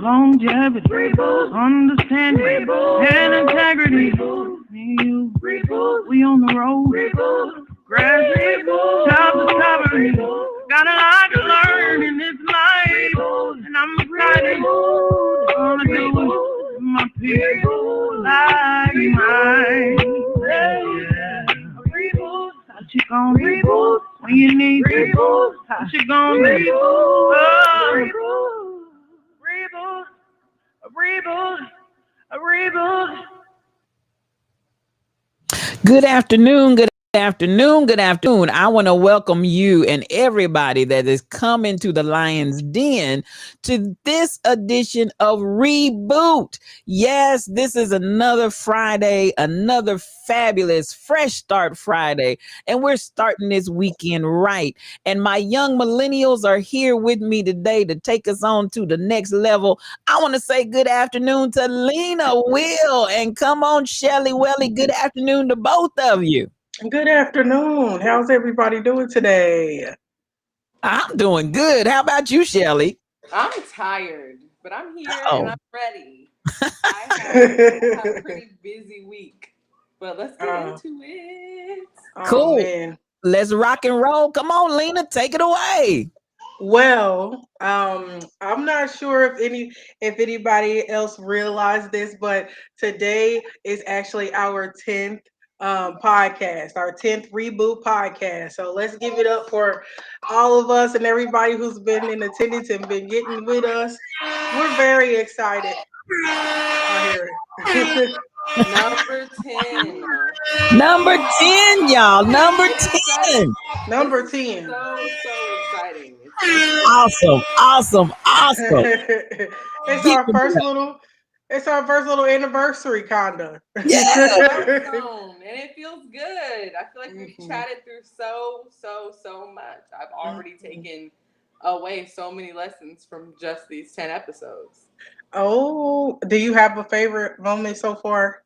Longevity, understanding and integrity. Me and you, we on the road. Graduate, top to top. Got a lot to learn in this life, and I'm excited. Gonna do it with my people like mine. Yeah. What you gonna reboot when you need reboot? What you gonna reboot? A reboot. Good afternoon. Good afternoon. Good afternoon. I want to welcome you and everybody that is coming to the Lion's Den to this edition of reBOOT. Yes, this is another Friday, another fabulous Fresh Start Friday, and we're starting this weekend right. And my young millennials are here with me today to take us on to the next level. I want to say good afternoon to Lena, Will, and come on, Shelly Welly. Good afternoon to both of you. Good afternoon. How's everybody doing today? I'm doing good. How about you, Shelly? I'm tired, but I'm here and I'm ready. I have a pretty busy week, but let's get into it. Cool. Man. Let's rock and roll. Come on, Lena, take it away. Well, I'm not sure if anybody else realized this, but today is actually our 10th podcast, our 10th reBOOT podcast. So let's give it up for all of us and everybody who's been in attendance and been getting with us. We're very excited. I hear it. Number 10. Number 10, y'all. Number 10. Number 10. So exciting. Awesome. It's our first little anniversary, kinda. Yeah. And it feels good. I feel like we've chatted through so much. I've already taken away so many lessons from just these 10 episodes. Oh, do you have a favorite moment so far?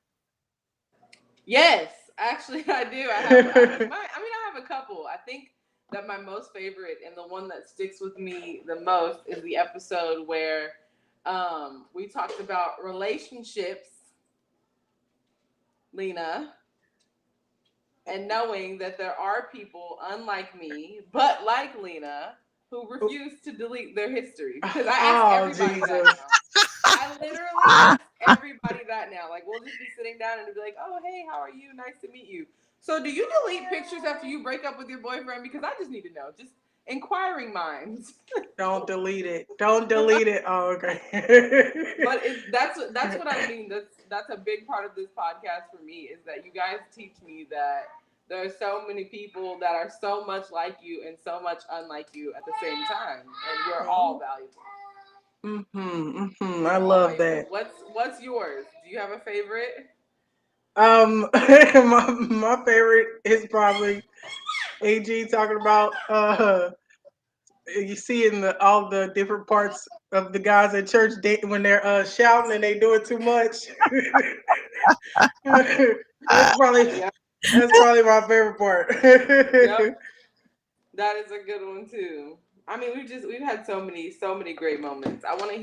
Yes, actually I do. I have a couple. I think that my most favorite and the one that sticks with me the most is the episode where we talked about relationships, Lena, and knowing that there are people unlike me, but like Lena, who refuse to delete their history. Because I ask everybody that now. I literally ask everybody that now. Like, we'll just be sitting down and be like, oh, hey, how are you? Nice to meet you. So do you delete pictures after you break up with your boyfriend? Because I just need to know. Just inquiring minds. Don't delete it. Don't delete it. Oh, okay. But that's what I mean. That's a big part of this podcast for me, is that you guys teach me that there are so many people that are so much like you and so much unlike you at the same time, and we're all valuable. I love that. So what's yours? Do you have a favorite? My favorite is probably AG talking about you see in all the different parts of the guys at church when they're shouting and they do it too much. That's probably my favorite part. Yep. That is a good one too. I mean, we've had so many great moments. I want to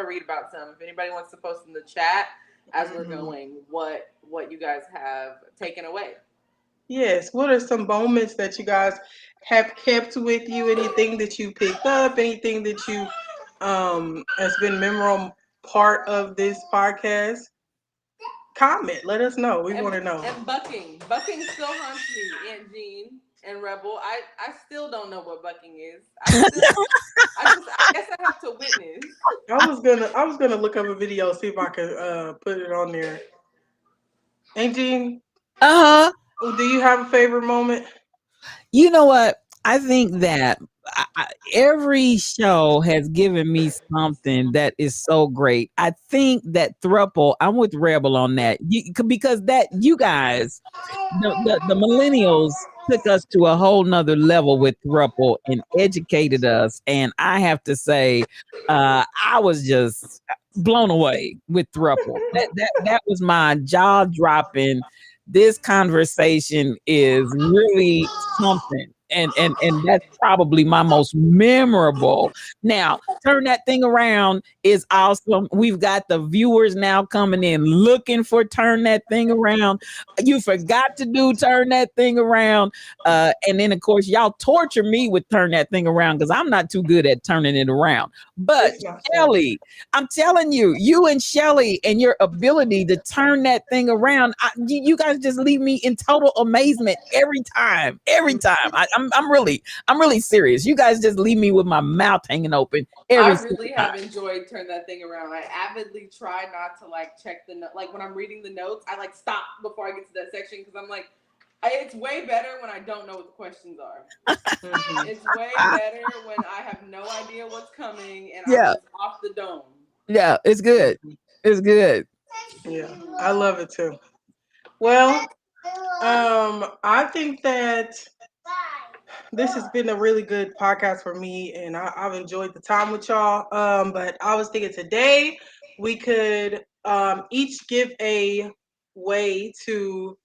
read about some. If anybody wants to post in the chat as we're going, what you guys have taken away. Yes. What are some moments that you guys have kept with you? Anything that you picked up? Anything that you has been memorable part of this podcast? Comment. Let us know. We want to know. And bucking still haunts me, Aunt Jean and Rebel. I still don't know what bucking is. I guess I have to witness. I was gonna look up a video, see if I could put it on there. Aunt Jean? Do you have a favorite moment? You know what? I think that every show has given me something that is so great. I think that throuple, I'm with Rebel on that, because that you guys, the millennials, took us to a whole nother level with throuple and educated us. And I have to say, I was just blown away with throuple. That was my jaw dropping. This conversation is really something. and that's probably my most memorable. Now, turn that thing around is awesome. We've got the viewers now coming in looking for turn that thing around. You forgot to do turn that thing around, and then of course y'all torture me with turn that thing around because I'm not too good at turning it around. But Shelly, I'm telling you, you and Shelly and your ability to turn that thing around, you guys just leave me in total amazement every time. Every time, I'm really serious. You guys just leave me with my mouth hanging open every. I really have enjoyed Turn That Thing Around. I avidly try not to like check the note. Like when I'm reading the notes, I like stop before I get to that section because I'm like, it's way better when I don't know what the questions are. It's way better when I have no idea what's coming and I'm just off the dome. Yeah, it's good. It's good. Yeah, I love it too. Well, I think that this has been a really good podcast for me, and I've enjoyed the time with y'all. But I was thinking today we could each give a way to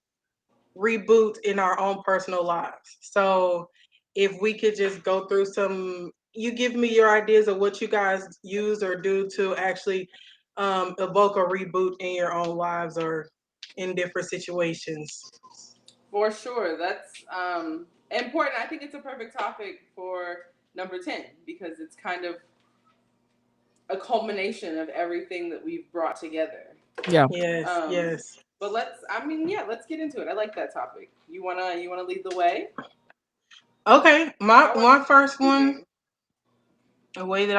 reboot in our own personal lives. So if we could just go through some, you give me your ideas of what you guys use or do to actually evoke a reboot in your own lives or in different situations. For sure. That's important. I think it's a perfect topic for number 10 because it's kind of a culmination of everything that we've brought together. Yeah. Yes. But let's get into it. I like that topic. You wanna lead the way? Okay. My first one, one way that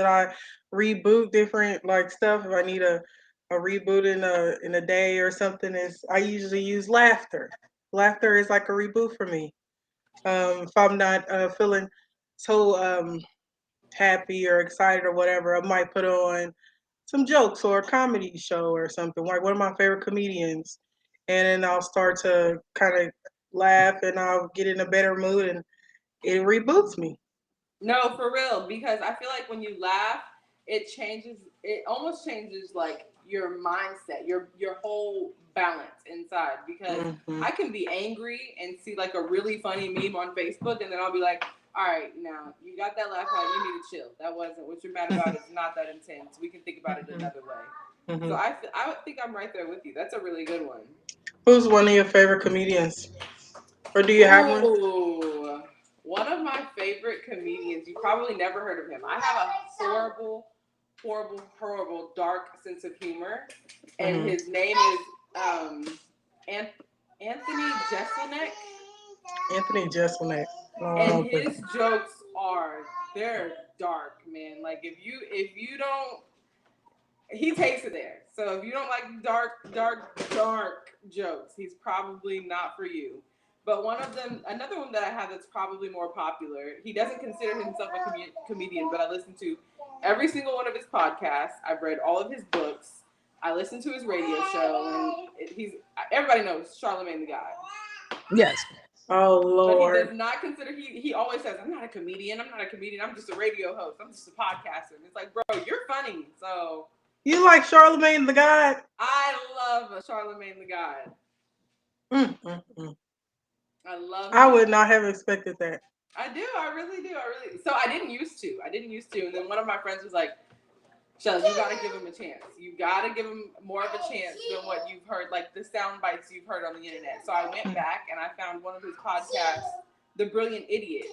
I reboot different like stuff if I need a reboot in a day or something is I usually use laughter. Laughter is like a reboot for me. If I'm not feeling so happy or excited or whatever, I might put on some jokes or a comedy show or something, like one of my favorite comedians. And then I'll start to kind of laugh and I'll get in a better mood and it reboots me. No, for real, because I feel like when you laugh, it almost changes like your mindset, your whole balance inside. Because I can be angry and see like a really funny meme on Facebook, and then I'll be like, all right, now you got that laugh out, you need to chill. That wasn't what you're mad about. It's not that intense. We can think about it another way. So I think I'm right there with you. That's a really good one. Who's one of your favorite comedians? Or do you have one? One of my favorite comedians. You probably never heard of him. I have a horrible, dark sense of humor, and his name is Anthony Jeselnik. Anthony Jeselnik. And his jokes they're dark, man. Like if you don't, he takes it there. So if you don't like dark jokes, he's probably not for you. But another one that I have that's probably more popular, he doesn't consider himself a comedian, but I listen to every single one of his podcasts. I've read all of his books. I listen to his radio show, and everybody knows Charlamagne the God. Yes. Oh, Lord. But he does not consider, he always says, I'm not a comedian. I'm just a radio host. I'm just a podcaster. And it's like, bro, you're funny. So. You like Charlamagne the God? I love Charlamagne the God. I love him. I would not have expected that. I do. I really do. So I didn't used to. And then one of my friends was like, Shelly, you got to give him a chance. You got to give him more of a chance than what you've heard, like the sound bites you've heard on the internet. So I went back and I found one of his podcasts, The Brilliant Idiot.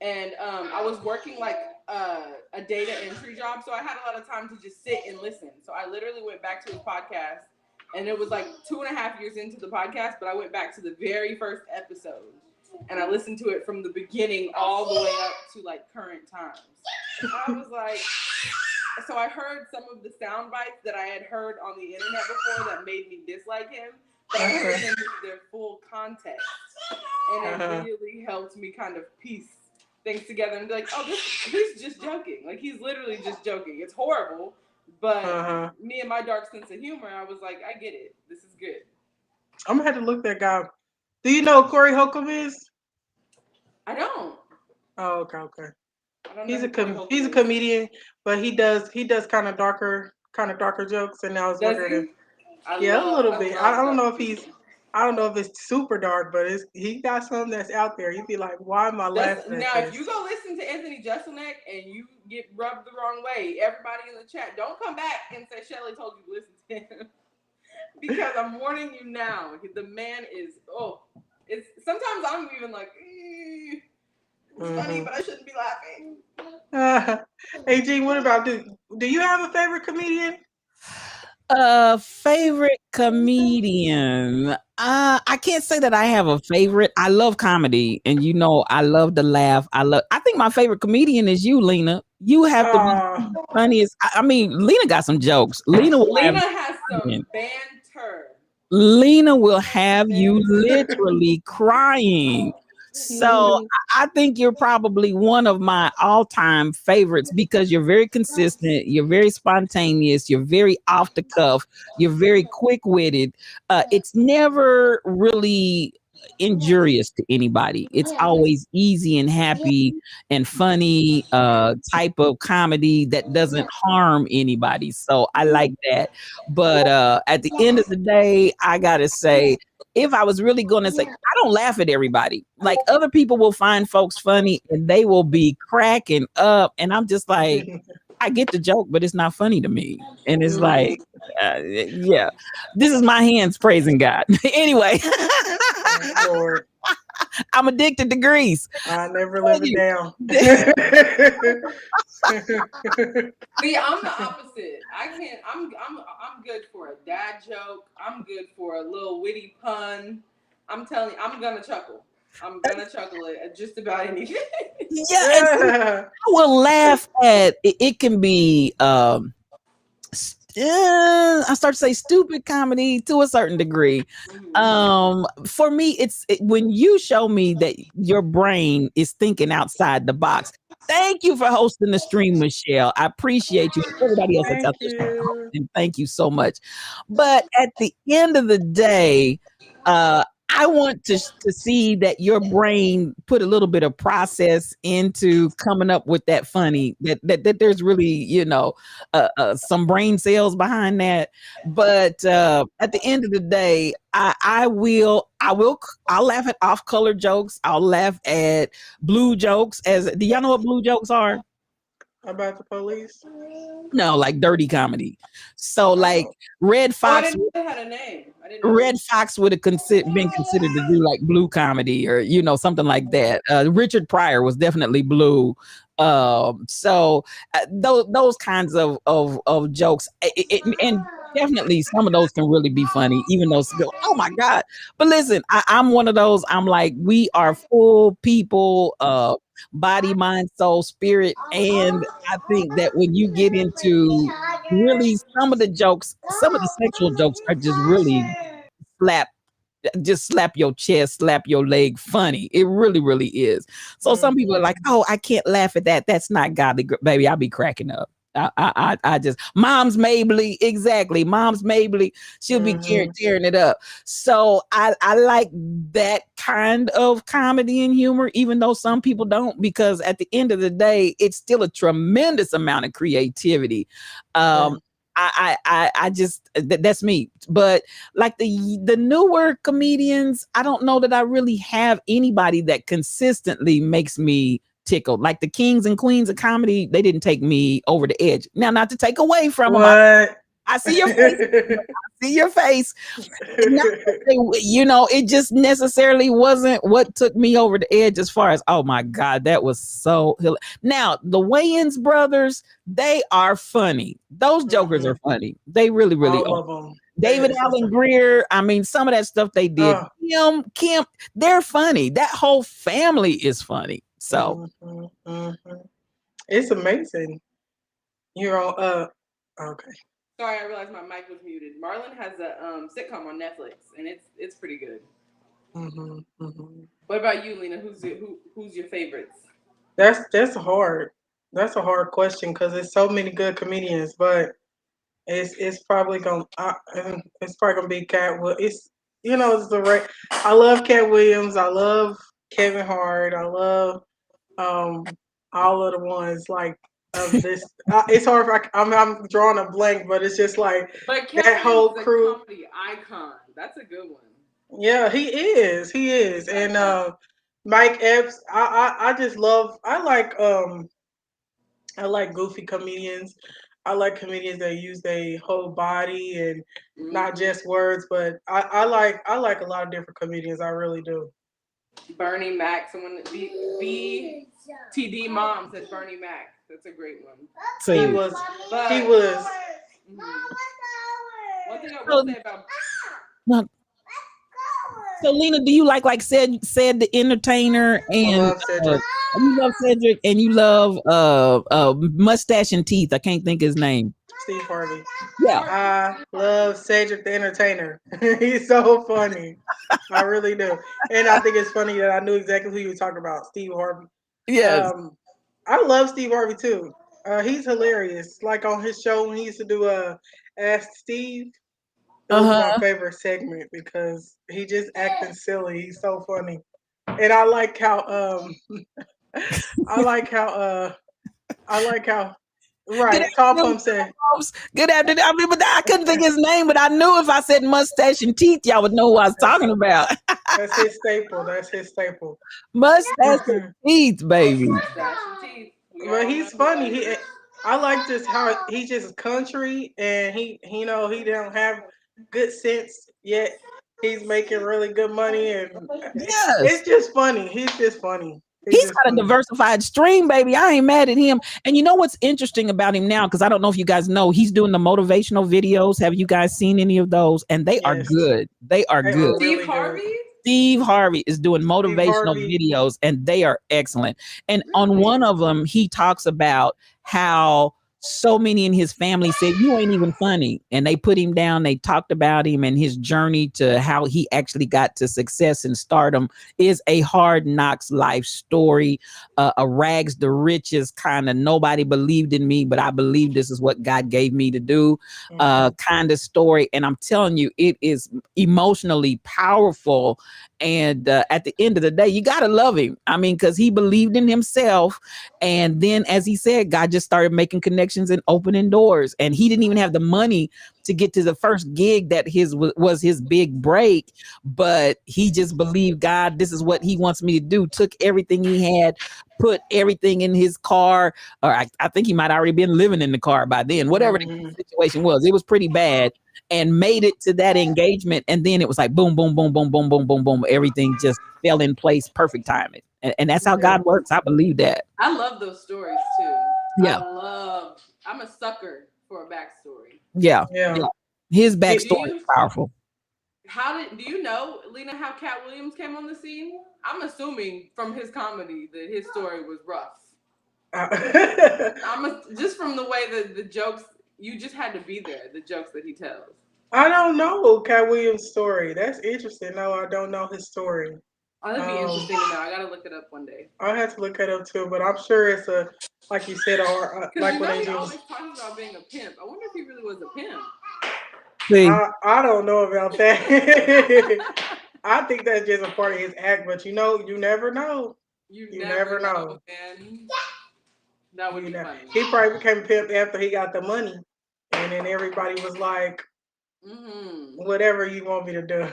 And I was working like a data entry job. So I had a lot of time to just sit and listen. So I literally went back to his podcast. And it was like 2.5 years into the podcast, but I went back to the very first episode and I listened to it from the beginning all the way up to like current times. I was like, so I heard some of the sound bites that I had heard on the internet before that made me dislike him, but I heard them with their full context. And it really helped me kind of piece things together and be like, oh, he's just joking. Like he's literally just joking. It's horrible. But me and my dark sense of humor, I was like, I get it. This is good. I'm gonna have to look that guy. Do you know who Corey Holcomb is? I don't. Oh, okay. I don't he's a comedian, but he does kind of darker jokes. And I was wondering, a little bit. I don't know if he's I don't know if it's super dark, but he got something that's out there. You'd be like, why am I laughing Now, at this? if you go listen to Anthony Jeselnik and you get rubbed the wrong way, everybody in the chat, don't come back and say Shelly told you to listen to him. Because I'm warning you now. The man is, it's sometimes I'm even like, it's funny, but I shouldn't be laughing. Hey, Gene, what about do you have a favorite comedian? Favorite comedian. I can't say that I have a favorite. I love comedy, and I love to laugh. I think my favorite comedian is you, Lena. You have to be the funniest. I mean, Lena got some jokes. Lena has some banter. Lena will have you literally crying. So I think you're probably one of my all-time favorites because you're very consistent, you're very spontaneous, you're very off the cuff, you're very quick-witted. It's never really injurious to anybody. It's always easy and happy and funny type of comedy that doesn't harm anybody. So I like that. But at the end of the day, I gotta say, if I was really going to say, I don't laugh at everybody. Like other people will find folks funny and they will be cracking up. And I'm just like, I get the joke, but it's not funny to me. And it's like, yeah, this is my hands praising God. Anyway, Lord. I'm addicted to grease. I never live it down. See, I'm the opposite. I can't. I'm good for a dad joke. I'm good for a little witty pun. I'm telling you, I'm gonna chuckle. I'm gonna chuckle at just about anything. Yeah, I will laugh at it. It can be I start to say stupid comedy to a certain degree. For me, when you show me that your brain is thinking outside the box. Thank you for hosting the stream, Michelle. I appreciate you. Everybody else that's out there, and thank you so much. But at the end of the day, I want to see that your brain put a little bit of process into coming up with that funny, that there's really, some brain cells behind that. But at the end of the day, I'll laugh at off-color jokes. I'll laugh at blue jokes. Do y'all know what blue jokes are? About the police? No, like dirty comedy. So like Red Fox. I didn't know it had a name. Red Fox would have been considered to do like blue comedy or something like that. Richard Pryor was definitely blue. So those kinds of jokes, and definitely some of those can really be funny, even though oh my God. But listen, I'm one of those. I'm like, we are full people, body, mind, soul, spirit. And I think that when you get into really some of the sexual jokes are just really slap your chest, slap your leg funny. It really, really is. So some people are like, oh, I can't laugh at that. That's not godly. Baby, I'll be cracking up. I just Mom's Mabley, exactly. Mom's Mabley, she'll be tearing it up. So I like that kind of comedy and humor, even though some people don't, because at the end of the day, it's still a tremendous amount of creativity. I just that's me. But like the newer comedians, I don't know that I really have anybody that consistently makes me tickled. Like the kings and queens of comedy, they didn't take me over the edge. Now, not to take away from them. I see your face. I see your face. It just necessarily wasn't what took me over the edge as far as, oh my God, that was so. Now, the Wayans brothers, they are funny. Those jokers are funny. They really, really all are. of them. David Allen Greer, I mean, some of that stuff they did. Kim, they're funny. That whole family is funny. So it's amazing. You're on okay. Sorry, I realized my mic was muted. Marlon has a sitcom on Netflix, and it's pretty good. What about you, Lena? Who's your favorites? That's hard. That's a hard question because there's so many good comedians, but it's probably gonna be Cat. It's the right. I love Cat Williams. I love Kevin Hart. I love all of the ones like of this. It's hard. I'm drawing a blank, but it's just like but that whole crew. Comedy icon. That's a good one. Yeah, he is. He is. And Mike Epps, I just love. I like goofy comedians. I like comedians that use their whole body and not just words. But I like a lot of different comedians. I really do. Bernie Mac, someone BTD Mom said Bernie Mac. That's a great one. He See, was. But He was. one thing I will so, say about now, so Lena, do you said the entertainer I and love Cedric. you love Cedric and you love mustache and teeth? I can't think his name. Steve Harvey. Yeah. I love Cedric the Entertainer. He's so funny. I really do. And I think it's funny that I knew exactly who you were talking about, Steve Harvey. Yes. I love Steve Harvey too. He's hilarious. Like on his show when he used to do Ask Steve. That was my Uh-huh. favorite segment because he just acting silly. He's so funny. And I like how I like how I like how Good right, Tall afternoon, Pump said folks. Good afternoon. I mean, but I couldn't think his name, but I knew if I said mustache and teeth, y'all would know who I was talking about. that's his staple. That's his staple. Mustache and teeth, baby. But he's funny. I like just how he just country and you know he don't have good sense yet. He's making really good money and Yes. it's just funny. He's just funny. He's He's just got a funny. diversified stream, baby. I ain't mad at him. And you know what's interesting about him now? Because I don't know if you guys know, he's doing the motivational videos. Have you guys seen any of those? And they are Yes, good. They are they good. are really Steve good. Harvey. Steve Harvey is doing Steve motivational Harvey. videos and they are excellent. And on one of them, he talks about how so many in his family said, "You ain't even funny." And they put him down. They talked about him and his journey to how he actually got to success and stardom is a hard knocks life story, a rags to riches kind of nobody believed in me, but I believe this is what God gave me to do kind of story. And I'm telling you, it is emotionally powerful. And at the end of the day, you got to love him. I mean, because he believed in himself. And then, as he said, God just started making connections and opening doors. And he didn't even have the money to get to the first gig that was his big break. But he just believed, God, this is what he wants me to do. Took everything he had, put everything in his car. Or I think he might already been living in the car by then, whatever the situation was. It was pretty bad. And made it to that engagement. And then it was like boom, boom, boom, boom, boom, boom, boom, boom. Everything just fell in place, perfect timing. And that's how God works. I believe that. I love those stories too. Yeah. I'm a sucker for a backstory. Yeah. Yeah. His backstory is powerful. Do you know, Lena, how Cat Williams came on the scene? I'm assuming from his comedy that his story was rough. Just from the way that the jokes, you just had to be there, the jokes that he tells. I don't know Cat Williams' story. That's interesting. No, I don't know his story. Oh, that'd be interesting to know. I gotta look it up one day. I'll have to look it up too, but I'm sure it's like you said, or like when he always talks about being a pimp. I wonder if he really was a pimp. See, I don't know about that. I think that's just a part of his act, but you never know. You never know. Man. That would be funny. He probably became a pimp after he got the money, and then everybody was like, "Whatever you want me to do."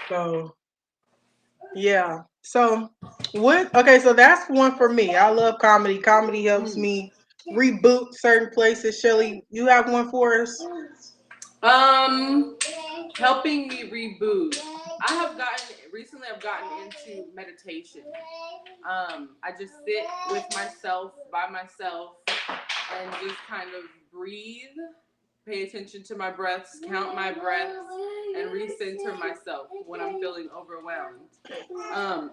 So, yeah. So, what? Okay, so that's one for me. I love comedy. Comedy helps me reboot certain places. Shelly, you have one for us? Helping me reboot. I've gotten into meditation. I just sit with myself, by myself, and just kind of breathe, pay attention to my breaths, count my breaths, and recenter myself when I'm feeling overwhelmed.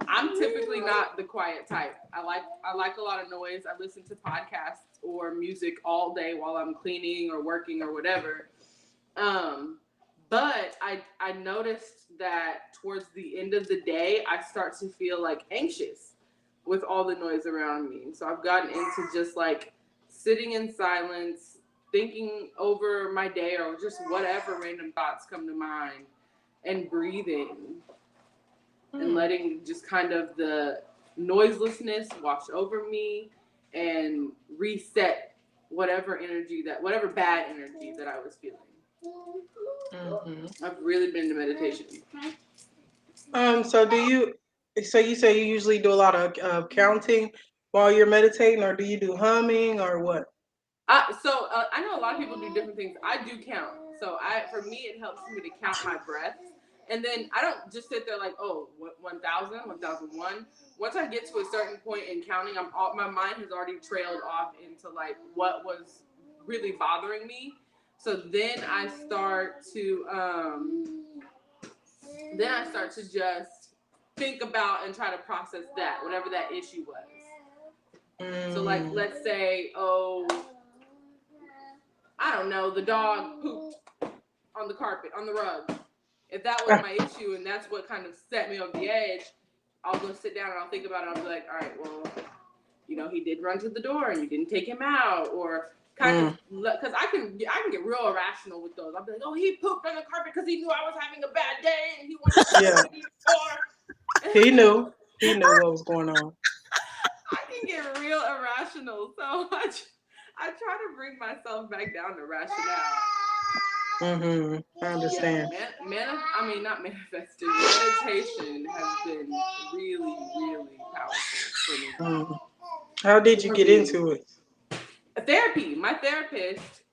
I'm typically not the quiet type. I like a lot of noise. I listen to podcasts or music all day while I'm cleaning or working or whatever. But I noticed that towards the end of the day, I start to feel like anxious with all the noise around me. So I've gotten into just like sitting in silence, thinking over my day or just whatever random thoughts come to mind, and breathing and letting just kind of the noiselessness wash over me and reset whatever bad energy that I was feeling. I've really been into meditation. So you say you usually do a lot of counting while you're meditating, or do you do humming, or what? I know a lot of people do different things. I do count. So for me, it helps me to count my breath. And then I don't just sit there like, oh, 1,000, 1,001. Once I get to a certain point in counting, my mind has already trailed off into like what was really bothering me. So then I start to just think about and try to process that, whatever that issue was. So like, let's say, I don't know, the dog pooped on the carpet, on the rug. If that was my issue and that's what kind of set me over the edge, I'll go sit down and I'll think about it. I'll be like, all right, well, he did run to the door and you didn't take him out, or kind of, because I can get real irrational with those. I'll be like, oh, he pooped on the carpet because he knew I was having a bad day and he wanted to be the door. He knew what was going on. I can get real irrational, so I try to bring myself back down to rationale. I understand. Not manifesting. Meditation has been really, really powerful for me. How did you get into it? Therapy. My therapist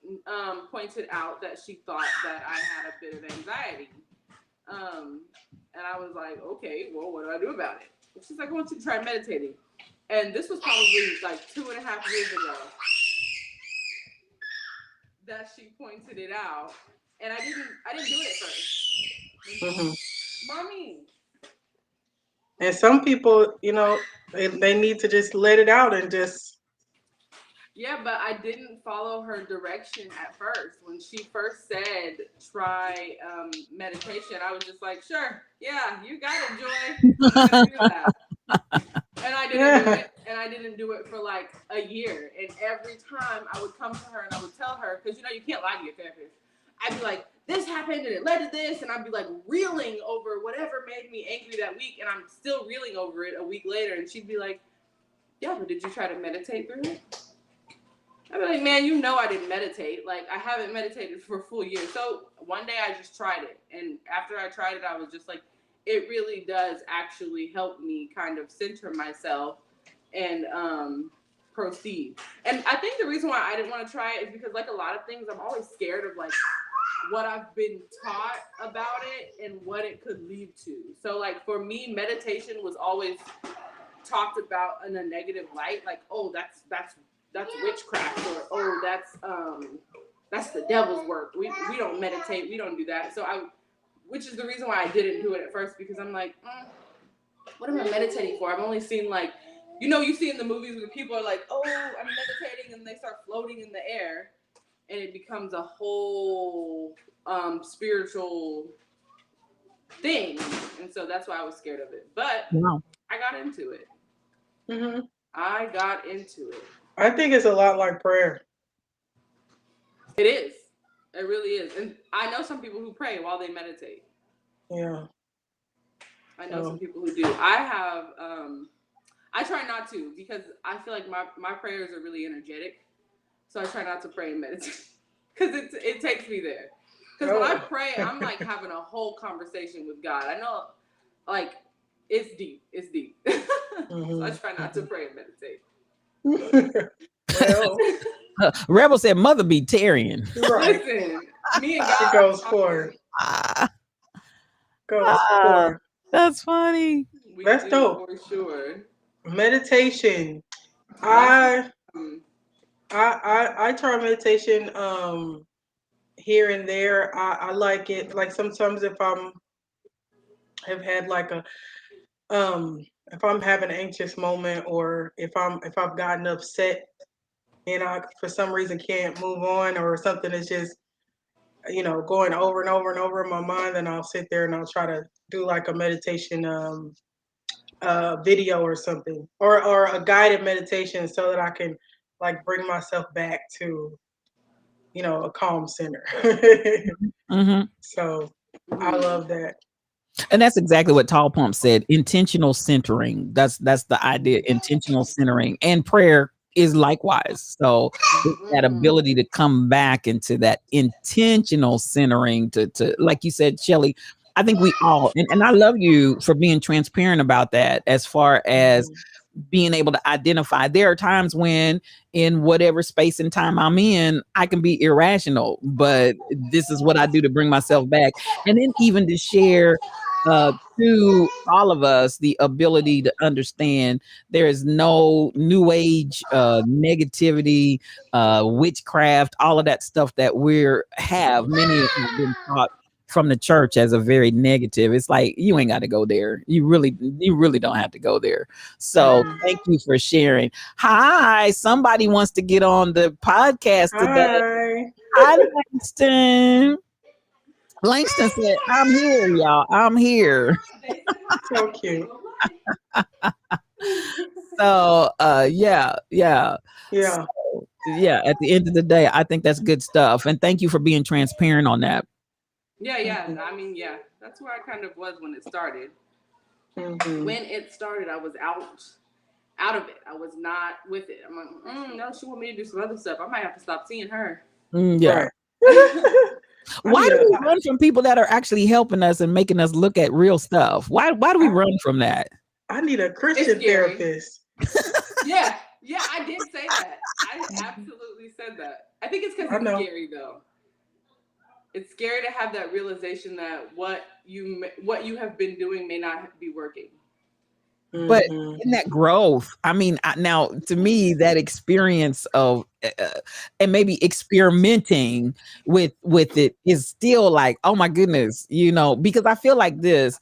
pointed out that she thought that I had a bit of anxiety. And I was like, okay, well, what do I do about it? And she's like, I want you to try meditating. And this was probably like 2.5 years ago that she pointed it out. And I didn't do it at first. Mommy. And some people, they need to just let it out and just. Yeah, but I didn't follow her direction at first. When she first said try meditation, I was just like, sure, yeah, you got it, Joy. I'm gonna do that. And I didn't do it. And I didn't do it for like a year. And every time I would come to her and I would tell her, because you can't lie to your therapist. I'd be like, this happened and it led to this, and I'd be like reeling over whatever made me angry that week, and I'm still reeling over it a week later, and she'd be like, yeah, but did you try to meditate through it? I'd be like, man, I didn't meditate. Like, I haven't meditated for a full year. So one day I just tried it, and after I tried it, I was just like, it really does actually help me kind of center myself and proceed. And I think the reason why I didn't want to try it is because, like a lot of things, I'm always scared of like what I've been taught about it and what it could lead to. So like for me, meditation was always talked about in a negative light, like, oh, that's witchcraft, or oh, that's the devil's work. We don't meditate, we don't do that. Which is the reason why I didn't do it at first, because I'm like, what am I meditating for? I've only seen like, you see in the movies where people are like, oh, I'm meditating, and they start floating in the air, and it becomes a whole spiritual thing. And so that's why I was scared of it. But I got into it. I got into it. I think it's a lot like prayer. It is. It really is. And I know some people who pray while they meditate. Yeah. I know some people who do. I have, I try not to, because I feel like my prayers are really energetic. So I try not to pray and meditate, because it takes me there. Because when I pray, I'm like having a whole conversation with God. I know, like, it's deep. It's deep. So I try not to pray and meditate. Rebel said, "Mother be tearing." Right. Listen, me and God. It goes forward. Goes forward. That's funny. That's dope. For sure. Meditation. I try meditation here and there. I like it. Like sometimes if have had like a if I'm having an anxious moment, or if I've gotten upset and I for some reason can't move on, or something is just going over and over and over in my mind, then I'll sit there and I'll try to do like a meditation video or something, or a guided meditation, so that I can like bring myself back to a calm center. So I love that. And that's exactly what Tall Pump said. Intentional centering. That's the idea. Intentional centering, and prayer is likewise. So that ability to come back into that intentional centering to like you said, Shelly, I think we all, and I love you for being transparent about that as far as being able to identify. There are times when in whatever space and time I'm in, I can be irrational, but this is what I do to bring myself back. And then even to share to all of us the ability to understand there is no new age negativity, witchcraft, all of that stuff that many of us have been taught from the church as a very negative. It's like, you ain't got to go there. You really don't have to go there. So thank you for sharing. Hi, somebody wants to get on the podcast today. Hi, Langston. Langston said, I'm here, y'all. I'm here. So cute. So yeah. So, yeah, at the end of the day, I think that's good stuff. And thank you for being transparent on that. Yeah. I mean, yeah, that's where I kind of was when it started. When it started, I was out of it. I was not with it. I'm like, no, she want me to do some other stuff. I might have to stop seeing her. Yeah. Why do we run from people that are actually helping us and making us look at real stuff? Why do we run from that? I need a Christian therapist. Yeah, I did say that. I absolutely said that. I think it's because it's scary, though. It's scary to have that realization that what you have been doing may not be working. But in that growth, I mean, now to me, that experience of and maybe experimenting with it is still like, oh my goodness, because I feel like this.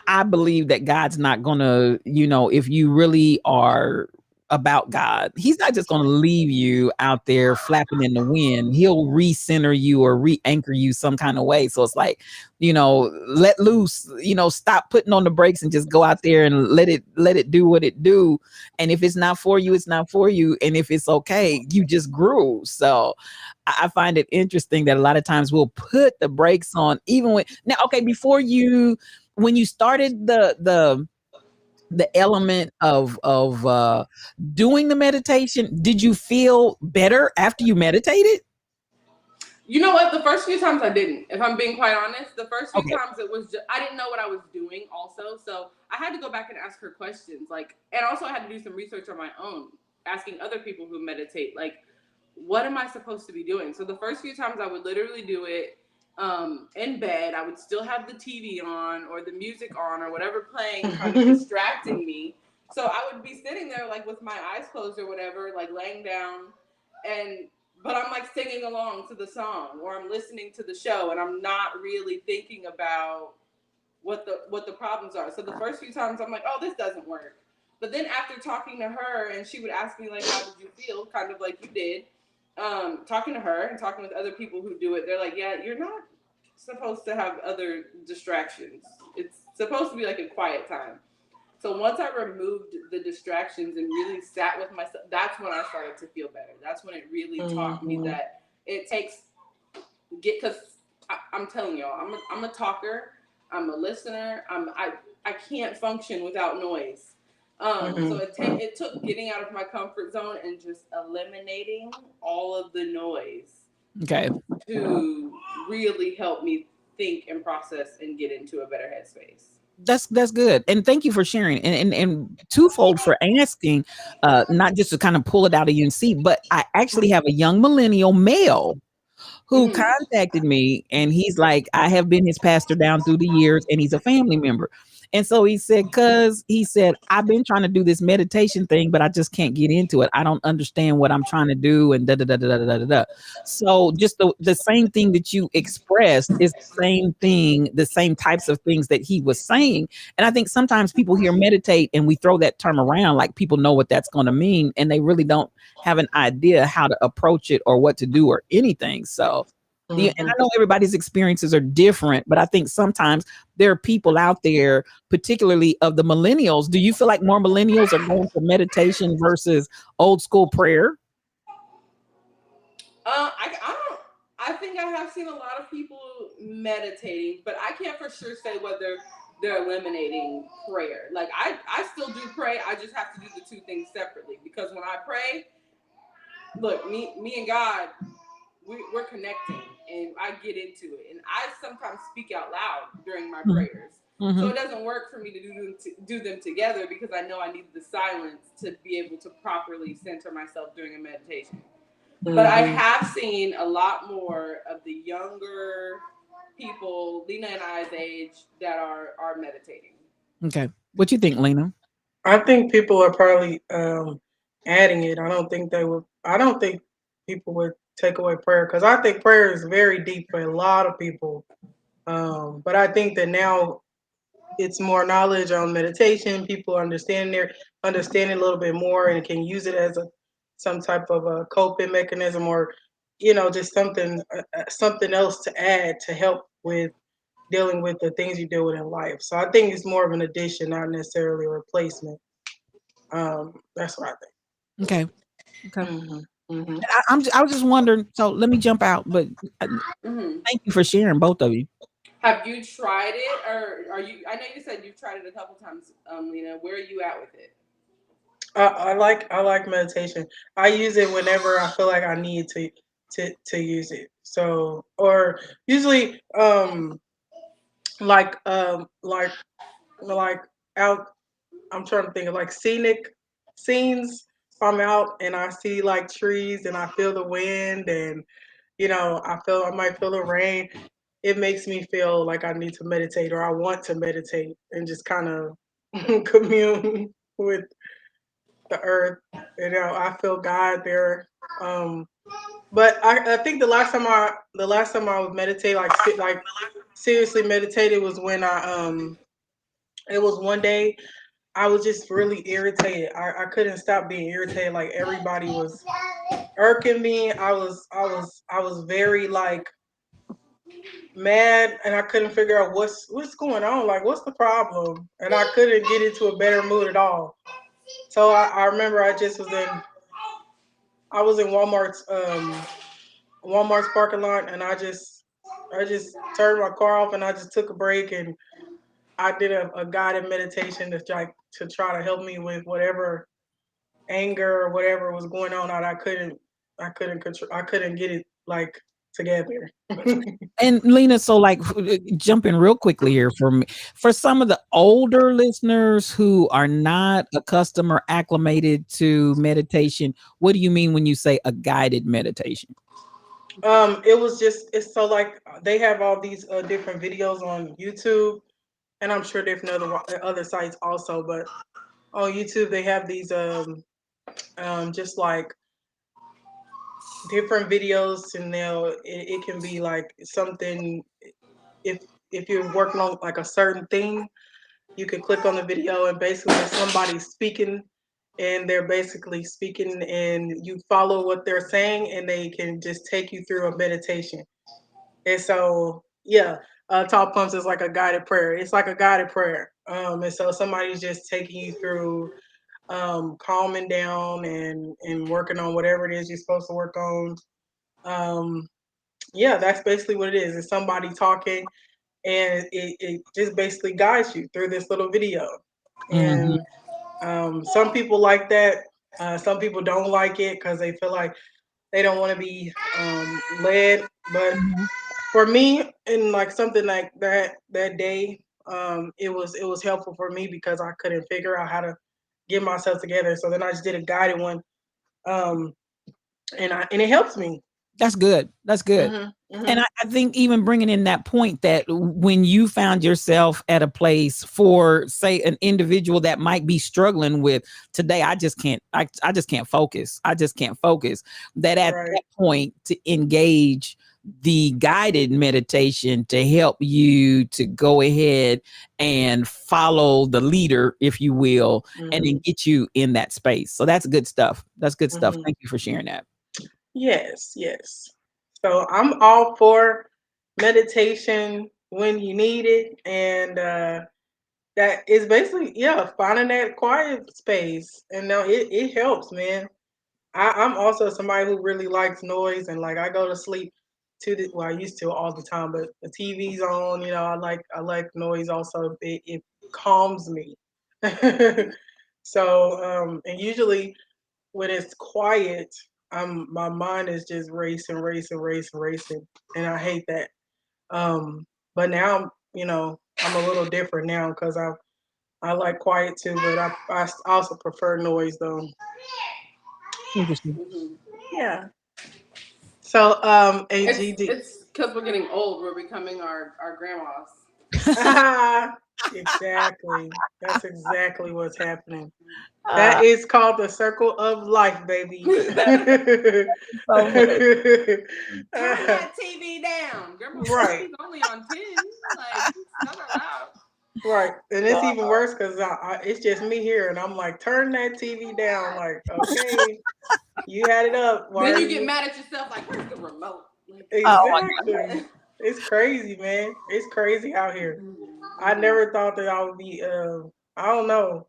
I believe that God's not gonna, if you really are about God, he's not just going to leave you out there flapping in the wind. He'll recenter you or re-anchor you some kind of way. So it's like, let loose, stop putting on the brakes and just go out there and let it do what it do. And if it's not for you, it's not for you. And if it's okay, you just grew. So I find it interesting that a lot of times we'll put the brakes on even when when you started the element of doing the meditation, did you feel better after you meditated? You know what? The first few times I didn't. If I'm being quite honest, the first few times it was just, I didn't know what I was doing also. So I had to go back and ask her questions. And also I had to do some research on my own, asking other people who meditate, what am I supposed to be doing? So the first few times I would literally do it in bed. I would still have the TV on or the music on or whatever playing, kind of distracting me. So I would be sitting there with my eyes closed or whatever, laying down, but I'm singing along to the song or I'm listening to the show and I'm not really thinking about what the problems are. So the first few times I'm like, oh, this doesn't work. But then after talking to her and she would ask me how did you feel? Kind of like you did. Talking to her and talking with other people who do it, they're like, yeah, you're not supposed to have other distractions. It's supposed to be a quiet time. So once I removed the distractions and really sat with myself, that's when I started to feel better. That's when it really taught me that it takes because I'm telling y'all, I'm a talker, I'm a listener, I can't function without noise. So it took getting out of my comfort zone and just eliminating all of the noise. Okay. To really help me think and process and get into a better headspace. That's good. And thank you for sharing. And twofold for asking, not just to kind of pull it out of you and see, but I actually have a young millennial male who contacted me and he's like, I have been his pastor down through the years and he's a family member. And so he said, I've been trying to do this meditation thing, but I just can't get into it. I don't understand what I'm trying to do. And da. So just the same thing that you expressed is the same thing, the same types of things that he was saying. And I think sometimes people hear meditate and we throw that term around like people know what that's going to mean. And they really don't have an idea how to approach it or what to do or anything. So and I know everybody's experiences are different, but I think sometimes there are people out there, particularly of the millennials. Do you feel like more millennials are going for meditation versus old school prayer? I think I have seen a lot of people meditating, but I can't for sure say whether they're eliminating prayer. Like I still do pray. I just have to do the two things separately, because when I pray, look, me and God, we're connecting, and I get into it, and I sometimes speak out loud during my prayers. So it doesn't work for me to do them together, because I know I need the silence to be able to properly center myself during a meditation. But I have seen a lot more of the younger people, Lena and I's age, that are meditating. Okay. What you think, Lena? I think people are probably adding it. I don't think they would. I don't think people would take away prayer, because I think prayer is very deep for a lot of people. But I think that now it's more knowledge on meditation. People understanding a little bit more, and can use it as some type of a coping mechanism, or just something else to add to help with dealing with the things you deal with in life. So I think it's more of an addition, not necessarily a replacement. That's what I think. Okay. Okay. Mm-hmm. I was just wondering. So let me jump out, but thank you for sharing, both of you. Have you tried it, or are you? I know you said you've tried it a couple times, Lena. Where are you at with it? I like meditation. I use it whenever I feel like I need to use it. So, or usually like like out. I'm trying to think of like scenic scenes. If I'm out and I see like trees and I feel the wind, and I might feel the rain. It makes me feel like I need to meditate, or I want to meditate, and just kind of commune with the earth. I feel God there. Um, but I think the last time I was meditate, like seriously meditated, was when it was one day I was just really irritated. I couldn't stop being irritated. Like everybody was irking me. I was very like mad, and I couldn't figure out what's going on. Like, what's the problem? And I couldn't get into a better mood at all. So I remember I was in Walmart's parking lot, and I just turned my car off, and I just took a break, and I did a guided meditation to try to help me with whatever anger or whatever was going on. I couldn't get it like together. And Lena, so like jumping real quickly here for some of the older listeners who are not accustomed or acclimated to meditation, what do you mean when you say a guided meditation? It's so like they have all these different videos on YouTube, and I'm sure different other sites also, but on YouTube they have these just like different videos, and it can be like something. If you're working on like a certain thing, you can click on the video, and basically somebody's speaking, and they're basically speaking, and you follow what they're saying, and they can just take you through a meditation. And so, yeah, Top Pumps is like a guided prayer. It's like a guided prayer. And so somebody's just taking you through calming down and working on whatever it is you're supposed to work on. Um, yeah, that's basically what it is. It's somebody talking, and it just basically guides you through this little video. And some people like that. Some people don't like it because they feel like they don't want to be led. But for me, and like something like that day, it was helpful for me because I couldn't figure out how to get myself together. So then I just did a guided one, um, and it helps me. That's good. That's good. And I think even bringing in that point that when you found yourself at a place for, say, an individual that might be struggling with today, I just can't focus. I just can't focus. That at Right. that point to engage the guided meditation to help you to go ahead and follow the leader, if you will, and then get you in that space. So that's good stuff. That's good stuff. Thank you for sharing that. Yes, yes. So I'm all for meditation when you need it, and that is basically, yeah, finding that quiet space, and no, it helps, man. I'm also somebody who really likes noise, and like I go to sleep I used to all the time, but the TV's on. You know, I like noise also. It calms me. So and usually when it's quiet, my mind is just racing, racing, racing, racing, and I hate that. But now, you know, I'm a little different now because I like quiet too, but I also prefer noise though. Interesting. Mhm. Yeah. So AGD. It's because we're getting old. We're becoming our grandmas. Exactly. That's exactly what's happening. Uh, That is called the circle of life, baby. so funny. Turn that TV down. Grandma said Right. she's only on 10. Like, it's not allowed. Right. And it's even worse because it's just me here, and I'm like, turn that TV down. Like, okay, you had it up. Why Then are you get you? mad at yourself, like, where's the remote? Like, Oh my God. Exactly. It's crazy, man. It's crazy out here. I never thought that I would be. I don't know.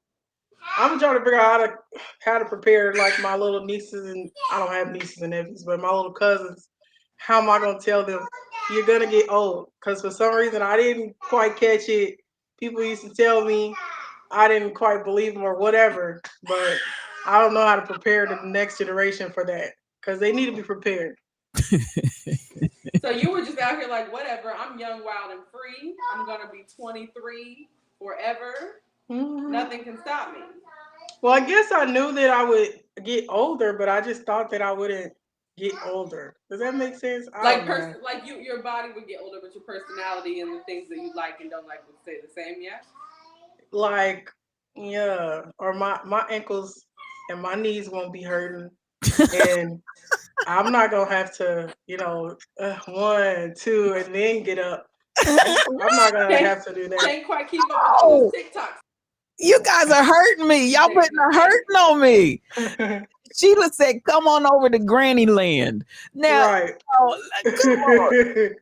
I'm trying to figure out how to prepare like my little nieces, and I don't have nieces and nephews, but my little cousins. How am I gonna tell them you're gonna get old? Because for some reason I didn't quite catch it. People used to tell me I didn't quite believe them or whatever, but I don't know how to prepare the next generation for that because they need to be prepared. So you were just out here like, whatever, I'm young, wild, and free. I'm going to be 23 forever. Mm-hmm. Nothing can stop me. Well, I guess I knew that I would get older, but I just thought that I wouldn't get older. Does that make sense? I Like, don't know. like your body would get older, but your personality and the things that you like and don't like would stay the same, yeah? Like, yeah, or my ankles and my knees won't be hurting, and I'm not gonna have to, you know, 1, 2, and then get up. I'm not gonna have to do that. Can't quite keep up with those TikToks. You guys are hurting me. Y'all putting a hurting on me. Sheila said, "Come on over to Granny Land." Now, Right. oh, come on.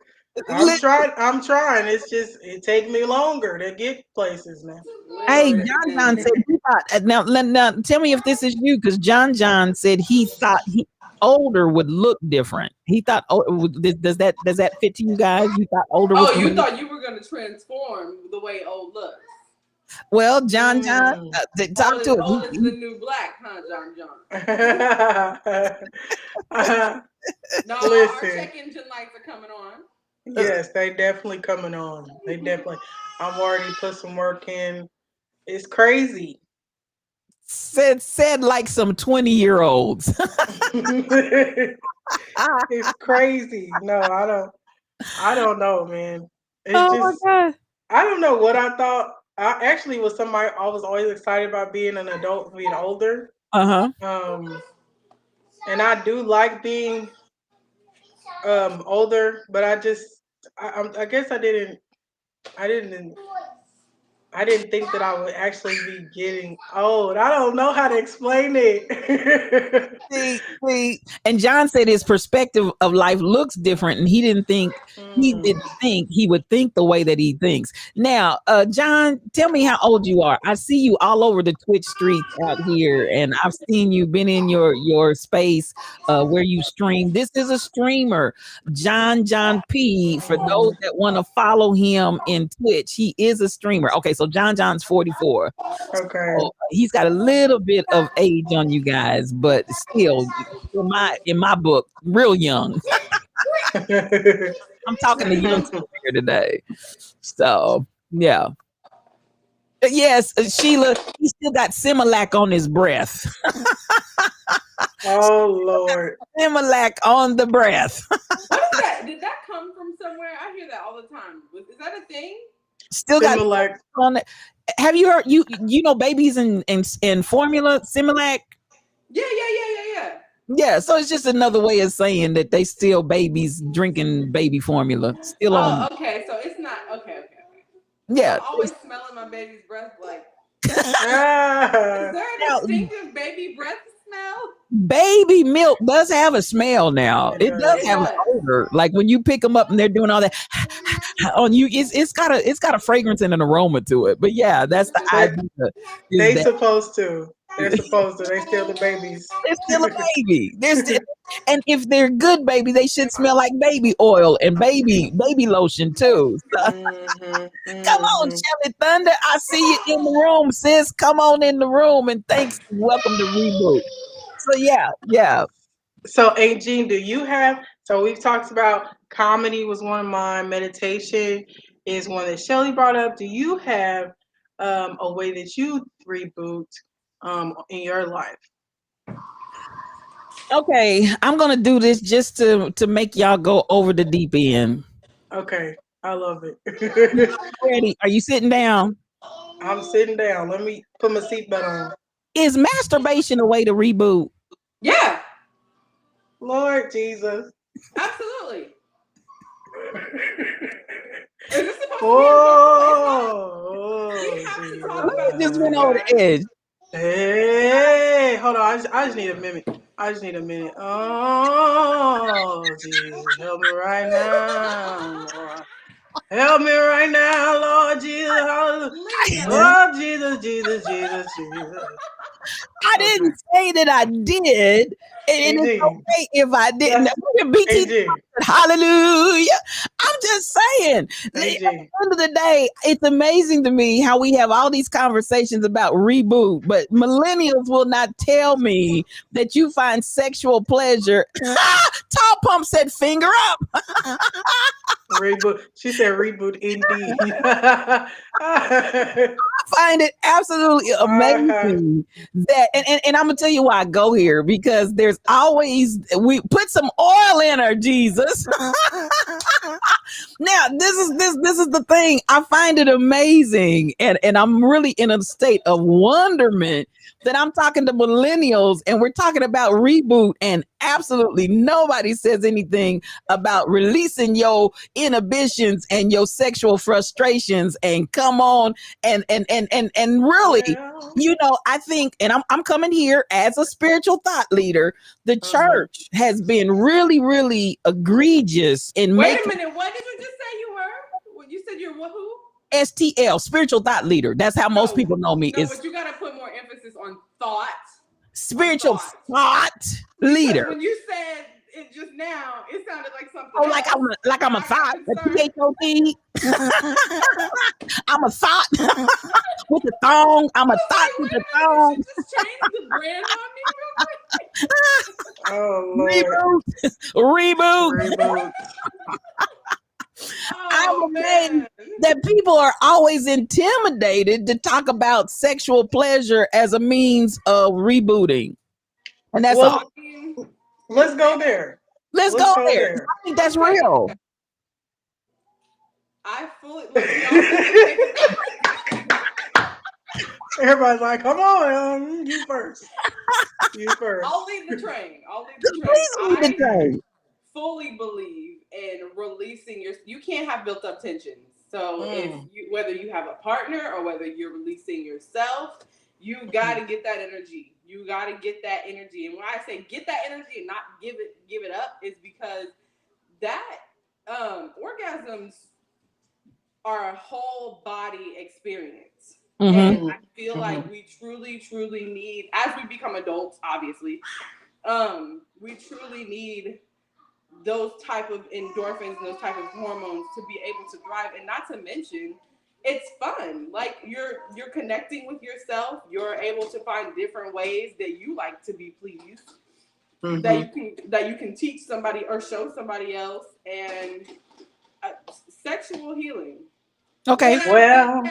I'm trying. It's just it takes me longer to get places now. Hey, John said he thought. Now, tell me if this is you, because John said he thought he older would look different. He thought, does that fit to you guys? You thought older was. Oh, you thought you were going to transform the way old looks. Well, John, talk to him. Old is the new black, huh, John? No, our check engine lights are coming on. Yes, they definitely coming on. They definitely. I'm already put some work in. It's crazy. Said like some 20-year-olds. It's crazy. No, I don't know, man. It's Oh just my God. I don't know what I thought. I actually was somebody I was always excited about being an adult, being older. And I do like being older, but I guess I didn't think that I would actually be getting old. I don't know how to explain it. See, and John said his perspective of life looks different, and he didn't think he would think the way that he thinks. Now, John, tell me how old you are. I see you all over the Twitch streets out here, and I've seen you been in your space where you stream. This is a streamer, John P. For those that want to follow him in Twitch, he is a streamer. Okay, so John's 44. Okay. So he's got a little bit of age on you guys, but still, in my book, real young. I'm talking to young here today. So yeah. Yes, Sheila, he still got Similac on his breath. Oh Lord. Similac on the breath. What is that? Did that come from somewhere? I hear that all the time. Is that a thing? Still Similac. got on it. Have you heard you know babies in formula Similac? Yeah. Yeah, so it's just another way of saying that they still babies drinking baby formula. Still on. Okay, so it's not okay. Yeah. I'm always smelling my baby's breath like. Is there a distinctive baby breath smell? Baby milk does have a smell now. It does have an odor. Like when you pick them up and they're doing all that on you, it's got a fragrance and an aroma to it. But yeah, that's the idea. They supposed to. They're supposed to. They steal the babies. They're still a baby. And if they're good baby, they should smell like baby oil and baby lotion too. So, come on, Shelly Thunder. I see you in the room, sis. Come on in the room and thanks. Welcome to reBOOT. So yeah. So, Aunt Jean, do you have? So we've talked about comedy was one of mine. Meditation is one that Shelly brought up. Do you have a way that you reboot in your life? Okay, I'm gonna do this just to make y'all go over the deep end. Okay, I love it. Ready? Are you sitting down? I'm sitting down. Let me put my seatbelt on. Is masturbation a way to reboot? Yeah. Lord Jesus. Absolutely. Is this supposed to be I just went over the edge. Hey, hold on. I just need a minute. Oh, Jesus, help me right now, Lord. Help me right now, Lord Jesus. Hallelujah. Lord Jesus. I didn't say that I did. And it's okay if I didn't. Hallelujah. I'm just saying. At the end of the day, it's amazing to me how we have all these conversations about reboot, but millennials will not tell me that you find sexual pleasure. Tall Pump said finger up. Reboot. She said reboot indeed. I find it absolutely amazing that, and I'm gonna tell you why I go here, because there's always, we put some oil in her, Jesus. Now this is the thing. I find it amazing, and I'm really in a state of wonderment that I'm talking to millennials and we're talking about reboot, and absolutely nobody says anything about releasing your inhibitions and your sexual frustrations and come on and really, you know, I think, and I'm coming here as a spiritual thought leader, the church has been really egregious in Wait making. a minute, what did you just say you were? You said you're who? STL, spiritual thought leader. That's how most people know me. No, but you got to put more emphasis on thought. Spiritual thought leader. When you said it just now, it sounded like something. Oh, like I'm a thought, a THOT. I'm a thought with the thong. I'm a thought with the thong. Just change the brand on me real quick. Reboot. I'm amazed that people are always intimidated to talk about sexual pleasure as a means of rebooting. And that's all. Let's go there. Let's go there. I think that's real. I fully. Everybody's like, come on, you first. I'll lead the train. Please lead the train. Fully believe in releasing you can't have built up tensions. So whether you have a partner or whether you're releasing yourself, you got to get that energy. You got to get that energy. And when I say get that energy and not give it up, is because that orgasms are a whole body experience. And I feel like we truly need, as we become adults, obviously, we truly need those type of endorphins and those type of hormones to be able to thrive. And not to mention, it's fun. Like you're connecting with yourself. You're able to find different ways that you like to be pleased, that you can teach somebody or show somebody else, and sexual healing. Okay. Well,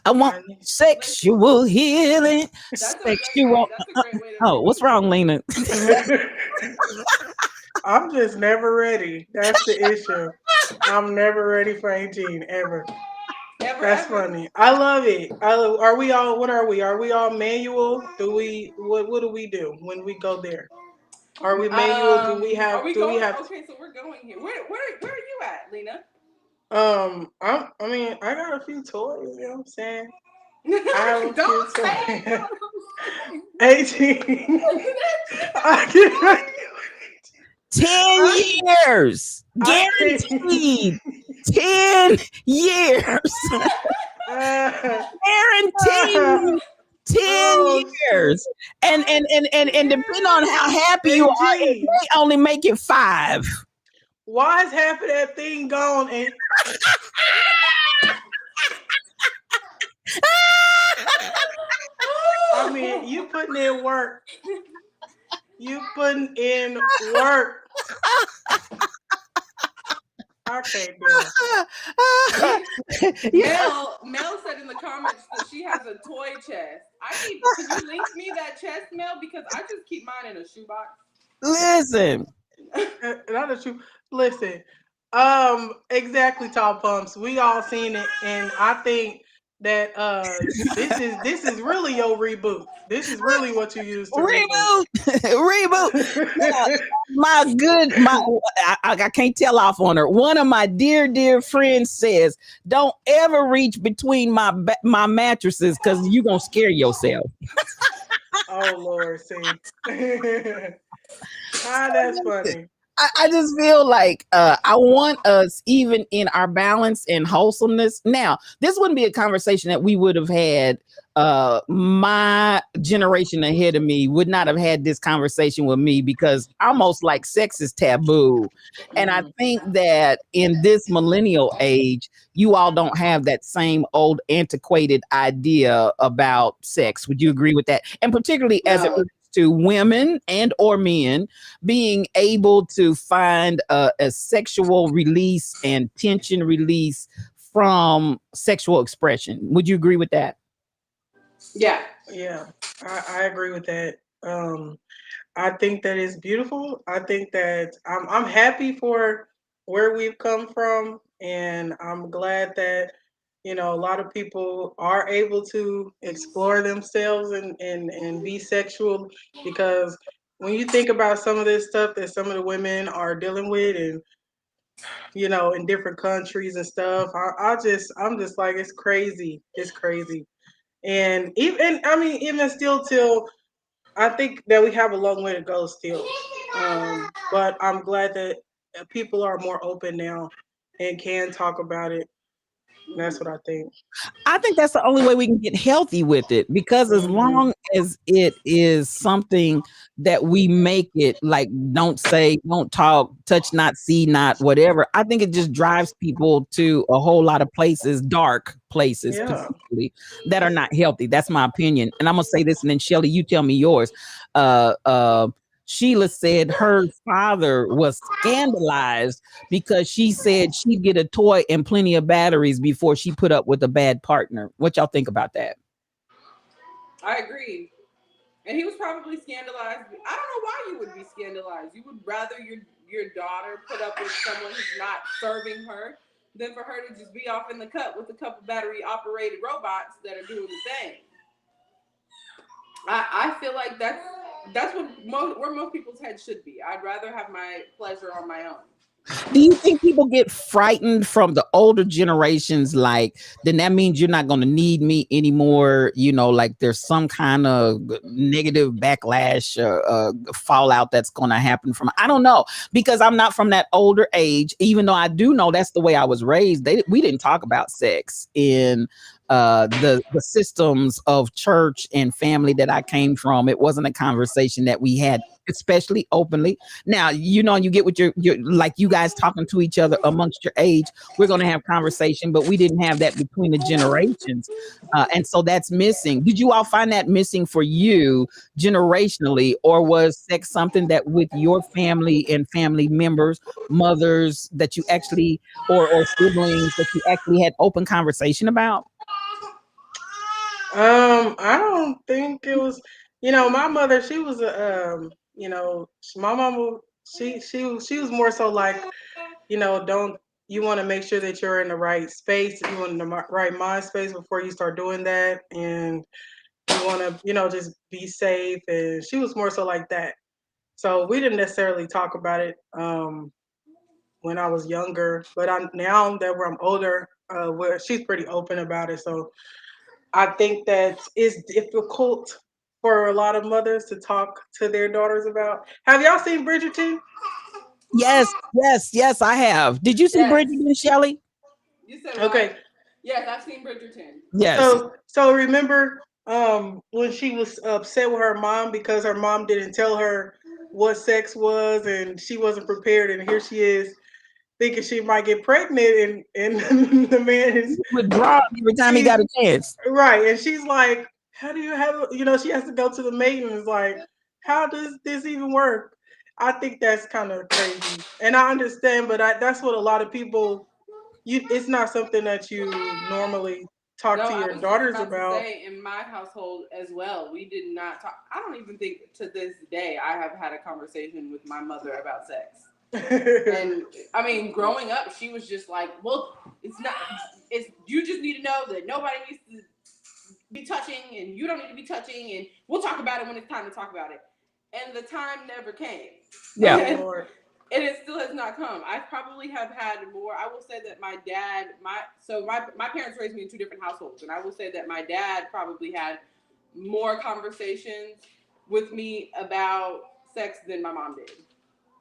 I want sexual healing. That's a great way to what's wrong, Lena? I'm just never ready. That's the issue. I'm never ready for 18 ever. That's funny. I love it. Are we all? What are we? Are we all manual? What do we do when we go there? Are we manual? Do we have? Okay, so we're going here. Where are you at, Lena? I got a few toys. You know what I'm saying? I have a Don't few say toys. 18. I can 10 years. Guaranteed. 10 years. Guaranteed. 10 Oh years. And depending on how happy you are, it AG, may only make it 5. why is half of that thing gone? And I mean, you putting in work. You putting in work. I can't do it. Mel said in the comments that she has a toy chest. Can you link me that chest, Mel? Because I just keep mine in a shoebox. Listen. Not that you listen. Exactly, Tall Pumps. We all seen it, and I think that this is really your reboot. This is really what you use to Reboot. Reboot. Now, I can't tell off on her. One of my dear friends says, "Don't ever reach between my mattresses because you're gonna scare yourself." Oh Lord, see. That's funny. I just feel like I want us, even in our balance and wholesomeness. Now, this wouldn't be a conversation that we would have had. My generation ahead of me would not have had this conversation with me because almost like sex is taboo. And I think that in this millennial age, you all don't have that same old antiquated idea about sex. Would you agree with that? And particularly as it relates to women and or men being able to find a sexual release and tension release from sexual expression. Would you agree with that? Yeah, I agree with that. I think that is beautiful. I think that I'm happy for where we've come from, and I'm glad that a lot of people are able to explore themselves and be sexual, because when you think about some of this stuff that some of the women are dealing with, and in different countries and stuff, I'm just like, it's crazy. It's crazy. And even still, till I think that we have a long way to go still. But I'm glad that people are more open now and can talk about it. That's what I think. I think that's the only way we can get healthy with it, because as long as it is something that we make it like, don't say, don't talk, touch not, see not, whatever, I think it just drives people to a whole lot of places, dark places, particularly, that are not healthy. That's my opinion. And I'm gonna say this, and then Shelly, you tell me yours. Sheila said her father was scandalized because she said she'd get a toy and plenty of batteries before she put up with a bad partner. What y'all think about that? I agree. And he was probably scandalized. I don't know why you would be scandalized. You would rather your daughter put up with someone who's not serving her than for her to just be off in the cut with a couple battery operated robots that are doing the thing. I feel like that's where most people's heads should be. I'd rather have my pleasure on my own. Do you think people get frightened from the older generations? Like, then that means you're not going to need me anymore. Like there's some kind of negative backlash, fallout that's going to happen from, I don't know, because I'm not from that older age, even though I do know that's the way I was raised. We didn't talk about sex in the systems of church and family that I came from. It wasn't a conversation that we had, especially openly. Now, you get with your like you guys talking to each other amongst your age, we're going to have conversation, but we didn't have that between the generations. And so that's missing. Did you all find that missing for you generationally, or was sex something that with your family and family members, mothers, that you actually, or siblings, that you actually had open conversation about? I don't think it was. My mother, she was my mama, she was more so like, don't you want to make sure that you're in the right space, you want in the right mind space before you start doing that, and you want to, just be safe. And she was more so like that. So we didn't necessarily talk about it when I was younger, but now that I'm older, where she's pretty open about it. So I think that it's difficult for a lot of mothers to talk to their daughters about. Have y'all seen Bridgerton? Yes, I have. Did you see Bridgerton, Shelly? You said what? Okay. Yes, I've seen Bridgerton. Yes. So remember when she was upset with her mom because her mom didn't tell her what sex was and she wasn't prepared, and here she is thinking she might get pregnant, and the man is Withdraw every time he she's got a chance. right, and she's like, how do you have, she has to go to the maid and is like, how does this even work? I think that's kind of crazy, and I understand, but that's what a lot of people, it's not something that you normally talk No, to I your was just daughters about to about. say in my household as well, we did not talk. I don't even think to this day I have had a conversation with my mother about sex. And I mean, growing up, she was just like, "Well, it's not. It's you just need to know that nobody needs to be touching, and you don't need to be touching, and we'll talk about it when it's time to talk about it." And the time never came. Yeah. Oh, Lord. And it still has not come. I probably have had more. I will say that my dad, my parents raised me in two different households, and I will say that my dad probably had more conversations with me about sex than my mom did.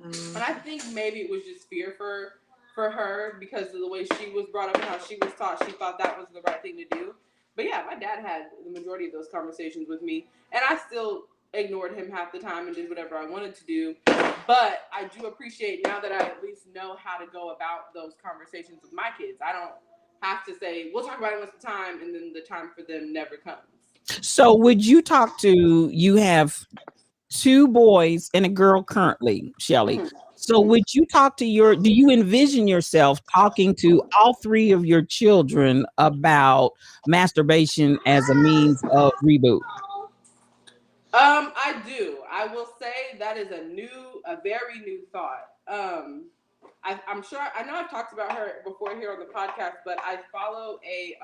And I think maybe it was just fear for her because of the way she was brought up and how she was taught. She thought that was the right thing to do. But yeah, my dad had the majority of those conversations with me, and I still ignored him half the time and did whatever I wanted to do. But I do appreciate now that I at least know how to go about those conversations with my kids. I don't have to say, we'll talk about it when it's the time, and then the time for them never comes. So would you talk to, you have two boys and a girl currently, Shelly. So would you talk to do you envision yourself talking to all three of your children about masturbation as a means of reboot? I do. I will say that is a very new thought. I'm sure, I know I've talked about her before here on the podcast, but I follow a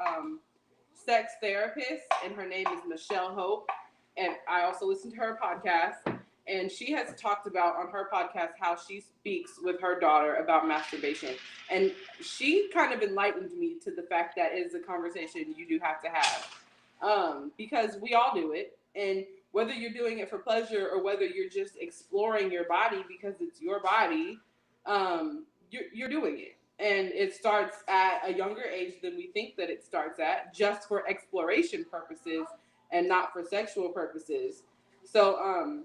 sex therapist, and her name is Michelle Hope, and I also listen to her podcast. And she has talked about on her podcast how she speaks with her daughter about masturbation. And she kind of enlightened me to the fact that it is a conversation you do have to have. Because we all do it. And whether you're doing it for pleasure or whether you're just exploring your body because it's your body, you're doing it. And it starts at a younger age than we think that it starts at, just for exploration purposes and not for sexual purposes. So,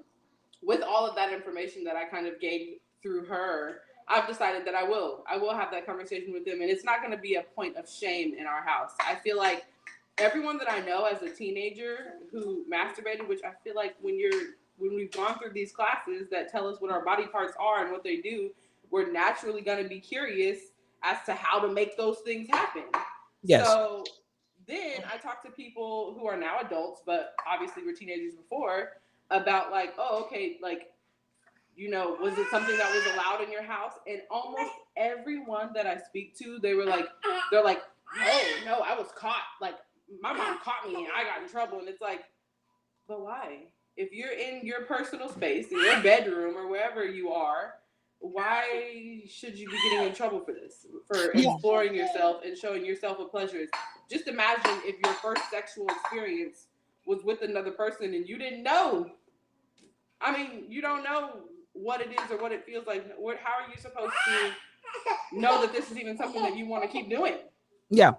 with all of that information that I kind of gained through her, I've decided that I will have that conversation with them, and it's not going to be a point of shame in our house. I feel like everyone that I know as a teenager who masturbated, which I feel like when we've gone through these classes that tell us what our body parts are and what they do, we're naturally going to be curious as to how to make those things happen. Yes. So then I talk to people who are now adults, but obviously were teenagers before, about like, oh, okay, like, was it something that was allowed in your house? And almost everyone that I speak to, they're like, oh no, I was caught. Like, my mom caught me and I got in trouble. And it's like, but why? If you're in your personal space, in your bedroom or wherever you are, why should you be getting in trouble for this? For exploring yourself and showing yourself what pleasure is. Just imagine if your first sexual experience was with another person and you didn't know. I mean, you don't know what it is or what it feels like. How are you supposed to know that this is even something that you want to keep doing? Yeah.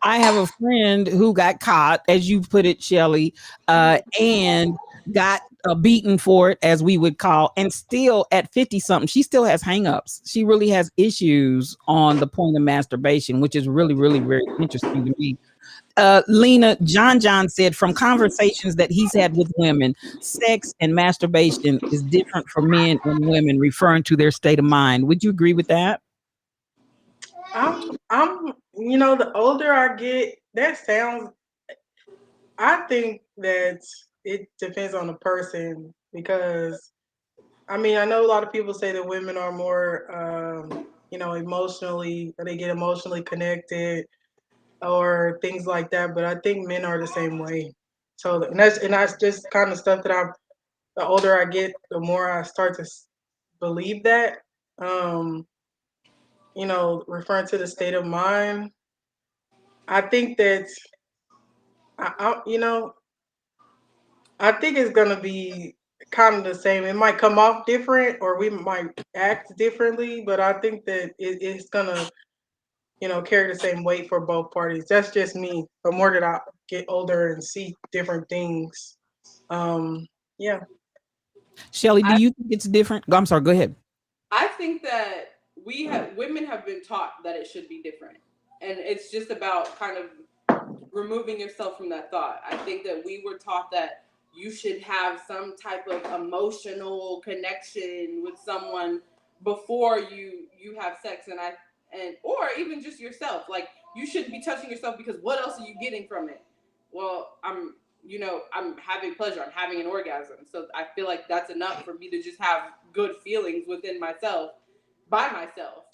I have a friend who got caught, as you put it, Shelly, and got beaten for it, as we would call, and still at 50 something, she still has hangups. She really has issues on the point of masturbation, which is really, really very interesting to me. Lena, John said from conversations that he's had with women, sex and masturbation is different for men and women, referring to their state of mind. Would you agree with that? I'm the older I get, I think that it depends on the person, because I mean, I know a lot of people say that women are more emotionally, they get emotionally connected or things like that, but I think men are the same way. So and that's just kind of stuff that the older I get, the more I start to believe that. Um, referring to the state of mind, I think that I think it's gonna be kind of the same. It might come off different, or we might act differently, but I think that it's gonna carry the same weight for both parties. That's just me. The more that I get older and see different things, yeah. Shelly, do you think it's different? I'm sorry, go ahead. I think that women have been taught that it should be different. And it's just about kind of removing yourself from that thought. I think that we were taught that you should have some type of emotional connection with someone before you have sex, and or even just yourself. Like, you shouldn't be touching yourself because what else are you getting from it? Well, I'm having pleasure. I'm having an orgasm. So I feel like that's enough for me to just have good feelings within myself, by myself.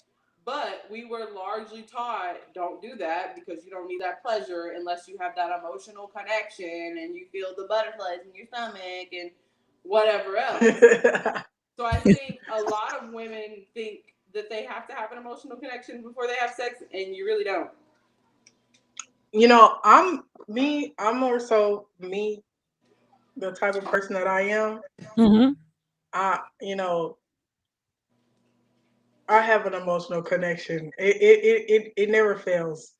But we were largely taught, don't do that because you don't need that pleasure unless you have that emotional connection and you feel the butterflies in your stomach and whatever else. So I think a lot of women think that they have to have an emotional connection before they have sex, and you really don't. I'm more so me, the type of person that I am. Mm-hmm. I have an emotional connection. It never fails.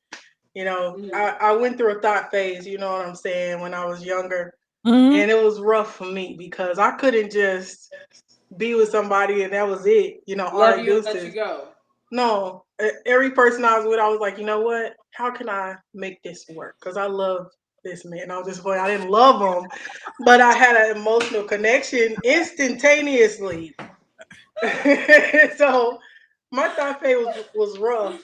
I went through a thought phase, you know what I'm saying, when I was younger. Mm-hmm. And it was rough for me because I couldn't just be with somebody and that was it. Love you and let you go. No, every person I was with, I was like, you know what? How can I make this work? Because I love this man. I was just I didn't love him, but I had an emotional connection instantaneously. So my thought phase was rough.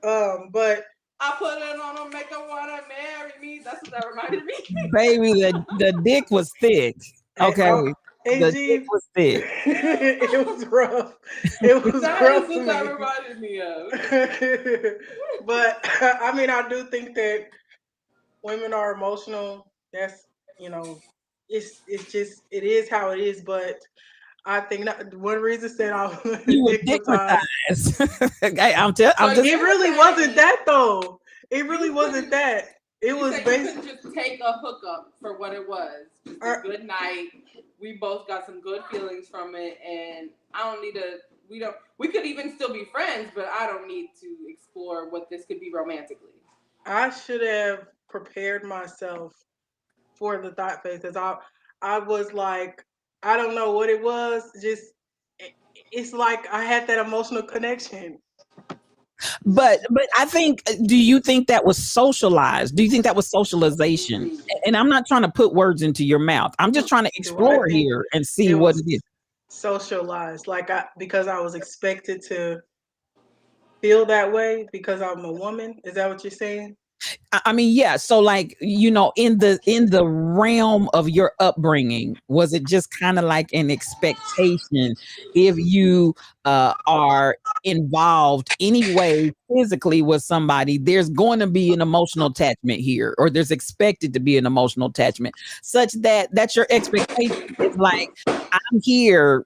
But I put it on him, make him wanna marry me. That's what that reminded me. Baby, the dick was thick. Okay. The dick was thick. It was rough. It was that rough is what that reminded me of. But I do think that women are emotional. That's it's just it is how it is. But I think one reason said I was dickmatized. It really wasn't that though. It really wasn't that. It was basically just take a hookup for what it was. Just a good night. We both got some good feelings from it, and I don't need to. We could even still be friends, but I don't need to explore what this could be romantically. I should have prepared myself for the thought phase because I was like, I don't know what it was. Just it's like I had that emotional connection. But I think, do you think that was socialized? Do you think that was socialization? And I'm not trying to put words into your mouth. I'm just trying to explore here and see what it is. Socialized, because I was expected to feel that way because I'm a woman. Is that what you're saying? I mean, yeah. So, like, in the realm of your upbringing, was it just kind of like an expectation if you are involved anyway physically with somebody, there's going to be an emotional attachment here, or there's expected to be an emotional attachment, such that that's your expectation. It's like, I'm here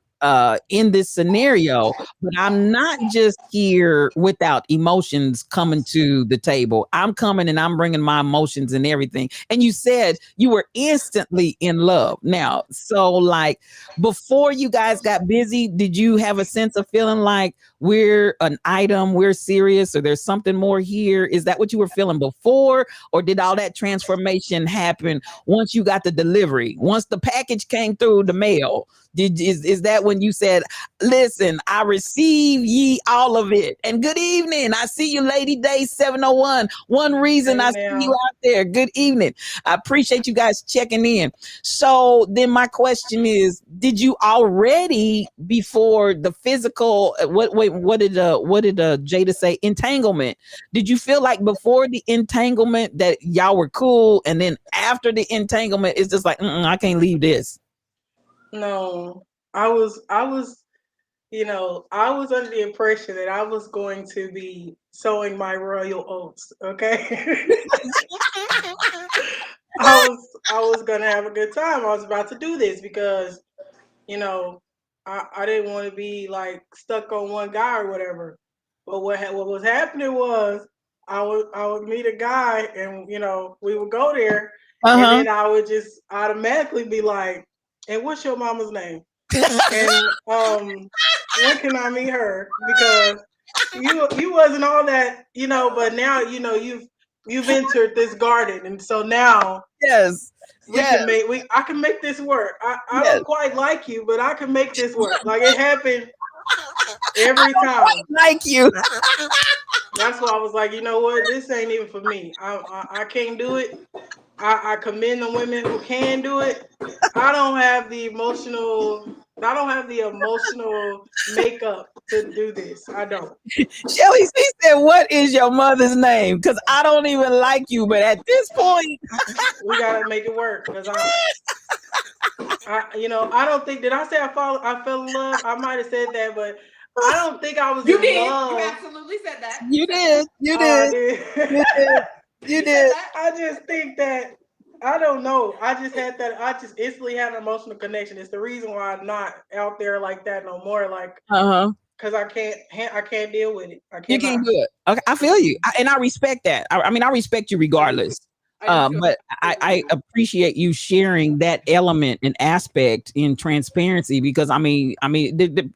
in this scenario, but I'm not just here without emotions coming to the table. I'm coming and I'm bringing my emotions and everything. And you said you were instantly in love. Now, so like before you guys got busy, did you have a sense of feeling like we're an item, we're serious, or there's something more here? Is that what you were feeling before? Or did all that transformation happen once you got the delivery, once the package came through the mail? Is that when you said, listen, I receive ye all of it, and good evening, I see you, Lady Day 701. One reason I see you out there. Good evening. I appreciate you guys checking in. So then my question is, did you already, before the physical, what did Jada say, entanglement, did you feel like before the entanglement that y'all were cool, and then after the entanglement it's just like, I can't leave this? No, I was under the impression that I was going to be sowing my royal oats. Okay. I was gonna have a good time. I was about to do this because, I didn't want to be like stuck on one guy or whatever. But what was happening was I would meet a guy and we would go there, and then I would just automatically be like, and what's your mama's name? And when can I meet her? Because you wasn't all that, but now you've entered this garden, and so now Yes. I can make this work. I Yes. don't quite like you, but I can make this work. Like it happened every time. Like you. That's why I was like, you know what, this ain't even for me. I can't do it. I commend the women who can do it. I don't have the emotional makeup to do this. I don't. Shelly, she said, "What is your mother's name? Because I don't even like you, but at this point, we gotta make it work. Because I don't think, did I say I fell in love? I might have said that, but I don't think I was in love. You absolutely said that. You did. You did. You did. You did. I just think that I don't know. I just instantly had an emotional connection. It's the reason why I'm not out there like that no more. Like, because I can't deal with it. You can't do it. Okay, I feel you, and I respect that. I mean, I respect you regardless. But I appreciate you sharing that element and aspect in transparency, because I mean,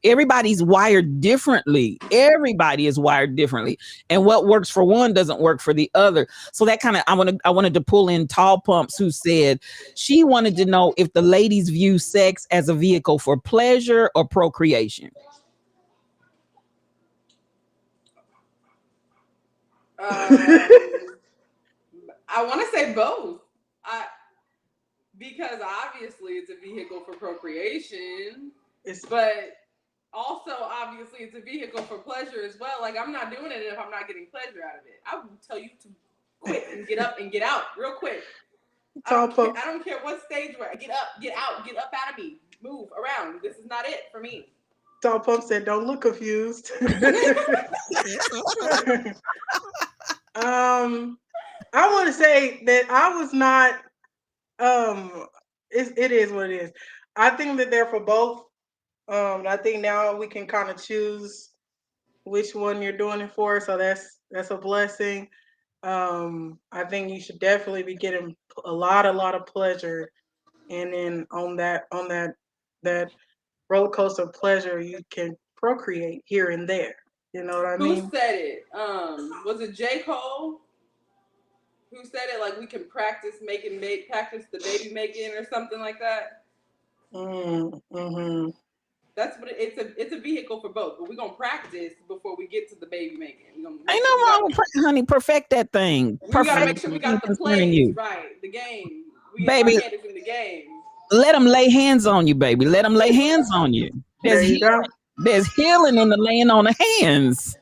everybody's wired differently. Everybody is wired differently, and what works for one doesn't work for the other. So that kind of, I wanted to pull in Tall Pumps, who said she wanted to know if the ladies view sex as a vehicle for pleasure or procreation. I want to say both. Because obviously it's a vehicle for procreation, but also obviously it's a vehicle for pleasure as well. Like, I'm not doing it if I'm not getting pleasure out of it. I will tell you to quit and get up and get out real quick. I don't care what stage we're at. Get up, get out of me. Move around. This is not it for me. Tall Pump said, "Don't look confused." I want to say that I was not. It is what it is. I think that they're for both. I think now we can kind of choose which one you're doing it for. So that's a blessing. I think you should definitely be getting a lot of pleasure, and then on that roller coaster of pleasure, you can procreate here and there. You know what I mean? Who said it? Was it J. Cole? Who said it? Like, we can practice the baby making or something like that. Mm-hmm. That's what it's a vehicle for both, but we're gonna practice before we get to the baby making. Ain't no wrong with honey. Perfect that thing. We gotta make sure we got the plays right. The game, baby. In the game. Let them lay hands on you, baby. Let them lay hands on you. There's healing in the laying on the hands.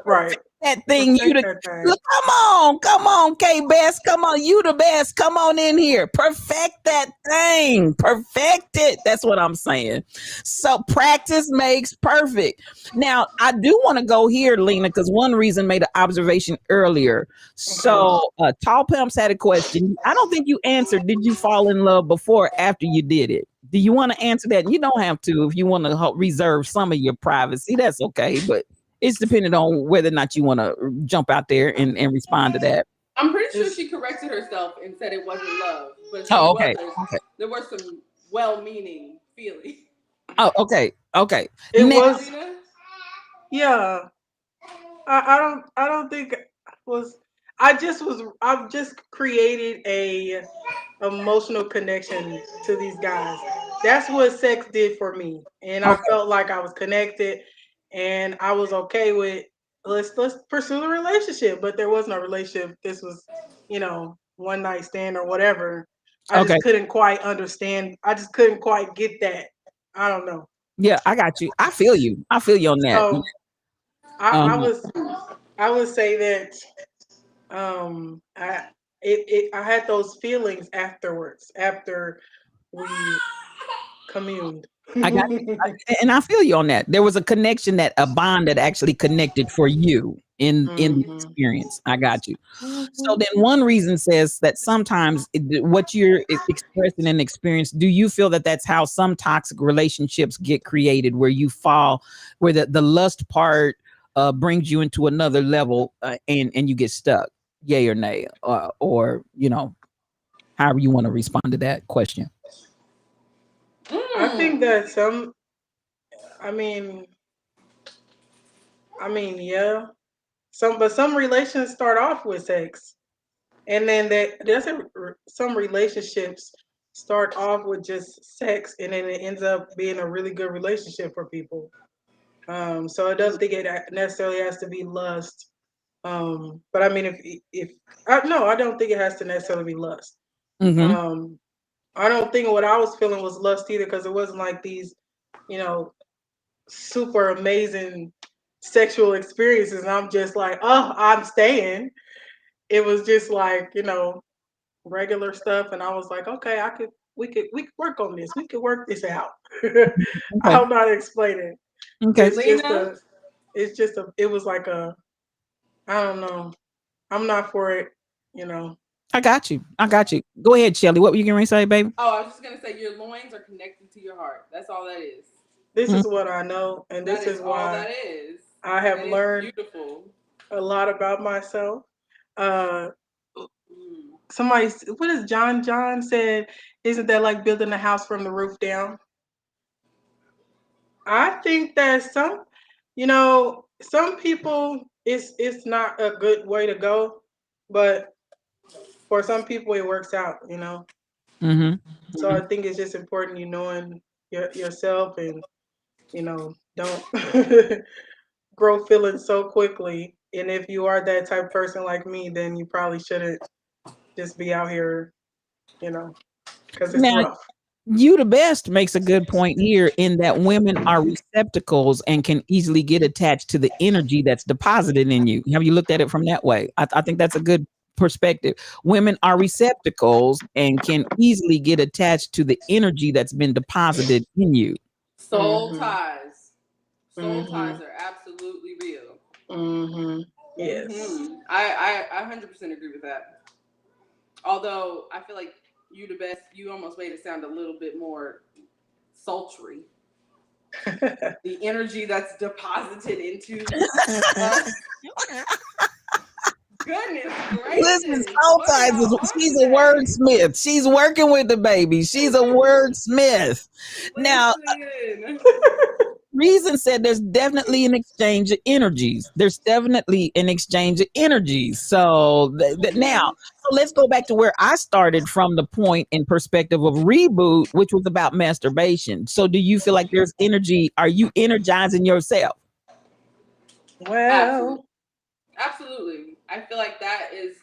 Right. That thing, come on, K Best, come on, you the best, come on in here, perfect that thing, perfect it. That's what I'm saying. So practice makes perfect. Now I do want to go here, Lena, because one reason made an observation earlier. So Tall Pumps had a question. I don't think you answered. Did you fall in love before or after you did it? Do you want to answer that? You don't have to. If you want to reserve some of your privacy, that's okay, but it's dependent on whether or not you want to jump out there and respond to that. I'm pretty sure she corrected herself and said it wasn't love, but there were some well-meaning feelings. Oh, okay. It was. Yeah, I don't think it was. I've just created a emotional connection to these guys. That's what sex did for me, and I felt like I was connected. And I was okay with let's pursue the relationship, but there was no relationship. This was, one night stand or whatever. I just couldn't quite understand. I just couldn't quite get that. I don't know. Yeah, I got you. I feel you on that. So, I would say that I had those feelings afterwards after we communed. I got and I feel you on that. There was a connection, a bond that actually connected for you in the experience. I got you. So then one reason says that sometimes what you're expressing in experience, do you feel that that's how some toxic relationships get created, where you fall, where the lust part brings you into another level and you get stuck? Yay or nay, or however you want to respond to that question. I think that I mean, yeah. Some relations start off with sex, and then some relationships start off with just sex, and then it ends up being a really good relationship for people. So I don't think it necessarily has to be lust. But I mean, if no, I don't think it has to necessarily be lust. Mm-hmm. I don't think what I was feeling was lust either, because it wasn't like these, you know, super amazing sexual experiences. And I'm just like, oh, I'm staying. It was just like, regular stuff. And I was like, okay, we could work on this. We could work this out. Okay. I'll not explain it. Okay. It was like I don't know. I'm not for it, you know. I got you. Go ahead, Shelly. What were you going to say, baby? Oh, I was just gonna say your loins are connected to your heart. That's all that is. This is what I know, and this is all why that is. I have learned beautiful. a lot about myself. Somebody, what is John said? Isn't that like building a house from the roof down? I think that some people, it's not a good way to go, but for some people it works out. Mm-hmm. So I think it's just important, knowing yourself, and don't grow feelings so quickly. And if you are that type of person like me, then you probably shouldn't just be out here, because it's Now, rough. You the Best makes a good point here in that women are receptacles and can easily get attached to the energy that's deposited in you. Have you looked at it from that way? I think that's a good perspective. Women are receptacles and can easily get attached to the energy that's been deposited in you. Soul ties. Soul ties are absolutely real. Yes. I 100% agree with that. Although I feel like You the Best, you almost made it sound a little bit more sultry. The energy that's deposited into us. Goodness gracious. Listen, sometimes she's a wordsmith. She's working with the baby. She's a wordsmith. Now, Reason said there's definitely an exchange of energies. So now, so let's go back to where I started from, the point and perspective of reBOOT, which was about masturbation. So do you feel like there's energy? Are you energizing yourself? Well, absolutely. I feel like that is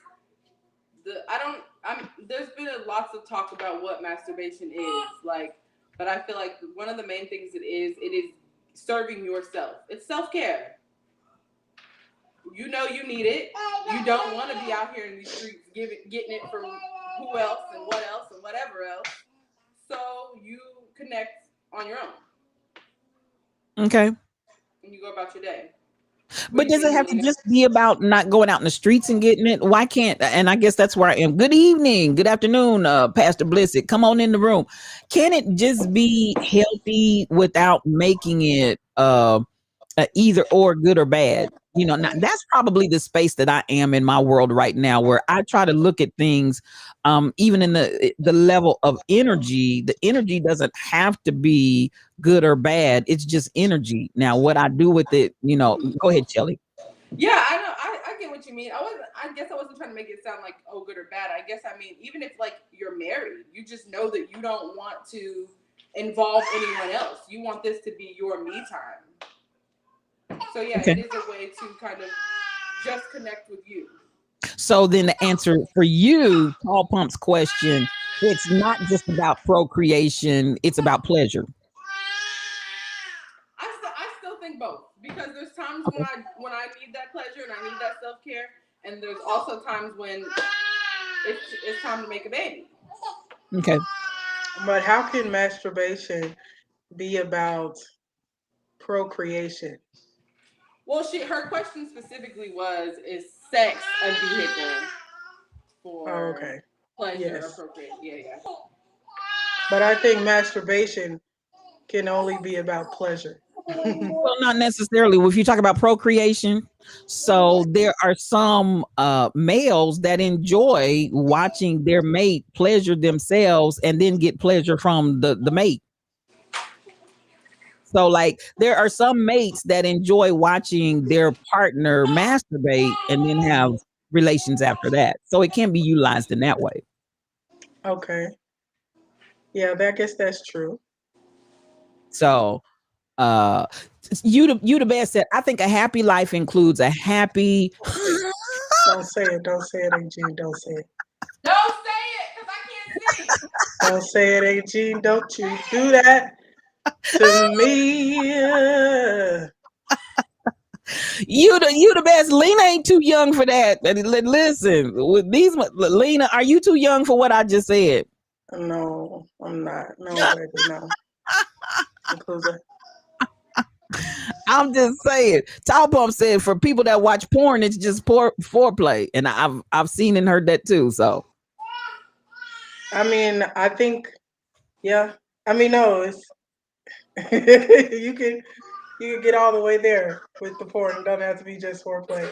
there's been lots of talk about what masturbation is like, but I feel like one of the main things it is serving yourself. It's self-care. You know you need it. You don't want to be out here in these streets getting it from who else and what else and whatever else. So you connect on your own. Okay. And you go about your day. But does it have to just be about not going out in the streets and getting it? Why can't, and I guess that's where I am. Good evening, good afternoon, Pastor Blissett. Come on in the room. Can it just be healthy without making it either or, good or bad? Now, that's probably the space that I am in my world right now, where I try to look at things, even in the level of energy. The energy doesn't have to be good or bad. It's just energy. Now, what I do with it, go ahead, Shelly. Yeah, I know. I get what you mean. I guess I wasn't trying to make it sound like, oh, good or bad. I guess I mean, even if like you're married, you just know that you don't want to involve anyone else. You want this to be your me time. So yeah, okay. It is a way to kind of just connect with you. So then the answer for you, Paul Pump's question, it's not just about procreation, it's about pleasure. I still think both, because there's times when I need that pleasure and I need that self-care, and there's also times when it's time to make a baby. Okay. But how can masturbation be about procreation? Well, her question specifically was, is sex a vehicle for pleasure or procreation? Yeah. But I think masturbation can only be about pleasure. Well, not necessarily. If you talk about procreation, so there are some males that enjoy watching their mate pleasure themselves and then get pleasure from the mate. So like there are some mates that enjoy watching their partner masturbate and then have relations after that. So it can be utilized in that way. Okay. Yeah, I guess that's true. So uh you the best said, I think a happy life includes a happy Don't say it. Don't say it, Ain't Gene. Don't say it. Don't say it, because I can't see. Don't say it, Ain't Gene. Don't you do that to me. you the best. Lena ain't too young for that. Listen, with these Lena, are you too young for what I just said? No, I'm not. No, baby, no. Includes a I'm just saying. Tall Pump said for people that watch porn, it's just foreplay, and I've seen and heard that too. So I mean, I think, yeah. I mean, no, it's you can get all the way there with the porn. It doesn't have to be just foreplay.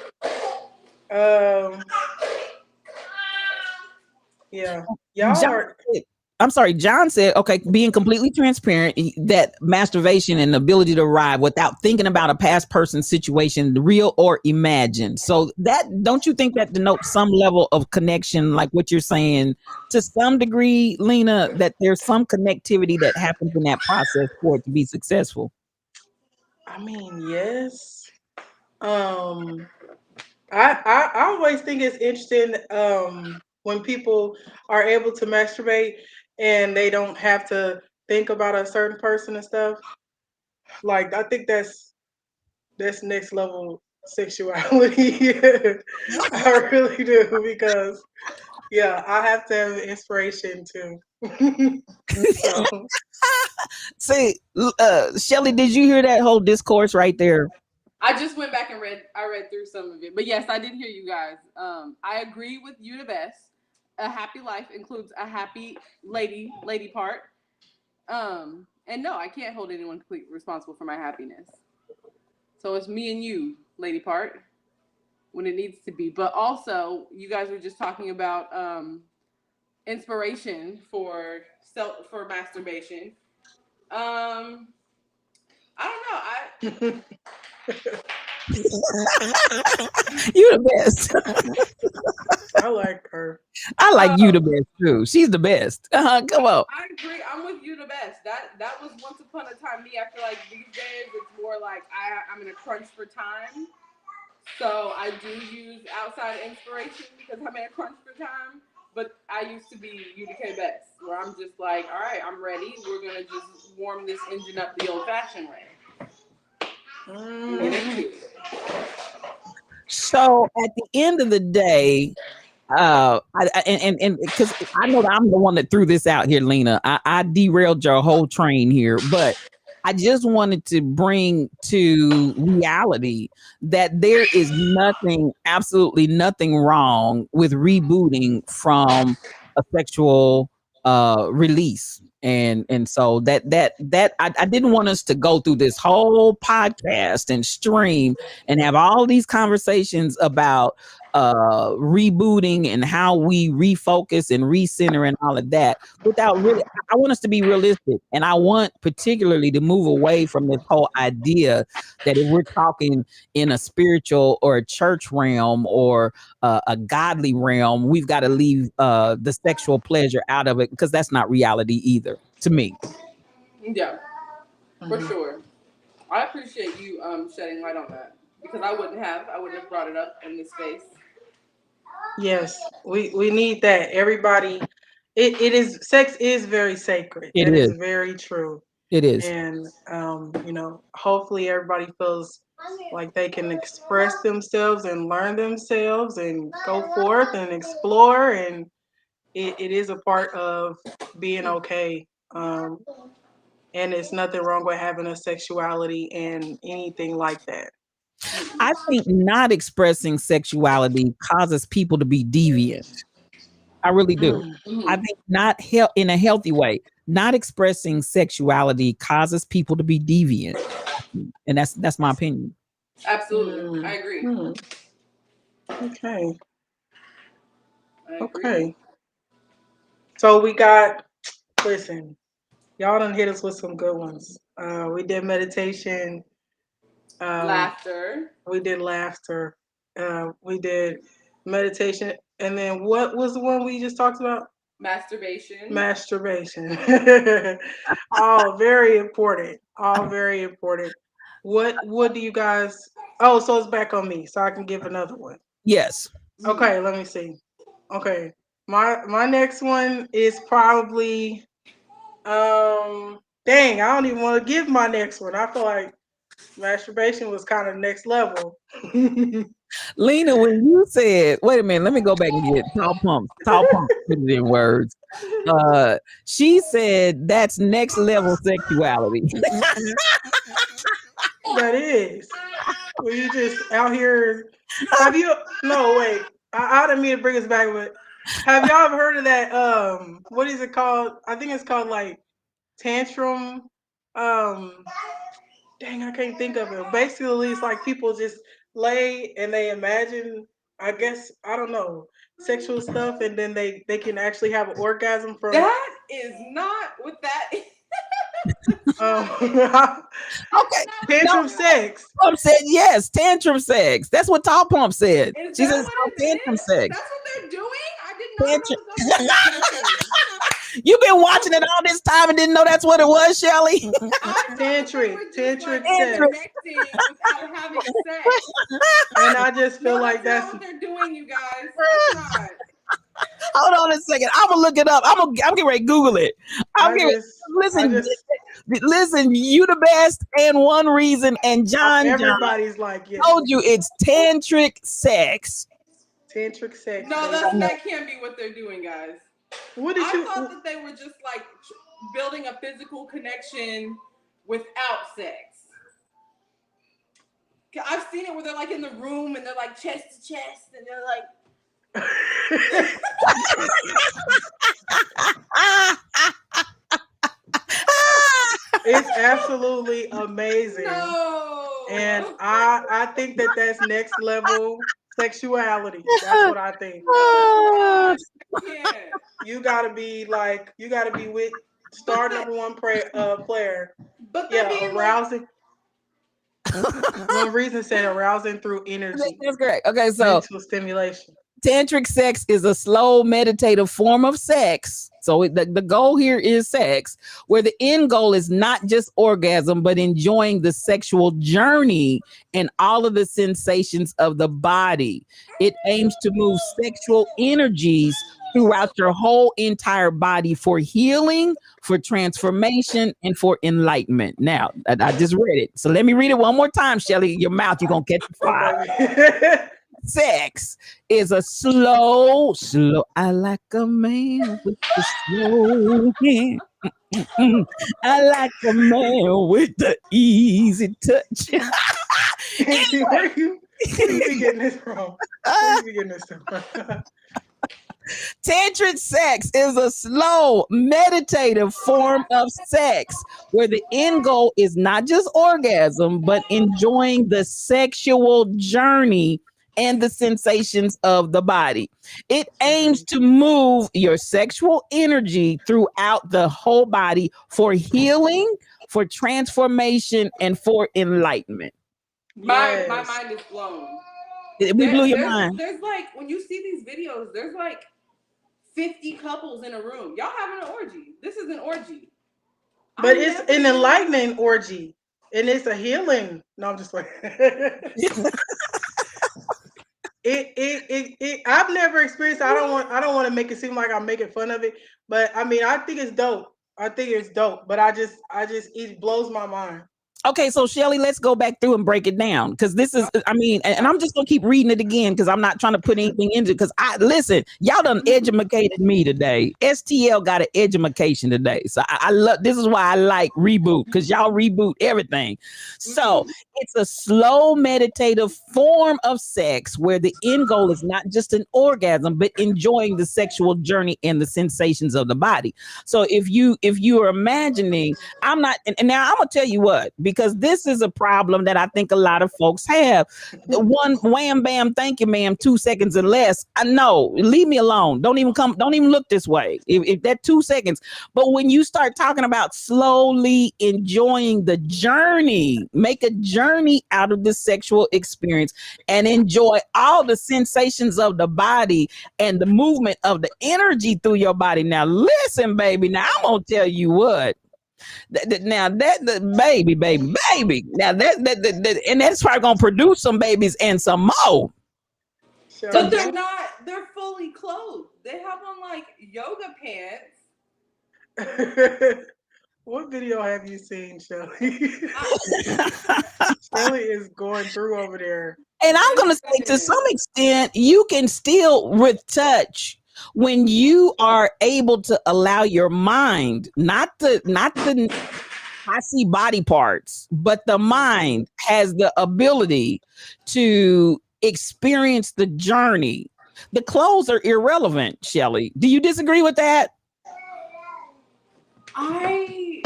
Yeah, y'all John are. said, I'm sorry, John said, okay, being completely transparent, that masturbation and the ability to arrive without thinking about a past person's situation, real or imagined. So that, don't you think that denotes some level of connection, like what you're saying, to some degree, Lena, that there's some connectivity that happens in that process for it to be successful? I mean, yes. I always think it's interesting when people are able to masturbate and they don't have to think about a certain person and stuff. Like I think that's next level sexuality. I really do because yeah, I have to have inspiration too. So See, Shelly, did you hear that whole discourse right there? I just went back and read through some of it. But yes, I did hear you guys. I agree with you the best. A happy life includes a happy lady part. And no, I can't hold anyone completely responsible for my happiness. So it's me and you, lady part, when it needs to be. But also, you guys were just talking about inspiration for masturbation. I don't know. You the best. I like her. I like you the best too. She's the best. Come on. I agree. I'm with you the best. That was once upon a time me. I feel like these days it's more like I'm in a crunch for time. So I do use outside inspiration because I'm in a crunch for time. But I used to be UDK best, where I'm just like, all right, I'm ready. We're gonna just warm this engine up the old-fashioned way. Get into it. So at the end of the day, and because I know that I'm the one that threw this out here, Lena. I derailed your whole train here, but I just wanted to bring to reality that there is nothing, absolutely nothing wrong with rebooting from a sexual release. And so I didn't want us to go through this whole podcast and stream and have all these conversations about rebooting and how we refocus and recenter and all of that without really, I want us to be realistic, and I want particularly to move away from this whole idea that if we're talking in a spiritual or a church realm or a godly realm, we've got to leave the sexual pleasure out of it, because that's not reality either to me. Yeah, for sure. I appreciate you shedding light on that because I wouldn't have brought it up in this space. Yes, we need that. Everybody, it is sex is very sacred. It That is is. very true. It is. And hopefully everybody feels like they can express themselves and learn themselves and go forth and explore. And it is a part of being okay. And it's nothing wrong with having a sexuality and anything like that. I think not expressing sexuality causes people to be deviant. I really do. I Mm. think not in a healthy way. Not expressing sexuality causes people to be deviant, and that's my opinion. Absolutely, I agree. Okay. I agree. Okay. So we got. Listen, y'all done hit us with some good ones. We did meditation. Laughter. We did laughter. We did meditation. And then what was the one we just talked about? Masturbation. Masturbation. All very important. All very important. What do you guys? Oh, so it's back on me, so I can give another one. Yes. Okay, let me see. Okay, my next one is probably dang, I don't even want to give my next one. I feel like masturbation was kind of next level. Lena, when you said, wait a minute, let me go back and get Tall Pumps put it in words. She said that's next level sexuality. That is. Were you just out here? Have you? No, wait. I didn't mean to bring us back, but have y'all ever heard of that? What is it called? I think it's called like tantrum. Dang, I can't think of it. Basically, it's like people just lay and they imagine. I guess I don't know sexual stuff, and then they can actually have an orgasm from. That is not what that is. Okay, tantrum sex. Pump said yes, tantrum sex. That's what Tall Pump said. Is She that says what it tantrum is? sex. That's what they're doing? I didn't know that was You've been watching it all this time and didn't know that's what it was, Shelly. Tantric sex. Connecting without having sex. And I just feel like that's that's not what they're doing, you guys. It's not. Hold on a second. I'm gonna look it up. I'm getting ready to Google it. Listen, you the best and one reason and everybody's like yes. told you it's tantric sex. Tantric sex. No, that can't be what they're doing, guys. I thought that they were just like building a physical connection without sex. I've seen it where they're like in the room and they're like chest to chest and they're like. It's absolutely amazing. No. And I think that that's next level sexuality. That's what I think. You gotta be with star number one player. But arousing. One reason said arousing through energy. That's correct. Okay, so mental stimulation. Tantric sex is a slow meditative form of sex. So the goal here is sex, where the end goal is not just orgasm, but enjoying the sexual journey and all of the sensations of the body. It aims to move sexual energies throughout your whole entire body for healing, for transformation, and for enlightenment. Now, I just read it. So let me read it one more time, Shelly. Your mouth, you're going to catch the fire. Sex is a slow. I like a man with the slow hand. I like a man with the easy touch. Where you getting this from? Tantric sex is a slow, meditative form of sex where the end goal is not just orgasm, but enjoying the sexual journey and the sensations of the body. It aims to move your sexual energy throughout the whole body for healing, for transformation, and for enlightenment. My mind is blown. We blew your mind. There's like, when you see these videos, there's like 50 couples in a room. Y'all having an orgy. This is an orgy. But it's an enlightening orgy. And it's a healing. No, I'm just like I've never experienced it. I don't want to make it seem like I'm making fun of it, but I mean I think it's dope. But it blows my mind. Okay, so Shelly, let's go back through and break it down because this is, I mean, and I'm just gonna keep reading it again because I'm not trying to put anything into it. Because listen, y'all done educated me today. STL got an education today, so I love. This is why I like reBOOT because y'all reboot everything. So it's a slow meditative form of sex where the end goal is not just an orgasm, but enjoying the sexual journey and the sensations of the body. So if you are imagining, I'm not, and now I'm gonna tell you what. because this is a problem that I think a lot of folks have. One wham bam, thank you, ma'am, 2 seconds or less. I know, leave me alone. Don't even look this way. If that 2 seconds. But when you start talking about slowly enjoying the journey, make a journey out of the sexual experience and enjoy all the sensations of the body and the movement of the energy through your body. Now, listen, baby. Now, I'm gonna tell you what. Now that the baby. Now that and that's probably gonna produce some babies and some more. But they're not. They're fully clothed. They have on like yoga pants. What video have you seen, Shelly? Shelly is going through over there. And I'm gonna say, to some extent, you can still retouch when you are able to allow your mind, not the I see body parts, but the mind has the ability to experience the journey. The clothes are irrelevant, Shelly. Do you disagree with that? I'm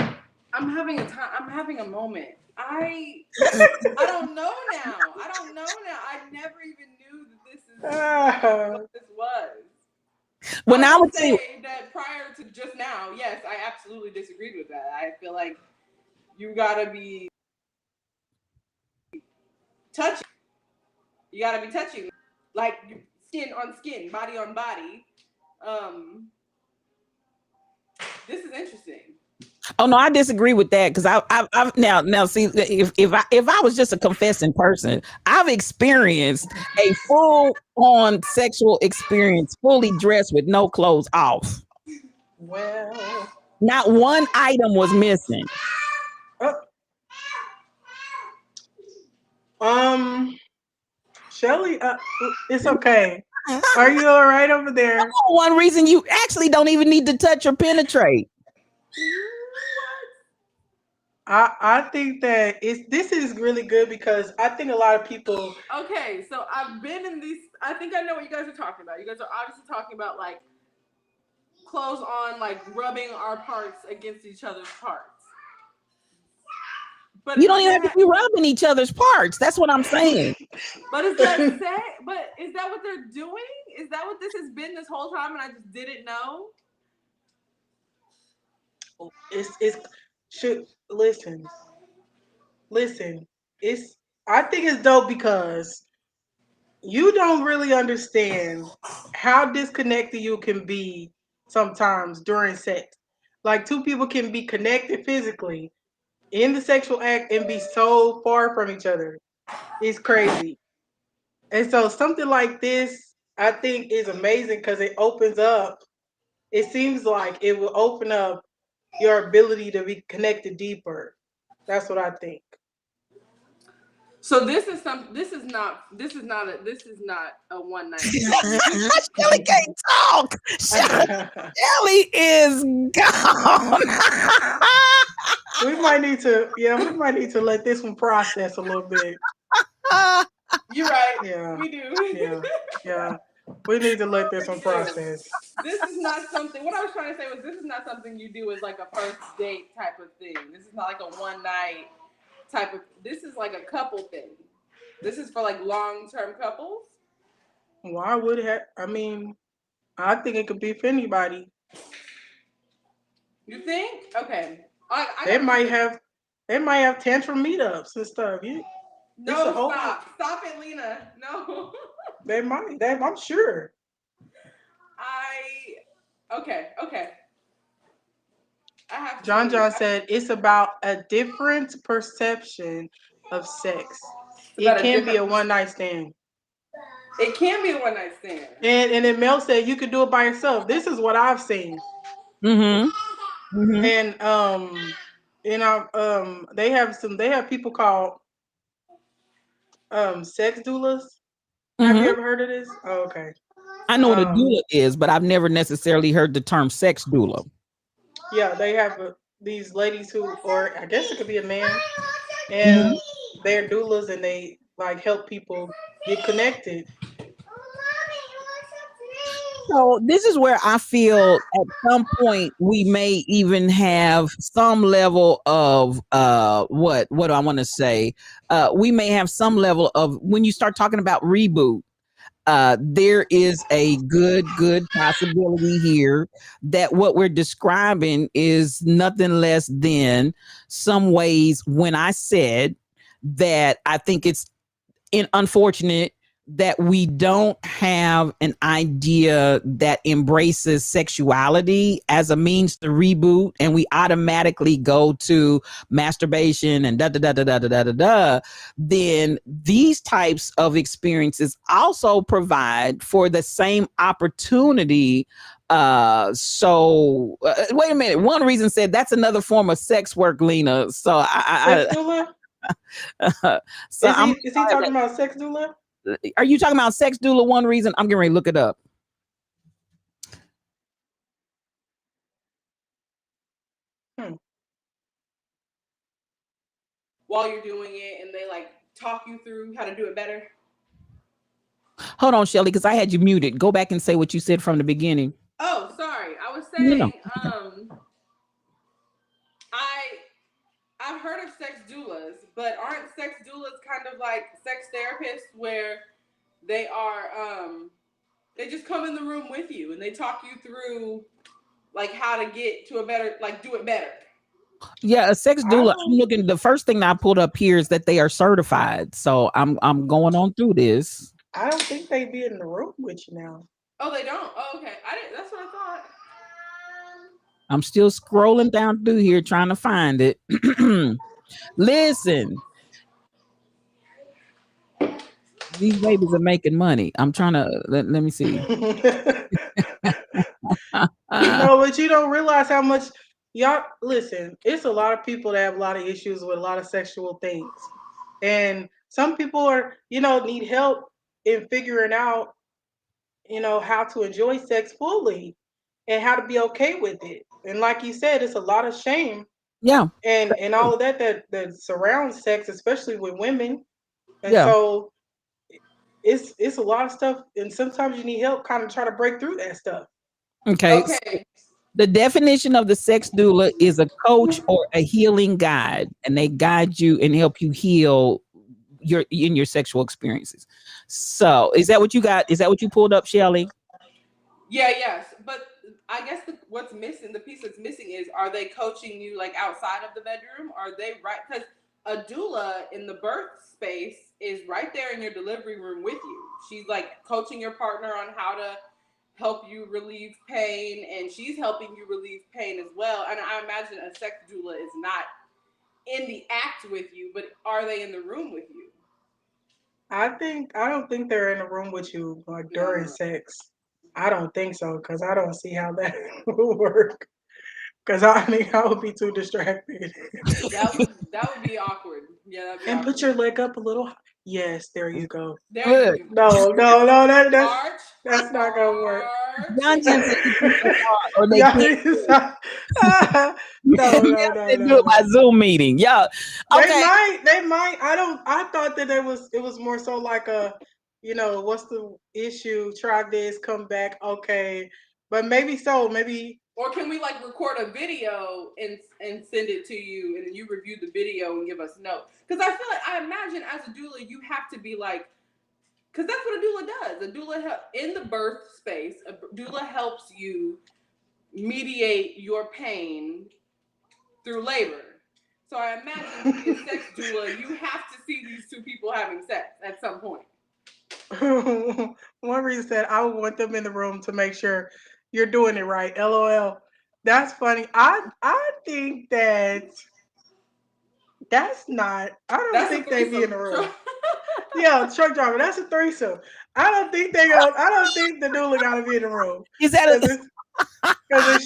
having a time. I'm having a moment. I don't know now. I never even knew that this is what this was. When I would say that prior to just now, yes, I absolutely disagreed with that. I feel like you gotta be touching. You gotta be touching, like skin on skin, body on body. This is interesting. Oh no, I disagree with that, because I've now see, if I was just a confessing person, I've experienced a full on sexual experience, fully dressed with no clothes off. Well, not one item was missing. Shelly, it's okay. Are you all right over there? One reason you actually don't even need to touch or penetrate. I think that this is really good, because I think a lot of people. Okay, so I've been in these. I think I know what you guys are talking about. You guys are obviously talking about like clothes on, like rubbing our parts against each other's parts. But you don't even have to be rubbing each other's parts. That's what I'm saying. But is that But is that what they're doing? Is that what this has been this whole time, and I just didn't know? Listen. I think it's dope because you don't really understand how disconnected you can be sometimes during sex. Like, two people can be connected physically in the sexual act and be so far from each other. It's crazy. And so something like this, I think, is amazing because it opens up. It seems like it will open up your ability to be connected deeper. That's what I think. So this is not a one night. Shelly can't talk. Shelly is gone. We might need to let this one process a little bit. You're right. Yeah. We do. Yeah. We need to let this one process. This is not something. What I was trying to say was, this is not something you do as like a first date type of thing. This is not like a one night type of. This is like a couple thing. This is for like long-term couples. Why would it have? I mean, I think it could be for anybody. You think? Okay. They might have tantrum meetups and stuff. No, stop it, Lena. No. They might. I'm sure. Okay. I have to. John said it's about a different perception of sex. It can be a one night stand. It can be a one night stand. And then Mel said you could do it by yourself. This is what I've seen. Mm-hmm. And they have people called sex doulas. Have you ever heard of this? Oh, okay. I know what a doula is, but I've never necessarily heard the term sex doula. Yeah, they have these ladies who, or I guess it could be a man, and they're doulas, and they like help people get connected. So this is where I feel at some point we may even have some level of what do I want to say? We may have some level of when you start talking about reboot. There is a good possibility here that what we're describing is nothing less than some ways when I said that I think it's unfortunate that we don't have an idea that embraces sexuality as a means to reboot, and we automatically go to masturbation and then these types of experiences also provide for the same opportunity. Wait a minute. One reason said that's another form of sex work, Lena. So Sex doula? So is he talking about sex doula? Are you talking about sex doula? One reason? I'm getting ready to look it up. While you're doing it, and they like talk you through how to do it better. Hold on, Shelly, because I had you muted. Go back and say what you said from the beginning. Oh, sorry. I was saying, No. I've heard of sex doulas, but aren't sex doulas kind of like sex therapists where they are they just come in the room with you and they talk you through like how to get to a better, like do it better. Yeah, a sex doula. I'm looking. The first thing that I pulled up here is that they are certified. So I'm going on through this. I don't think they be in the room with you now. Oh, they don't? Oh, okay. I didn't. That's what I thought. I'm still scrolling down through here trying to find it. Listen, these babies are making money. I'm trying to let me see. No, but you don't realize how much y'all listen. It's a lot of people that have a lot of issues with a lot of sexual things, and some people are need help in figuring out how to enjoy sex fully and how to be okay with it. And like you said, it's a lot of shame. Yeah. And all of that surrounds sex, especially with women. And yeah. So it's a lot of stuff, and sometimes you need help kind of try to break through that stuff. Okay. So the definition of the sex doula is a coach or a healing guide, and they guide you and help you heal your sexual experiences. So is that what you got? Is that what you pulled up, Shelly? Yeah, yes. But I guess what's missing, the piece that's missing is, are they coaching you like outside of the bedroom? Are they right? Because a doula in the birth space is right there in your delivery room with you. She's like coaching your partner on how to help you relieve pain, and she's helping you relieve pain as well. And I imagine a sex doula is not in the act with you, but are they in the room with you? I don't think they're in the room with you like during sex. I don't think so, because I don't see how that would work. Because I think I would be too distracted. That would be awkward. Yeah, that'd be and awkward. Put your leg up a little. Yes, there you go. There you go. No, that's not gonna work. John just or they no. do it by Zoom meeting. Yeah, okay. They might. I thought that it was more so like a, what's the issue? Try this, come back, okay. But maybe so. Maybe. Or can we like record a video and send it to you, and then you review the video and give us notes? Because I imagine as a doula, you have to be like, because that's what a doula does. A doula in the birth space, a doula helps you mediate your pain through labor. So I imagine to be a sex doula, you have to see these two people having sex at some point. One reason said I would want them in the room to make sure you're doing it right. LOL. That's funny. I think that's not. I don't think they be in the room. Yeah, truck driver. That's a threesome. I don't think the doula gotta be in the room. Is that because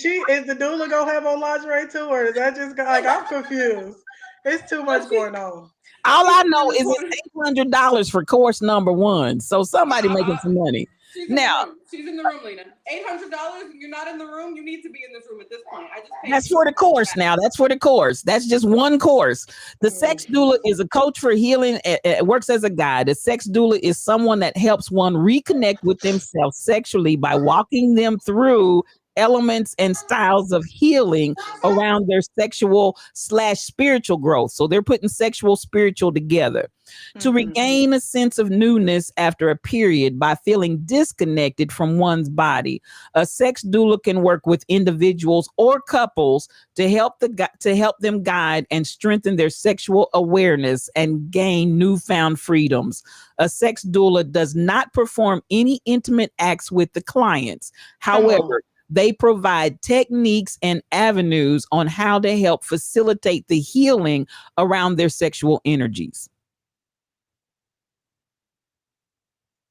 is the doula gonna have on lingerie too, or is that just like I'm confused? It's too much going on. All I know is it's $800 for course number 1. So somebody making some money. Now, She's in the room, Lena. $800. You're not in the room. You need to be in this room at this point. I just paid That's for the course now. That's for the course. That's just one course. The sex doula is a coach for healing. It works as a guide. A sex doula is someone that helps one reconnect with themselves sexually by walking them through elements and styles of healing around their sexual/spiritual growth. So they're putting sexual, spiritual together to regain a sense of newness after a period by feeling disconnected from one's body. A sex doula can work with individuals or couples to help them guide and strengthen their sexual awareness and gain newfound freedoms. A sex doula does not perform any intimate acts with the clients. However, they provide techniques and avenues on how to help facilitate the healing around their sexual energies.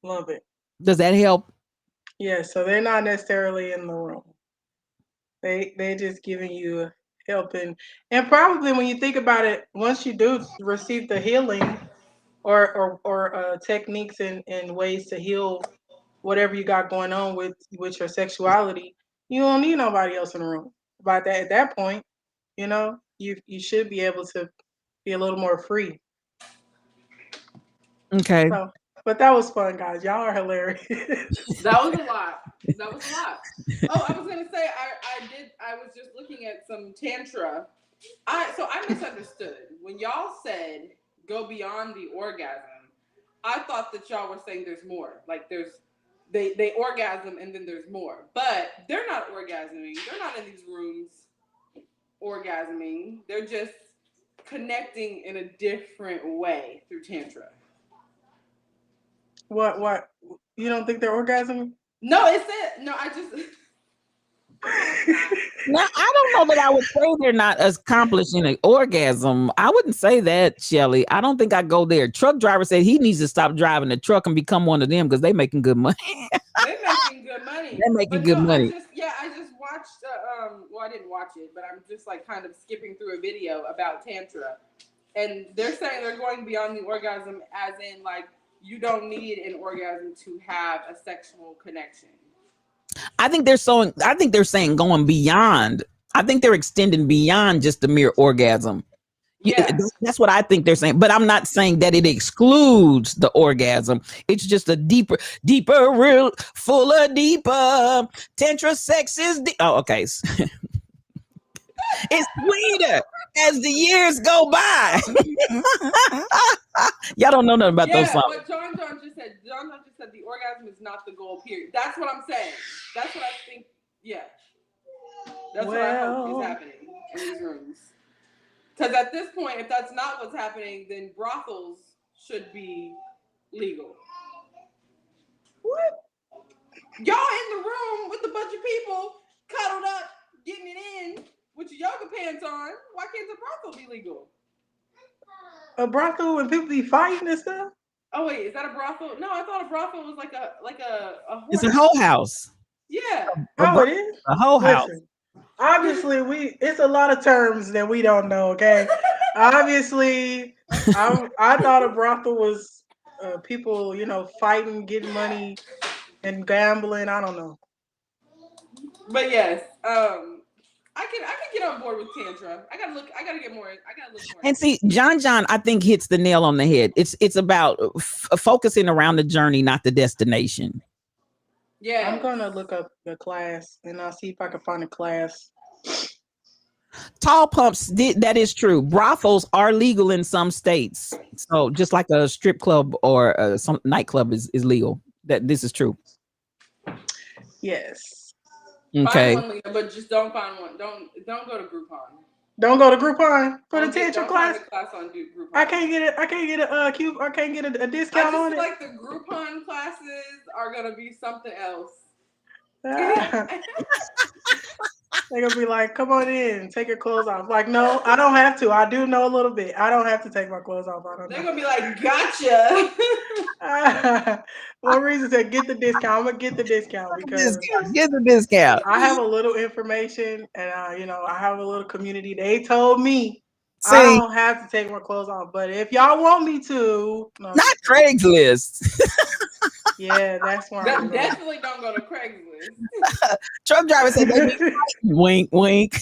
Love it. Does that help? Yeah, so they're not necessarily in the room. They just giving you helping. And probably when you think about it, once you do receive the healing or techniques and ways to heal whatever you got going on with your sexuality, you don't need nobody else in the room. About that at that point, you should be able to be a little more free. Okay. So, but that was fun, guys. Y'all are hilarious. That was a lot. Oh, I was gonna say I was just looking at some tantra. I misunderstood when y'all said go beyond the orgasm. I thought that y'all were saying there's more. Like they orgasm and then there's more. But they're not orgasming. They're not in these rooms orgasming. They're just connecting in a different way through tantra. What? You don't think they're orgasming? No, it said no. I just. Now, I don't know that I would say they're not accomplishing an orgasm. I wouldn't say that, Shelly. I don't think I go there. Truck driver said he needs to stop driving the truck and become one of them because they're making good money. They're making good money. They're making good money. I just watched. Well, I didn't watch it, but I'm just like kind of skipping through a video about tantra, and they're saying they're going beyond the orgasm, as in like you don't need an orgasm to have a sexual connection. I think they're saying going beyond. I think they're extending beyond just the mere orgasm. Yeah. That's what I think they're saying. But I'm not saying that it excludes the orgasm. It's just a deeper, real, fuller, deeper. Tantric sex is okay. It's sweeter as the years go by. Y'all don't know nothing about those songs. What John just said. John just said the orgasm is not the goal, period. That's what I'm saying. That's what I think. Yeah. That's what I hope is happening in these rooms. Because at this point, if that's not what's happening, then brothels should be legal. What? Y'all in the room with a bunch of people cuddled up, getting it in with your yoga pants on. Why can't the brothel be legal? A brothel when people be fighting and stuff? Oh wait, is that a brothel? No, I thought a brothel was like a It's a whole house. Yeah. It is? A whole house. Obviously, it's a lot of terms that we don't know, okay? Obviously, I thought a brothel was people, fighting, getting money, and gambling. I don't know. But yes, I can get on board with tantra. I gotta look more. And see, John, I think hits the nail on the head. It's about focusing around the journey, not the destination. Yeah, I'm gonna look up the class and I'll see if I can find a class. Tall pumps, that is true. Brothels are legal in some states, so just like a strip club or some nightclub is legal. This is true. Yes. Okay. Find one, but just don't find one. Don't go to Groupon. Don't go to Groupon for the tantra class. Class on Groupon. I can't get it. I can't get a discount on it. I just feel like the Groupon classes are gonna be something else. They're gonna be like, "Come on in, take your clothes off." Like, no, I don't have to. I do know a little bit. I don't have to take my clothes off. They're gonna be like, "Gotcha." One reason to get the discount. I'm gonna get the discount because get the discount. I have a little information, and I have a little community. They told me I don't have to take my clothes off, but if y'all want me to, not Craigslist. Yeah, that's where I'm going. Definitely don't go to Craigslist. Truck driver said they be wink, wink.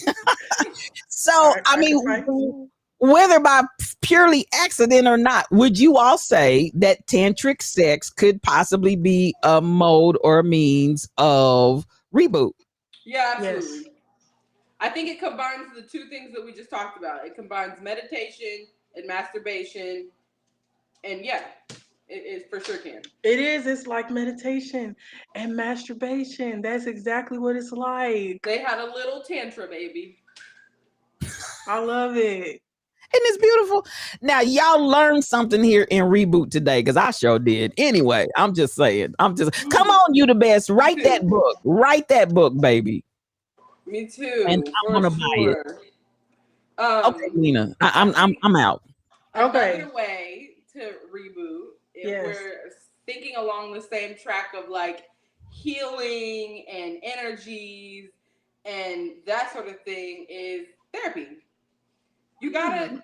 So, I mean, whether by purely accident or not, would you all say that tantric sex could possibly be a mode or a means of reboot? Yeah, absolutely. Yes. I think it combines the two things that we just talked about. It combines meditation and masturbation. And yeah, it for sure can. It is. It's like meditation and masturbation. That's exactly what it's like. They had a little tantra, baby. I love it. And it's beautiful. Now, y'all learned something here in reBOOT today, because I sure did. Anyway, I'm just saying. Come on, you the best. Write that book. Write that book, baby. Me too. And I want to buy it. Okay, Lena, I'm out. Okay. Another way to reboot, if we're thinking along the same track of like healing and energies and that sort of thing, is therapy. You gotta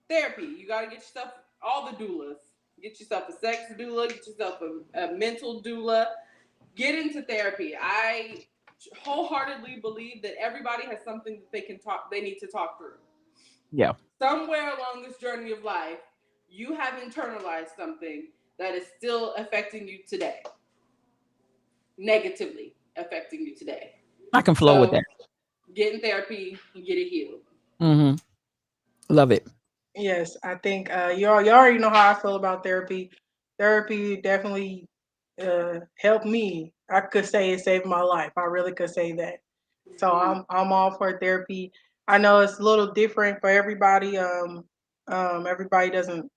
therapy. You gotta get yourself all the doulas. Get yourself a sex doula. Get yourself a mental doula. Get into therapy. I wholeheartedly believe that everybody has something that they need to talk through. Yeah. Somewhere along this journey of life, you have internalized something that is still affecting you today. Negatively affecting you today. I can flow with that. Get in therapy and get it healed. Mm-hmm. Love it. Yes, I think you already know how I feel about therapy. Therapy definitely helped me. I could say it saved my life. I really could say that. So I'm all for therapy. I know it's a little different for everybody. Everybody doesn't,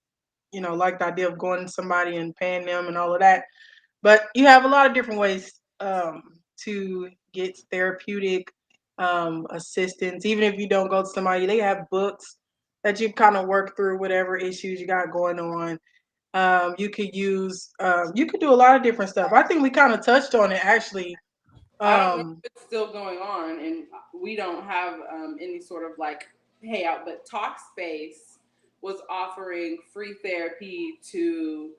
like the idea of going to somebody and paying them and all of that. But you have a lot of different ways to get therapeutic assistance. Even if you don't go to somebody, they have books that you kind of work through whatever issues you got going on. You could do a lot of different stuff. I think we kind of touched on it actually. I don't know if it's still going on, and we don't have any sort of like payout, but Talkspace was offering free therapy to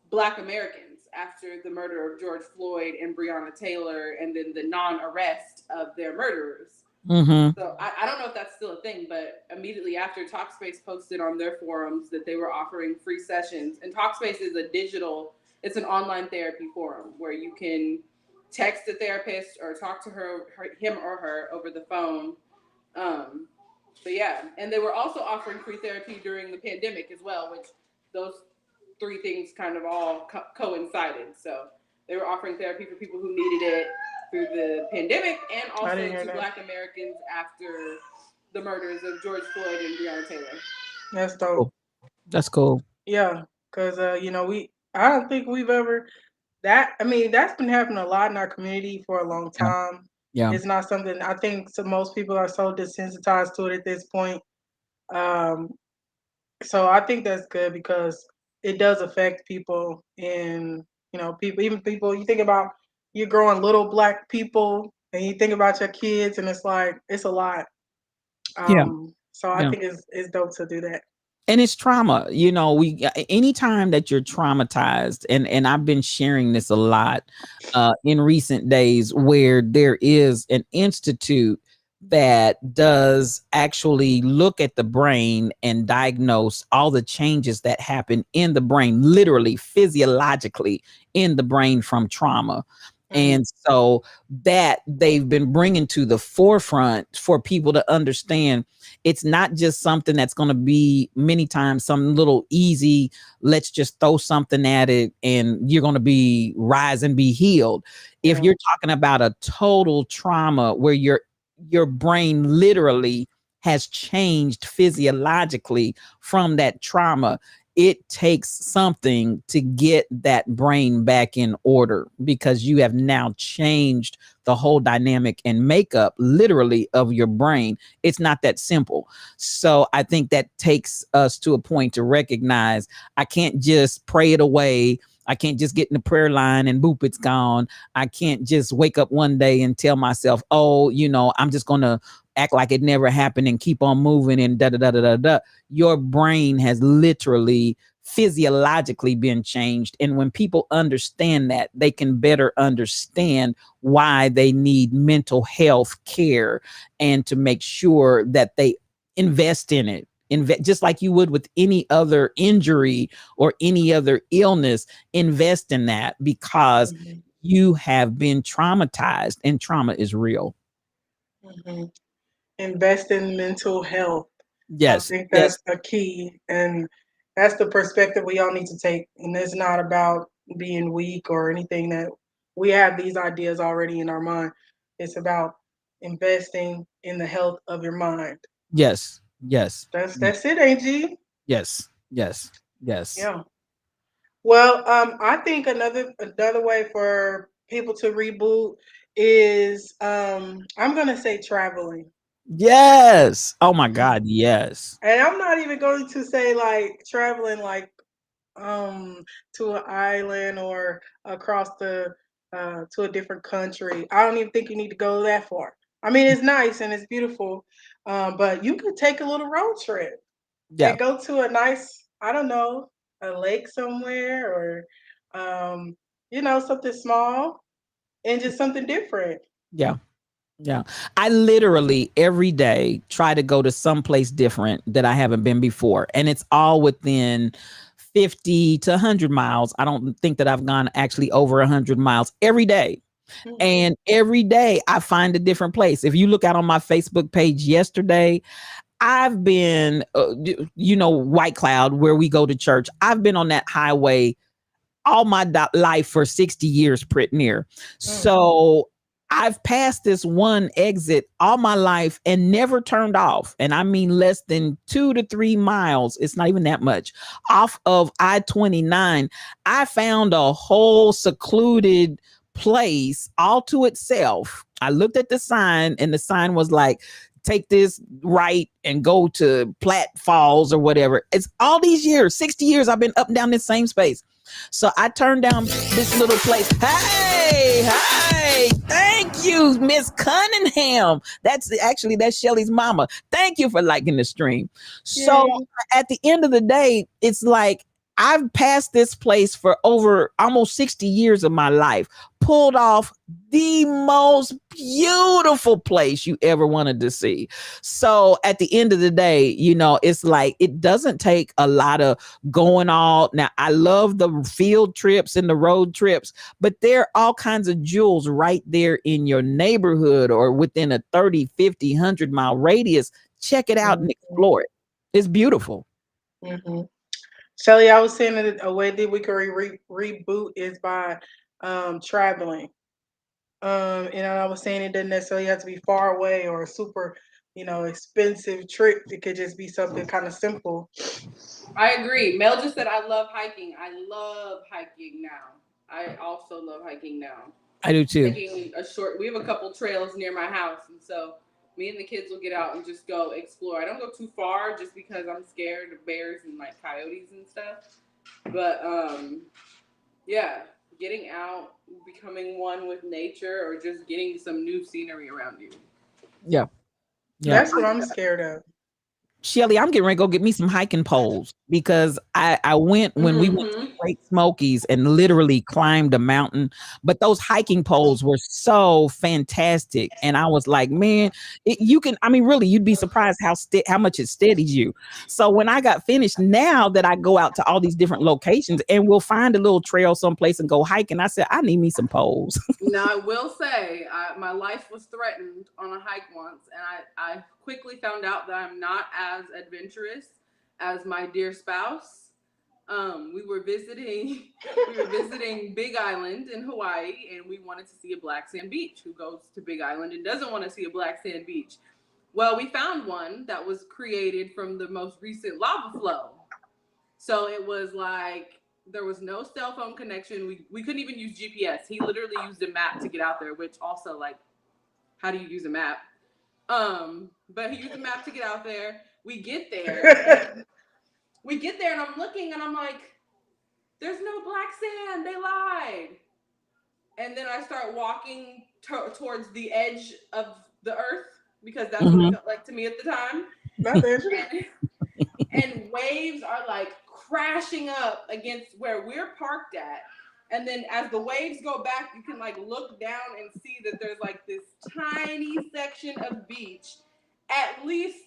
Black Americans after the murder of George Floyd and Breonna Taylor, and then the non-arrest of their murderers. Mm-hmm. So I don't know if that's still a thing, but immediately after, Talkspace posted on their forums that they were offering free sessions. And Talkspace is it's an online therapy forum where you can text a therapist or talk to him or her over the phone. But yeah, and they were also offering free therapy during the pandemic as well, which those three things kind of all coincided. So they were offering therapy for people who needed it through the pandemic, and also to Black Americans after the murders of George Floyd and Breonna Taylor. That's dope. That's cool. Yeah, because I don't think we've ever that's been happening a lot in our community for a long time. Yeah. It's not something I think most people are so desensitized to it at this point. So I think that's good because it does affect people, and people you think about, you're growing little Black people and you think about your kids, and it's like it's a lot. So I think it's dope to do that. And it's trauma. Anytime that you're traumatized, and I've been sharing this a lot in recent days, where there is an institute that does actually look at the brain and diagnose all the changes that happen in the brain, literally physiologically in the brain from trauma. And so that they've been bringing to the forefront for people to understand it's not just something that's going to be many times some little easy, let's just throw something at it and you're going to rise and be healed. If you're talking about a total trauma where your brain literally has changed physiologically from that trauma, it takes something to get that brain back in order, because you have now changed the whole dynamic and makeup literally of your brain. It's not that simple. So I think that takes us to a point to recognize I can't just pray it away. I can't just get in the prayer line and boop, it's gone. I can't just wake up one day and tell myself, oh, I'm just going to act like it never happened and keep on moving and da da da da da da. Your brain has literally physiologically being changed. And when people understand that, they can better understand why they need mental health care and to make sure that they invest in it. Just like you would with any other injury or any other illness, invest in that because you have been traumatized and trauma is real. Invest in mental health. Yes. I think that's the key. And that's the perspective we all need to take. And it's not about being weak or anything that we have these ideas already in our mind. It's about investing in the health of your mind. Yes. Yes. That's it, AG. Yes. Yes. Yes. Yeah. Well, I think another way for people to reboot is I'm gonna say traveling. Yes. Oh my God. Yes. And I'm not even going to say like traveling like to an island or across the to a different country. I don't even think you need to go that far. I mean, it's nice and it's beautiful, but you could take a little road trip Yeah. and go to a nice, I don't know, a lake somewhere or something small and just something different. Yeah. Yeah. I literally every day try to go to someplace different that I haven't been before. And it's all within 50 to 100 miles. I don't think that I've gone actually over 100 miles every day. And every day I find a different place. If you look out on my Facebook page yesterday, I've been, White Cloud, where we go to church. I've been on that highway all my life for 60 years, pretty near. So I've passed this one exit all my life and never turned off. And I mean, less than 2 to 3 miles. It's not even that much off of I-29. I found a whole secluded place all to itself. I looked at the sign and the sign was like, take this right and go to Platte Falls or whatever. It's all these years, 60 years, I've been up and down this same space. So I turned down this little place. Hey, thank you, Miss Cunningham. That's Shelly's mama. Thank you for liking the stream. So at the end of the day, it's like I've passed this place for over almost 60 years of my life, pulled off the most beautiful place you ever wanted to see. So at the end of the day, it's like it doesn't take a lot of going all. Now, I love the field trips and the road trips, but there are all kinds of jewels right there in your neighborhood or within a 30, 50, 100-mile radius. Check it out and explore it. It's beautiful. Shelly, I was saying that a way that we can reboot is by traveling. And I was saying it doesn't necessarily have to be far away or a super, expensive trip. It could just be something kind of simple. I agree. Mel just said, I love hiking. I love hiking now. I also love hiking now. I do too. We have a couple trails near my house. And so me and the kids will get out and just go explore. I don't go too far just because I'm scared of bears and like coyotes and stuff. But yeah, getting out, becoming one with nature, or just getting some new scenery around you. Yeah. That's what I'm scared of. Shelly, I'm getting ready to go get me some hiking poles because I went when we went to the Great Smokies and literally climbed a mountain. But those hiking poles were so fantastic. And I was like, man, really, you'd be surprised how much it steadies you. So when I got finished, now that I go out to all these different locations and we'll find a little trail someplace and go hiking, I said, I need me some poles. Now, I will say my life was threatened on a hike once, and I quickly found out that I'm not as adventurous as my dear spouse. We were visiting Big Island in Hawaii, and we wanted to see a black sand beach. Who goes to Big Island and doesn't want to see a black sand beach? Well, we found one that was created from the most recent lava flow. So it was like there was no cell phone connection. We couldn't even use GPS. He literally used a map to get out there, which also, like, how do you use a map? But he used a map to get out there. We get there and I'm looking and I'm like, there's no black sand. They lied. And then I start walking towards the edge of the earth because that's what it felt like to me at the time. Not and waves are like crashing up against where we're parked at. And then as the waves go back, you can like look down and see that there's like this tiny section of beach at least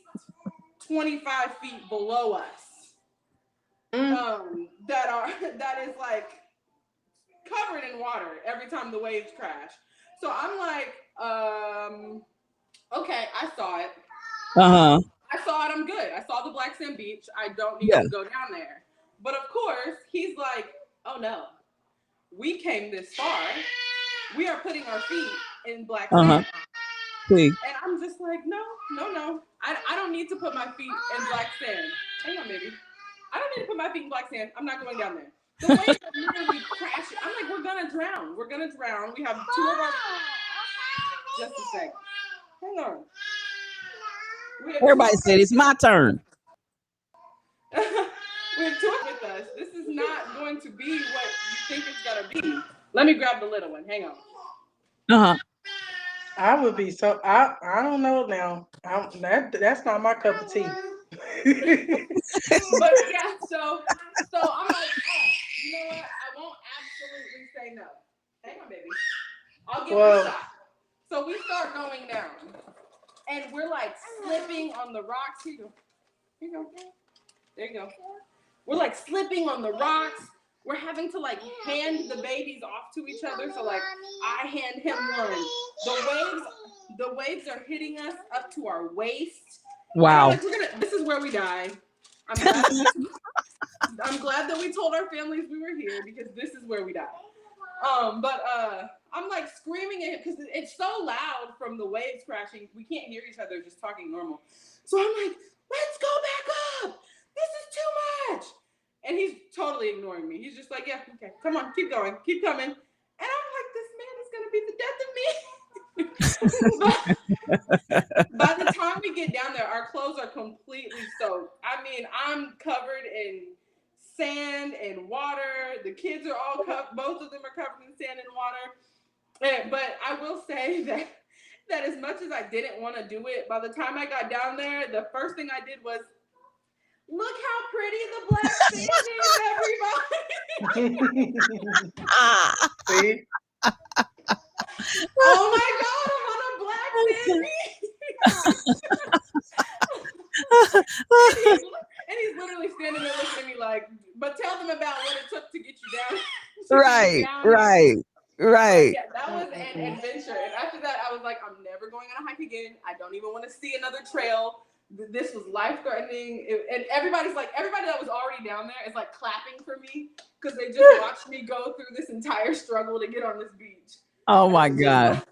25 feet below us. That is like covered in water every time the waves crash. So I'm like, okay, I saw it. Uh-huh. I saw it, I'm good. I saw the black sand beach. I don't need to go down there. But of course, he's like, oh no, we came this far. We are putting our feet in black sand. See. And I'm just like, no. I don't need to put my feet in black sand. Hang on, baby. I don't need to put my feet in black sand. I'm not going down there. The waves are literally crashing. I'm like, we're gonna drown. We have two of our. Just a second. Hang on. Everybody said it's my turn. We have two with us. This is not going to be what you think it's gonna be. Let me grab the little one. Hang on. Uh-huh. I would be so. I don't know now. That's not my cup of tea. But yeah, so I'm like, oh, you know what? I won't absolutely say no. Hang on, baby. I'll give it a shot. So we start going down, and we're like slipping on the rocks. Here you go. There you go. We're like slipping on the rocks. We're having to like hand the babies off to each other. So like I hand him one. The waves are hitting us up to our waist. Wow. Like, this is where we die. I'm glad that we told our families we were here because this is where we die. But I'm like screaming at him because it's so loud from the waves crashing. We can't hear each other just talking normal. So I'm like, let's go back up. This is too much. And he's totally ignoring me. He's just like, yeah, okay, come on, keep going, keep coming. And I'm like, this man is gonna be the death of me. By the time we get down there, our clothes are completely soaked. I mean, I'm covered in sand and water. The kids are all covered. Both of them are covered in sand and water. But I will say that as much as I didn't want to do it, by the time I got down there, the first thing I did was, look how pretty the black sand is, everybody. See? Oh my God, I'm on a black sand beach. and he's literally standing there looking at me like, but tell them about what it took to get you down. Right. Yeah, that was an adventure. And after that, I was like, I'm never going on a hike again. I don't even want to see another trail. This was life-threatening. And everybody that was already down there is like clapping for me because they just watched me go through this entire struggle to get on this beach. Oh my God.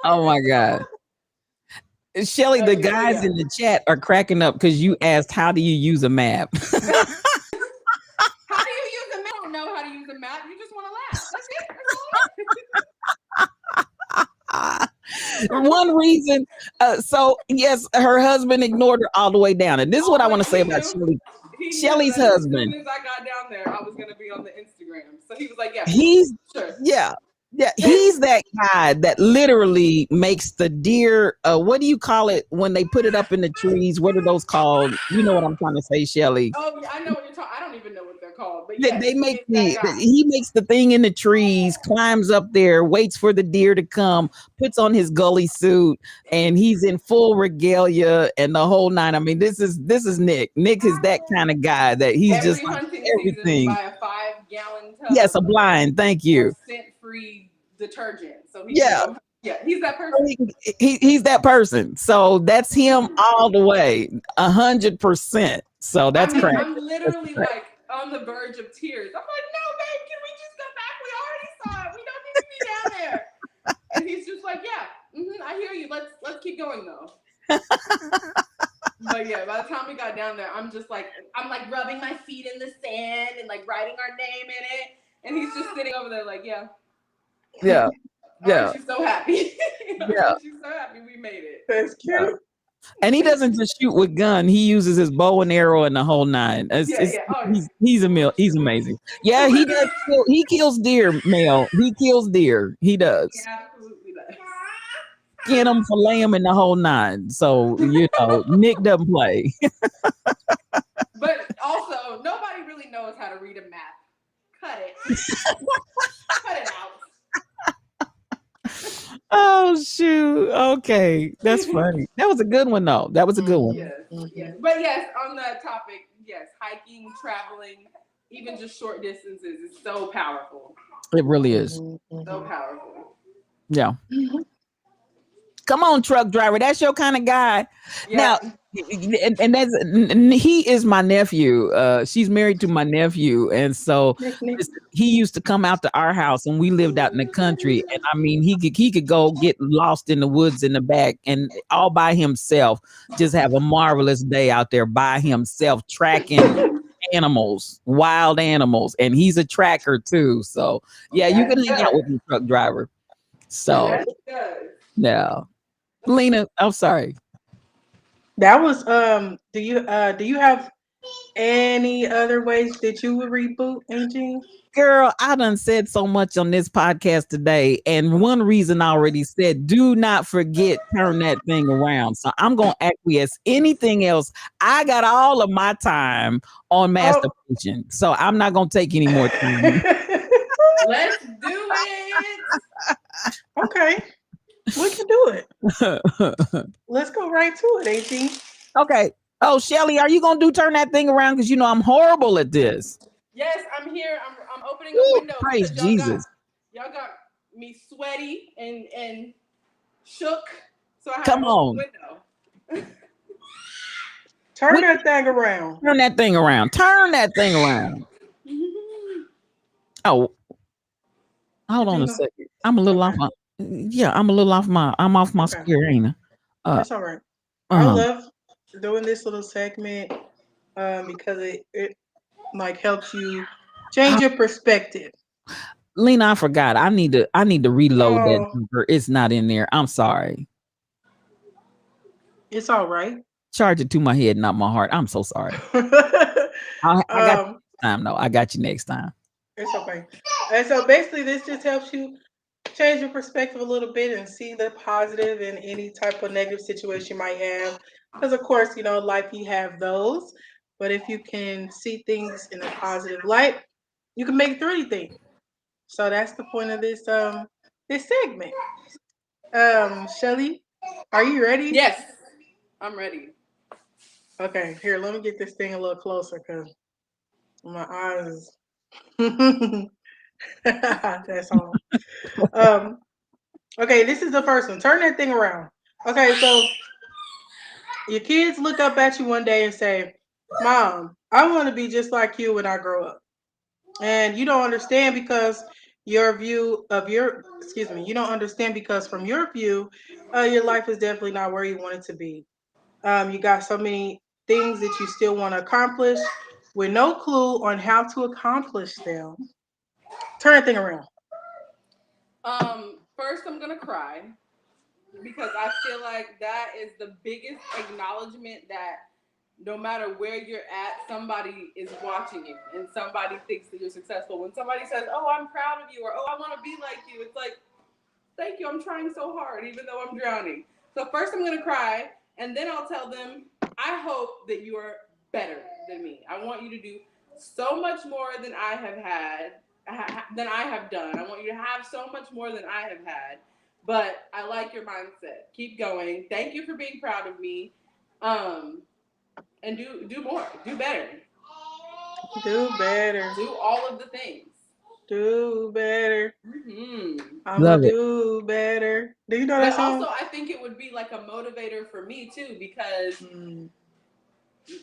Oh my God. Shelly, the guys in the chat are cracking up because you asked, how do you use a map? How do you use a map? I don't know how to use a map. You just want to laugh. That's it. One reason. So yes, her husband ignored her all the way down. And this is what I want to say about Shelly. Shelly's husband. As soon as I got down there, I was going to be on the Instagram. So he was like, yeah. Yeah, he's that guy that literally makes the deer, what do you call it when they put it up in the trees? What are those called? You know what I'm trying to say, Shelly. Oh, yeah, I know what you're talking. I don't even know what they're called. But yes, they make he makes the thing in the trees, climbs up there, waits for the deer to come, puts on his gully suit, and he's in full regalia and the whole nine. I mean, this is Nick. Nick is that kind of guy that he's just like everything. Buy a 5-gallon tub. Yes, a blind. Thank you. Scent-free detergent. So he's that person. He's that person. So that's him all the way, 100%. So that's correct. I'm literally like on the verge of tears. I'm like, no, babe, can we just go back? We already saw it. We don't need to be down there. And he's just like, yeah, I hear you. Let's keep going though. But yeah, by the time we got down there, I'm like rubbing my feet in the sand and like writing our name in it. And he's just sitting over there like, yeah. She's so happy. She's so happy we made it. That's cute. Yeah. And he doesn't just shoot with gun. He uses his bow and arrow and the whole nine. He's amazing. Yeah, he does. He kills deer, Mel. He kills deer. He does. He absolutely does. Skin him, fillet him, and the whole nine. So, Nick doesn't play. But also, nobody really knows how to read a map. Cut it. Cut it out. Oh shoot. Okay. That's funny. That was a good one though. That was a good one. Yes. Yes. But yes, on that topic, yes, hiking, traveling, even just short distances is so powerful. It really is. So powerful. Yeah. Come on, truck driver. That's your kind of guy. Yeah. Now, and he is my nephew. She's married to my nephew, and so he used to come out to our house, and we lived out in the country. And I mean, he could go get lost in the woods in the back, and all by himself, just have a marvelous day out there by himself, tracking animals, wild animals, and he's a tracker too. So yeah, you can hang out with the truck driver. So yeah. Lena, I'm sorry. That was do you have any other ways that you would reboot, Angie? Girl, I done said so much on this podcast today. And one reason I already said, do not forget, turn that thing around. So I'm going to acquiesce anything else. I got all of my time on masturbation. So I'm not going to take any more time. Let's do it. Okay. We can do it. Let's go right to it, Angie. Okay. Oh, Shelly, are you going to turn that thing around? Because you know I'm horrible at this. Yes, I'm here. I'm opening a window. Praise Jesus. Y'all got me sweaty and shook. So I have Come to on. open the window. Turn that thing around. Turn that thing around. Turn that thing around. Oh, hold on a second. I'm a little off my. Yeah, I'm off my square, ain't I? That's all right. I love doing this little segment because it like helps you change your perspective. Lena, I forgot. I need to reload that number. It's not in there. I'm sorry. It's all right. Charge it to my head, not my heart. I'm so sorry. I got you next time, though. I got you next time. It's okay. And so basically, this just helps you change your perspective a little bit and see the positive in any type of negative situation you might have. Because of course, you know, life you have those, but if you can see things in a positive light, you can make it through anything. So that's the point of this this segment. Shelly, are you ready? Yes, I'm ready. Okay, here, let me get this thing a little closer because my eyes. That's all. Okay, this is the first one. Turn that thing around. Okay, so your kids look up at you one day and say, "Mom, I want to be just like you when I grow up." And you don't understand because you don't understand because from your view, your life is definitely not where you want it to be. You got so many things that you still want to accomplish with no clue on how to accomplish them. Turn that thing around. First I'm gonna cry because I feel like that is the biggest acknowledgement that no matter where you're at, somebody is watching you and somebody thinks that you're successful. When somebody says, "Oh, I'm proud of you," or "Oh, I want to be like you," it's like, thank you, I'm trying so hard, even though I'm drowning. So first I'm gonna cry, and then I'll tell them, I hope that you are better than me. I want you to do so much more than I have done. I want you to have so much more than I have had. But I like your mindset. Keep going. Thank you for being proud of me. And do more. Do better. Do better. Do all of the things. Do better. Mm-hmm. I'm gonna do better. Do you know that song? Also, I think it would be like a motivator for me too, because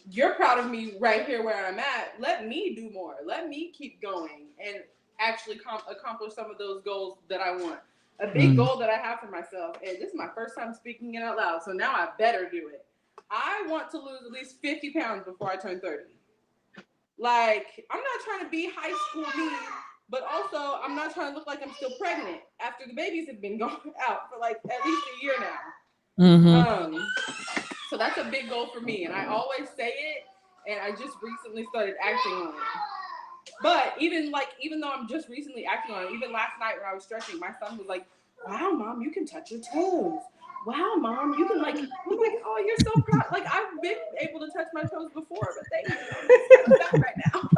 you're proud of me right here where I'm at. Let me do more. Let me keep going and actually accomplish some of those goals that I want. A big goal that I have for myself, and this is my first time speaking it out loud, so now I better do it. I want to lose at least 50 pounds before I turn 30. Like, I'm not trying to be high school me, but also I'm not trying to look like I'm still pregnant after the babies have been going out for like at least a year now. So that's a big goal for me, and I always say it, and I just recently started acting on it. But even though I'm just recently acting on it, even last night when I was stretching, my son was like, "Wow, Mom, you can touch your toes. wow, Mom, you can like, I'm like, oh, you're so proud. Like, I've been able to touch my toes before, but thank you. I'm just kind of fat right now.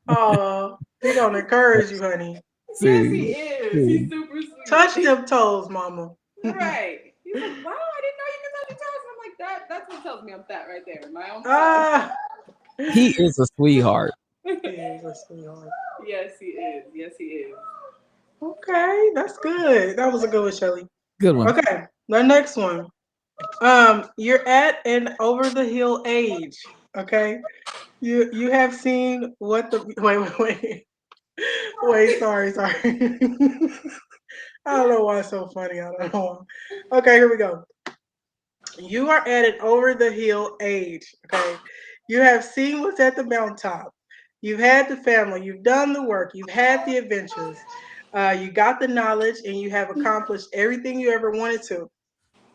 Oh, he don't encourage you, honey. Yes, he is. He's super sweet. Touch them toes, mama. Right. He's like, wow, I didn't know you could touch your toes. And I'm like, that's what tells me I'm fat right there. My own self. He is a sweetheart. He is a sweetheart. Yes, he is. Yes, he is. Okay, that's good. That was a good one, Shelly. Good one. Okay, the next one. You're at an over the hill age. Okay, you have seen what the wait. Sorry. I don't know why it's so funny. I don't know. Okay, here we go. You are at an over the hill age. Okay, you have seen what's at the mountaintop. You've had the family. You've done the work. You've had the adventures. You got the knowledge, and you have accomplished everything you ever wanted to.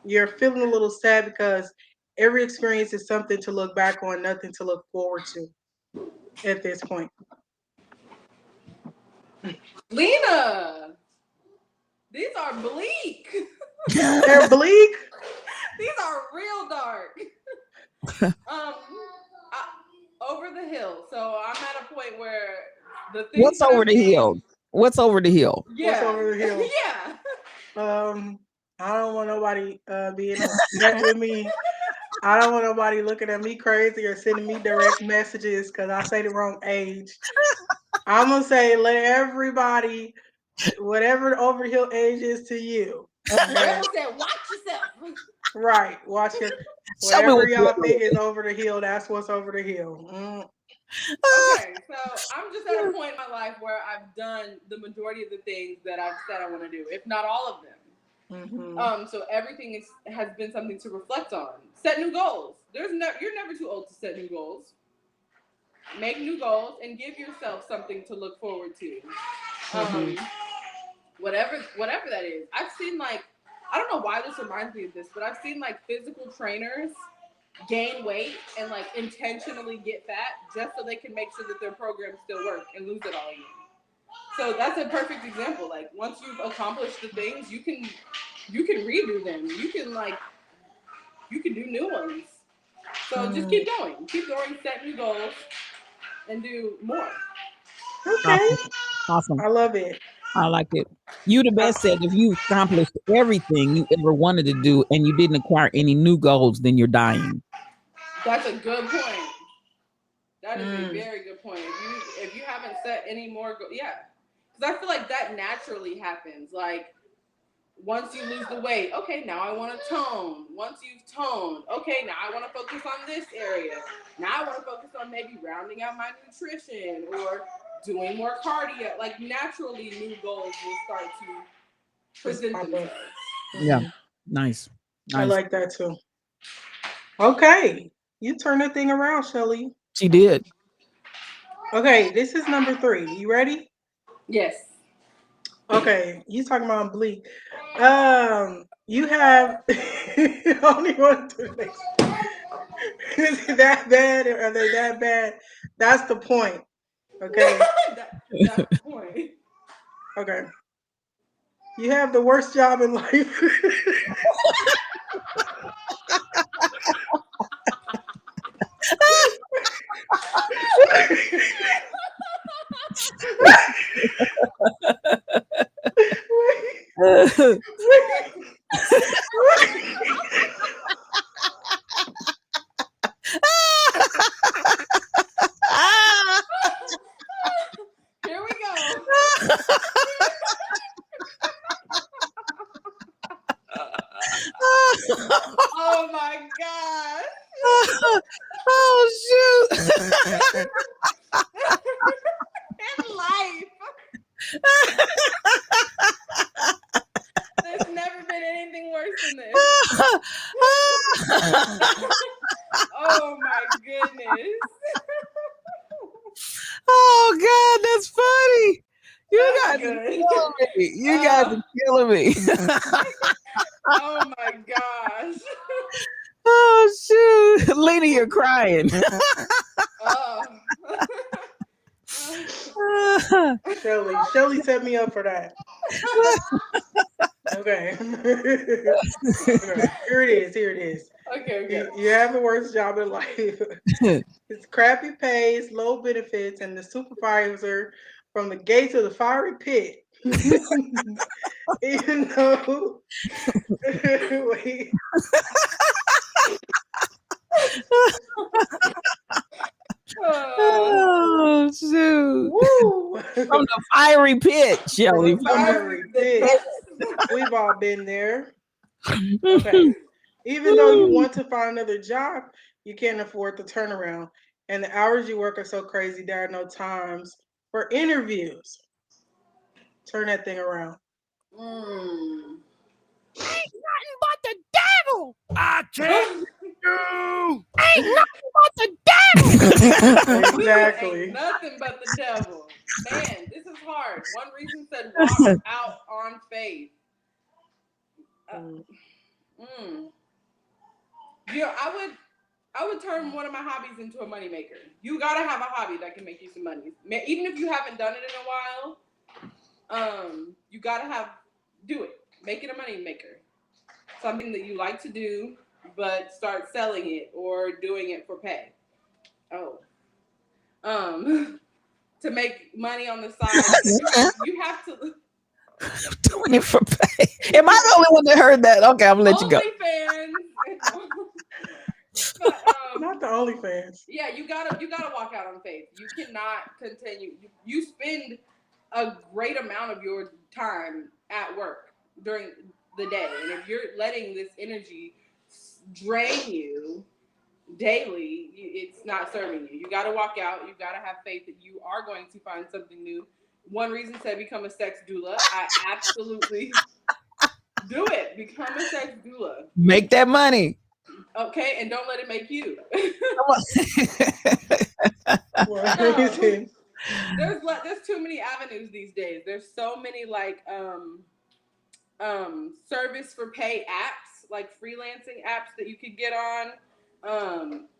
You're feeling a little sad because every experience is something to look back on, nothing to look forward to at this point. Lena, these are bleak. They're bleak. These are real dark. Over the hill. So I'm at a point where the things. What's over the hill? What's over the hill? Yeah. What's over the hill? Yeah. I don't want nobody being upset with me. I don't want nobody looking at me crazy or sending me direct messages because I say the wrong age. I'm gonna say let everybody, whatever the over the hill age is to you. Okay? Said, watch yourself. Right, watch it. Whatever y'all think is over the hill, that's what's over the hill. Okay, so I'm just at a point in my life where I've done the majority of the things that I've said I want to do, if not all of them. Mm-hmm. So everything has been something to reflect on. Set new goals. You're never too old to set new goals. Make new goals and give yourself something to look forward to. Whatever that is. I've seen I don't know why this reminds me of this, but I've seen physical trainers gain weight and intentionally get fat just so they can make sure that their programs still work and lose it all again. So that's a perfect example. Once you've accomplished the things, you can redo them. You can do new ones. So just keep going, set new goals, and do more. Okay. Awesome. I love it. I like it. You the best said if you accomplished everything you ever wanted to do and you didn't acquire any new goals, then you're dying. That's a good point. That is a very good point. If you haven't set any more goals, yeah. Because I feel like that naturally happens. Once you lose the weight, okay, now I want to tone. Once you've toned, okay, now I want to focus on this area. Now I want to focus on maybe rounding out my nutrition or doing more cardio. Naturally, new goals will start to present themselves. Yeah, nice. I like that too. Okay, you turn the thing around, Shelly. She did. Okay, this is number 3. You ready? Yes. Okay, you talking about bleak. You have I don't even want to do the next one. Is it that bad or are they that bad? That's the point. Okay. That's the point. Okay. You have the worst job in life. Here we go. Oh my God. Oh shoot. In life. There's never been anything worse than this. Oh my goodness. Oh God, that's funny. You guys are killing me. You guys are killing me. Oh my gosh. Oh shoot. Lena, you're crying. Shelly set me up for that. Okay. Here it is. Okay. You have the worst job in life. It's crappy pays, low benefits, and the supervisor from the gate to the fiery pit. Even though wait. Oh shoot! Woo. From the fiery pit, Shelly. From the fiery pit. We've all been there. Okay. Even though you want to find another job, you can't afford the turnaround. And the hours you work are so crazy, there are no times for interviews. Turn that thing around. Ain't nothing but the devil. I tell you. Ain't nothing but the devil. Exactly. Ain't nothing but the devil. Man, this is hard. One reason said walk out on faith. You know, I would turn one of my hobbies into a moneymaker. You gotta have a hobby that can make you some money. Even if you haven't done it in a while, you gotta do it. Make it a moneymaker. Something that you like to do, but start selling it or doing it for pay. To make money on the side, you have to. Doing it for pay. Am I the only one that heard that? Okay, I'm gonna let you go. OnlyFans. Not the OnlyFans. Yeah, you gotta walk out on faith. You cannot continue. You spend a great amount of your time at work during the day, and if you're letting this energy drain you daily, it's not serving you. You gotta walk out. You gotta have faith that you are going to find something new. One reason said become a sex doula. I absolutely do it. Become a sex doula. Make that money. Okay, and don't let it make you. There's too many avenues these days. There's so many like service for pay apps, like freelancing apps that you could get on.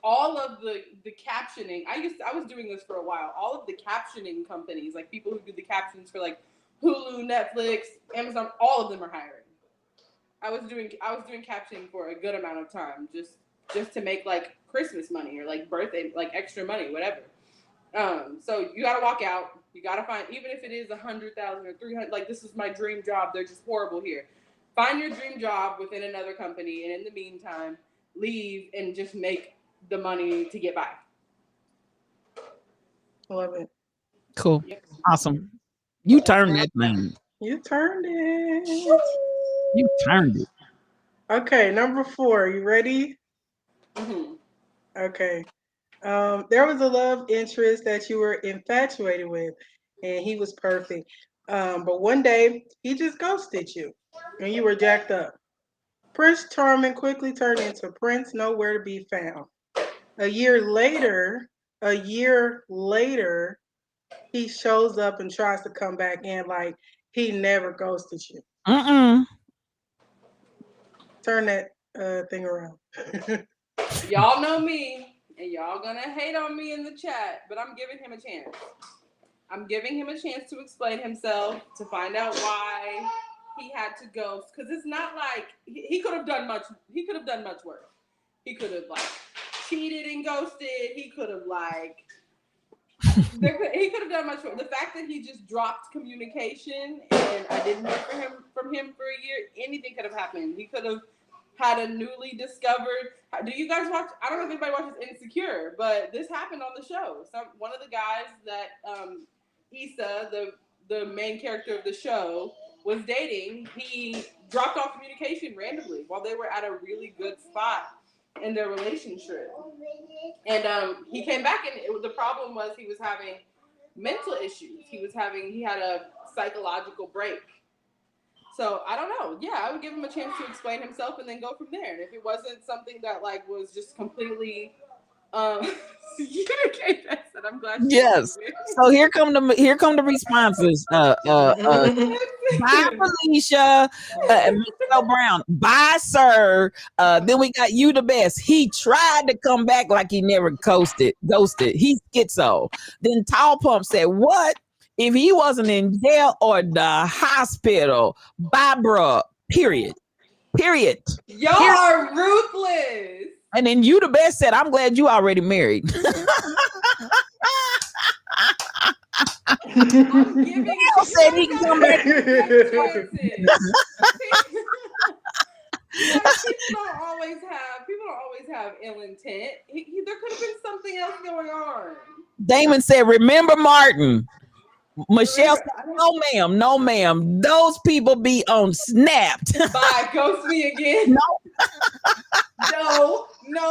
All of the captioning. I was doing this for a while. All of the captioning companies, like people who do the captions for like Hulu, Netflix, Amazon, all of them are hiring. I was doing captioning for a good amount of time, just to make like Christmas money or like birthday, like extra money, whatever. So you gotta walk out. You gotta find, even if it is 100,000 or 300. Like, this is my dream job. They're just horrible here. Find your dream job within another company, and in the meantime, leave and just make the money to get by. Love it. Cool. Yep. Awesome. You turned that thing. You turned it. You turned it. Okay, number 4. You ready? Mm-hmm. Okay. There was a love interest that you were infatuated with, and he was perfect. But one day, he just ghosted you, and you were jacked up. Prince Charming quickly turned into Prince Nowhere to be found. A year later, he shows up and tries to come back in like he never ghosted you. Turn that thing around. Y'all know me, and y'all gonna hate on me in the chat, but I'm giving him a chance. I'm giving him a chance to explain himself, to find out why he had to ghost, because it's not like he could have done much. He could have done much worse. He could have like cheated and ghosted. He could have like he could have done much worse. The fact that he just dropped communication and I didn't hear from him for a year, anything could have happened. He could have had a newly discovered. Do you guys watch? I don't know if anybody watches Insecure, but this happened on the show. One of the guys that Issa, the main character of the show, was dating, he dropped off communication randomly while they were at a really good spot in their relationship. And he came back, and the problem was he was having mental issues. He had a psychological break. So I don't know. Yeah, I would give him a chance to explain himself and then go from there. And if it wasn't something that like was just completely you gave that, I'm glad. Yes. So here come the responses. Bye, Felicia. Michelle Brown. Bye, sir. Then we got you the best. He tried to come back like he never ghosted. He's schizo. Then Tall Pump said, "What if he wasn't in jail or the hospital? Bye, bruh. Period. Y'all are ruthless. And then you the best said, I'm glad you already married. I'm giving said he can come back. People don't always have ill intent. There could have been something else going on. Damon said, remember Martin. Michelle said, no ma'am. Those people be on Snapped. Bye, ghost me again. No,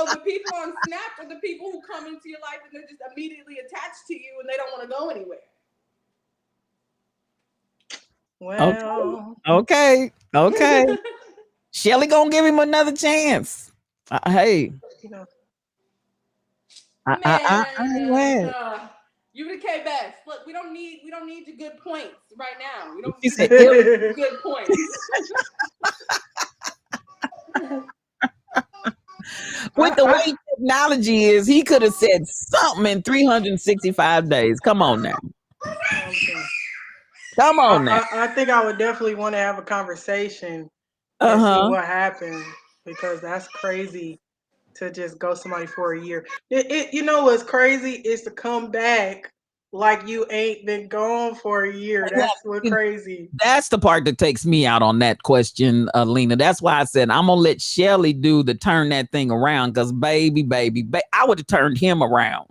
the people on Snapped are the people who come into your life and they're just immediately attached to you and they don't want to go anywhere. Well, okay. Shelly gonna give him another chance. Hey, you the K best. Look, we don't need your good points right now. We don't need good points. With the way technology is, he could have said something in 365 days. Come on now. Come on now. I think I would definitely want to have a conversation and see what happened, because that's crazy to just go somebody for a year. You know what's crazy is to come back like you ain't been gone for a year. That's what's crazy. That's the part that takes me out on that question, Lena. That's why I said I'm gonna let Shelly do the turn that thing around, because baby, I would have turned him around.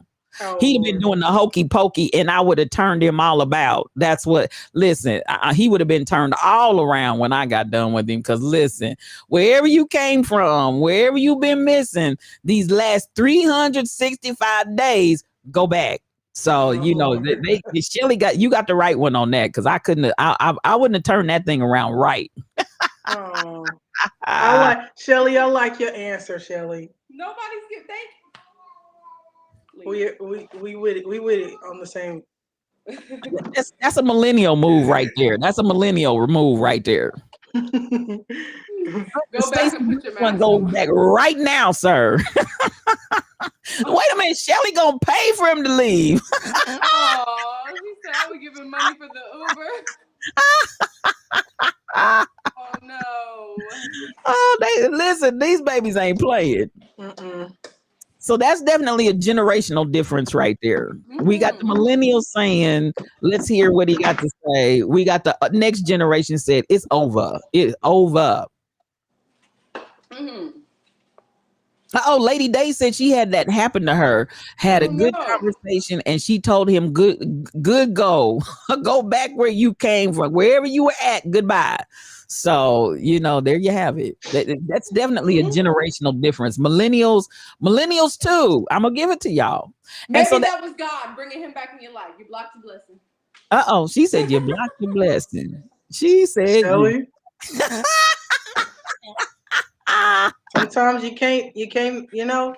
He'd have been doing the hokey pokey and I would have turned him all about. That's what, listen, he would have been turned all around when I got done with him. Because listen, wherever you came from, wherever you've been missing these last 365 days, go back. So, you know, Shelly you got the right one on that, because I couldn't, I wouldn't have turned that thing around right. I like Shelly. I like your answer, Shelly. Nobody's getting, thank you. We with it on the same. That's a millennial move right there. That's a millennial move right there. Go back and put your mask go back right now, sir. Wait a minute, Shelly gonna pay for him to leave. Oh, he said I would give him money for the Uber. Oh no. Oh, listen, these babies ain't playing. So that's definitely a generational difference right there. We got the millennials saying, let's hear what he got to say. We got the next generation said, it's over. It's over. Oh, Lady Day said she had that happen to her, had a good conversation, and she told him, good go. Go back where you came from, wherever you were at, goodbye. So, you know, there you have it. That's definitely a generational difference. Millennials too. I'm going to give it to y'all. Maybe so that was God bringing him back in your life. You blocked your blessing. She said you blocked your blessing. She said. Shelly? Sometimes you can't, you know.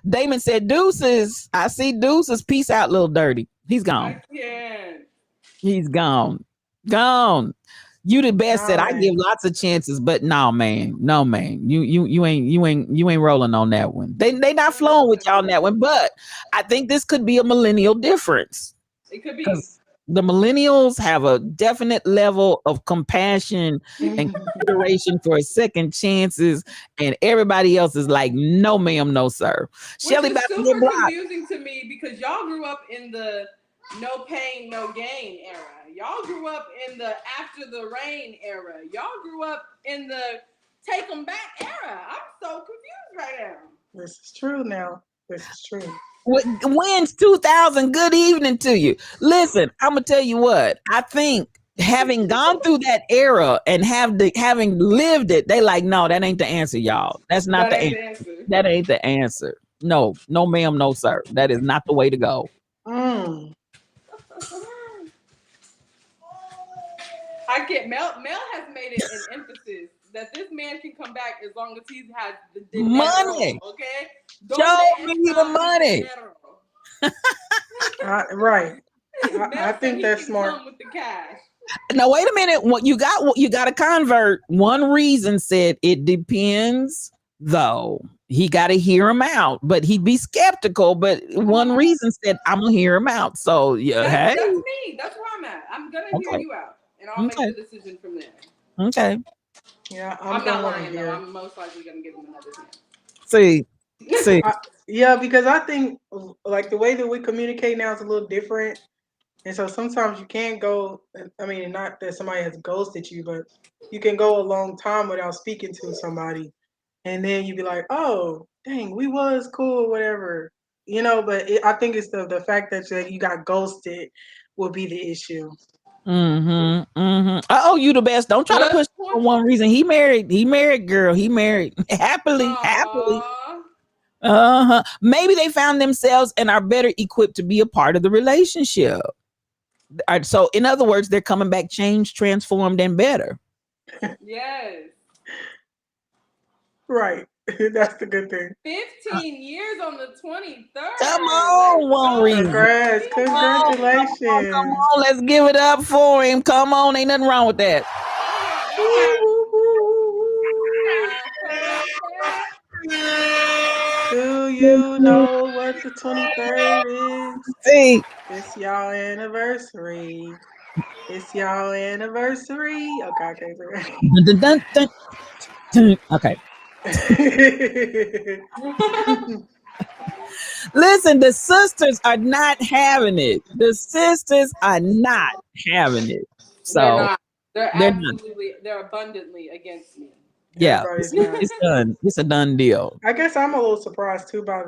Damon said, deuces. I see deuces. Peace out, little dirty. He's gone. He's gone. You the best. Said I give lots of chances, but no man. You ain't rolling on that one. They not flowing with y'all on that one. But I think this could be a millennial difference. It could be. The millennials have a definite level of compassion and consideration for second chances, and everybody else is like, no ma'am, no sir. Shelly, about to get blocked. Confusing to me, because y'all grew up in the no pain, no gain era. Y'all grew up in the after the rain era. Y'all grew up in the take them back era. I'm so confused right now. This is true now. This is true. Wins 2000. Good evening to you. Listen, I'm gonna tell you what. I think having gone through that era and having lived it, they like, no, that ain't the answer, y'all. That's not the answer. That ain't the answer. No, ma'am, no sir. That is not the way to go. I get Mel has made it an emphasis that this man can come back as long as he has the money. Okay, show me the money. Right. I think that's smart. Come with the cash. Now wait a minute. What you got to convert. One reason said it depends, though. He got to hear him out, but he'd be skeptical. But one reason said I'm gonna hear him out. So yeah, that's me. That's where I'm at. I'm gonna hear you out. and I'll Okay. make the decision from there. Okay. Yeah, I'm not lying here. though. I'm most likely gonna give him another chance. See. Yeah, because I think like the way that we communicate now is a little different. And so sometimes you can go, I mean, not that somebody has ghosted you, but you can go a long time without speaking to somebody. And then you be like, oh, dang, we was cool, whatever. You know, but I think it's the fact that you got ghosted will be the issue. Oh, you the best. Don't try to push for one reason. He married, girl. He married happily. Maybe they found themselves and are better equipped to be a part of the relationship. So, in other words, they're coming back changed, transformed, and better. Yes. Right. That's the good thing. 15 years on the 23rd. Come on, Warren. Congratulations. Come on, let's give it up for him. Come on, ain't nothing wrong with that. Do you know what the 23rd is? See, it's y'all anniversary. It's y'all anniversary. Okay, I can't say it. Okay. Listen, the sisters are not having it. The sisters are not having it. So they're not. They're abundantly against me. Yeah, it's done. It's a done deal. I guess I'm a little surprised too by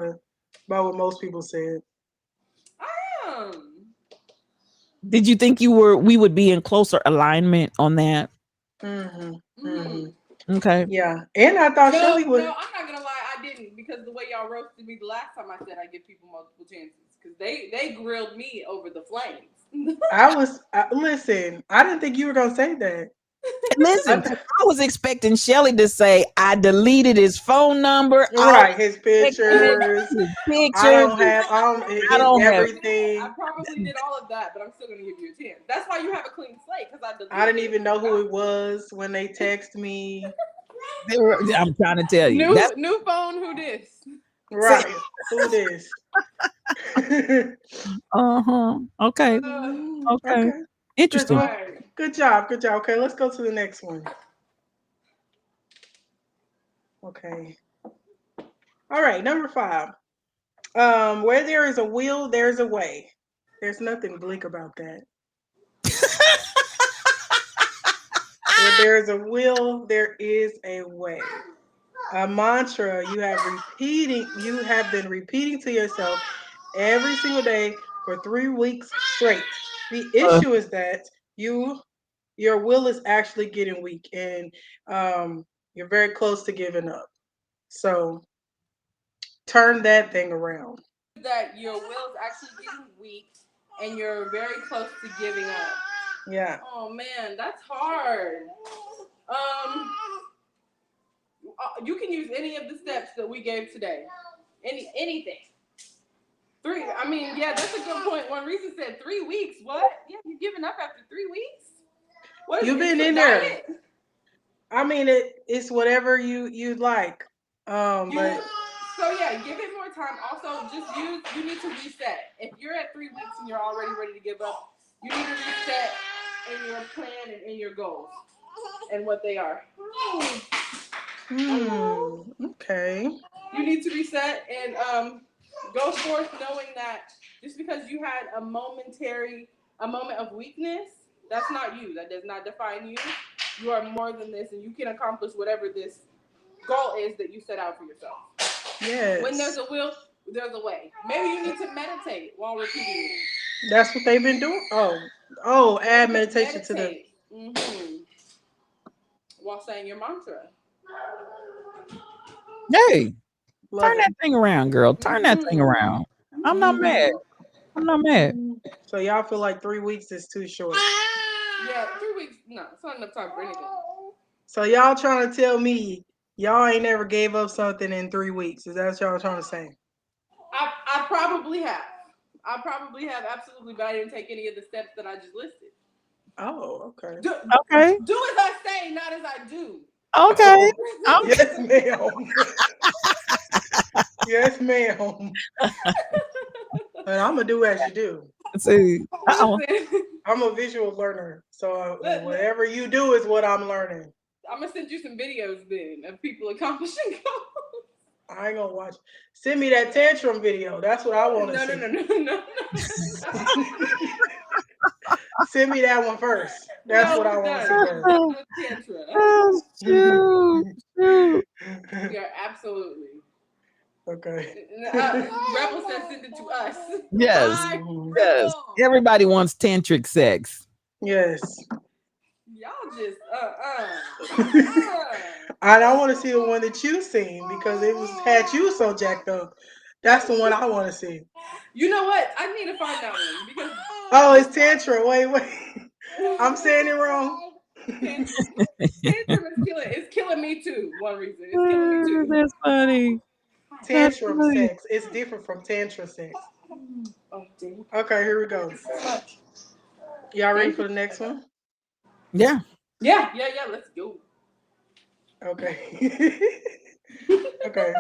what most people said. I am. Did you think we would be in closer alignment on that? Okay. Yeah, and I thought Shelly would. No, I'm not gonna lie, I didn't, because the way y'all roasted me the last time I said I give people multiple chances, because they grilled me over the flames. Listen. I didn't think you were gonna say that. Listen, I was expecting Shelly to say I deleted his phone number, right? His pictures. I don't have everything. I probably did all of that, but I'm still gonna give you a chance. That's why you have a clean slate, because I didn't even know who it was when they text me. I'm trying to tell you. New phone, who this? Right. Who this? Okay. Okay. Interesting. Good job. Okay, let's go to the next one. Okay. All right, number 5. Where there is a will, there's a way. There's nothing bleak about that. Where there is a will, there is a way. A mantra you have been repeating to yourself every single day for 3 weeks straight. The issue is that your will is actually getting weak, and you're very close to giving up. So turn that thing around. That your will is actually getting weak, and you're very close to giving up. Yeah. Oh man, that's hard. You can use any of the steps that we gave today. Anything. 3. I mean, yeah, that's a good point. When Risa said 3 weeks, what? Yeah, you're giving up after 3 weeks? What is You've been in there. I mean, it's whatever you'd like. But so yeah, give it more time. Also, you need to reset. If you're at 3 weeks and you're already ready to give up, you need to reset in your plan and in your goals and what they are. Okay. You need to reset and go forth knowing that just because you had a moment of weakness, that's not you. That does not define you. You are more than this, and you can accomplish whatever this goal is that you set out for yourself. Yes. When there's a will, there's a way. Maybe you need to meditate while repeating it. That's what they've been doing? Oh, add meditation to the... While saying your mantra. Hey, turn that thing around, girl. Turn that thing around. I'm not mad. So y'all feel like 3 weeks is too short? Yeah, 3 weeks. No, it's not enough time for anything. So y'all trying to tell me y'all ain't never gave up something in 3 weeks? Is that what y'all trying to say? I probably have. Absolutely, but I didn't take any of the steps that I just listed. Oh, okay. Do as I say, not as I do. Okay. Yes, ma'am. Yes, ma'am. And I'm gonna do as you do. See, Listen, I'm a visual learner, so whatever you do is what I'm learning. I'm gonna send you some videos then of people accomplishing goals. I ain't gonna watch. Send me that tantrum video. That's what I want to see. No. Send me that one first. That's what I want to see first. Tantra. oh, shoot. Yeah, absolutely. Okay. Rebel said send it to us. Yes. Bye, Yes. Rebel. Everybody wants tantric sex. Yes. Y'all just And I want to see the one that you seen because it was had you so jacked up. That's the one I want to see. You know what? I need to find that one because it's tantra. Wait. I'm saying it wrong. Tantrum is killing me too. One reason. It's killing me too. That's funny. Tantrum sex. It's different from tantra sex. Oh, damn. Okay, here we go. Y'all ready for the next one? Yeah. Yeah. Let's go. Okay. Okay.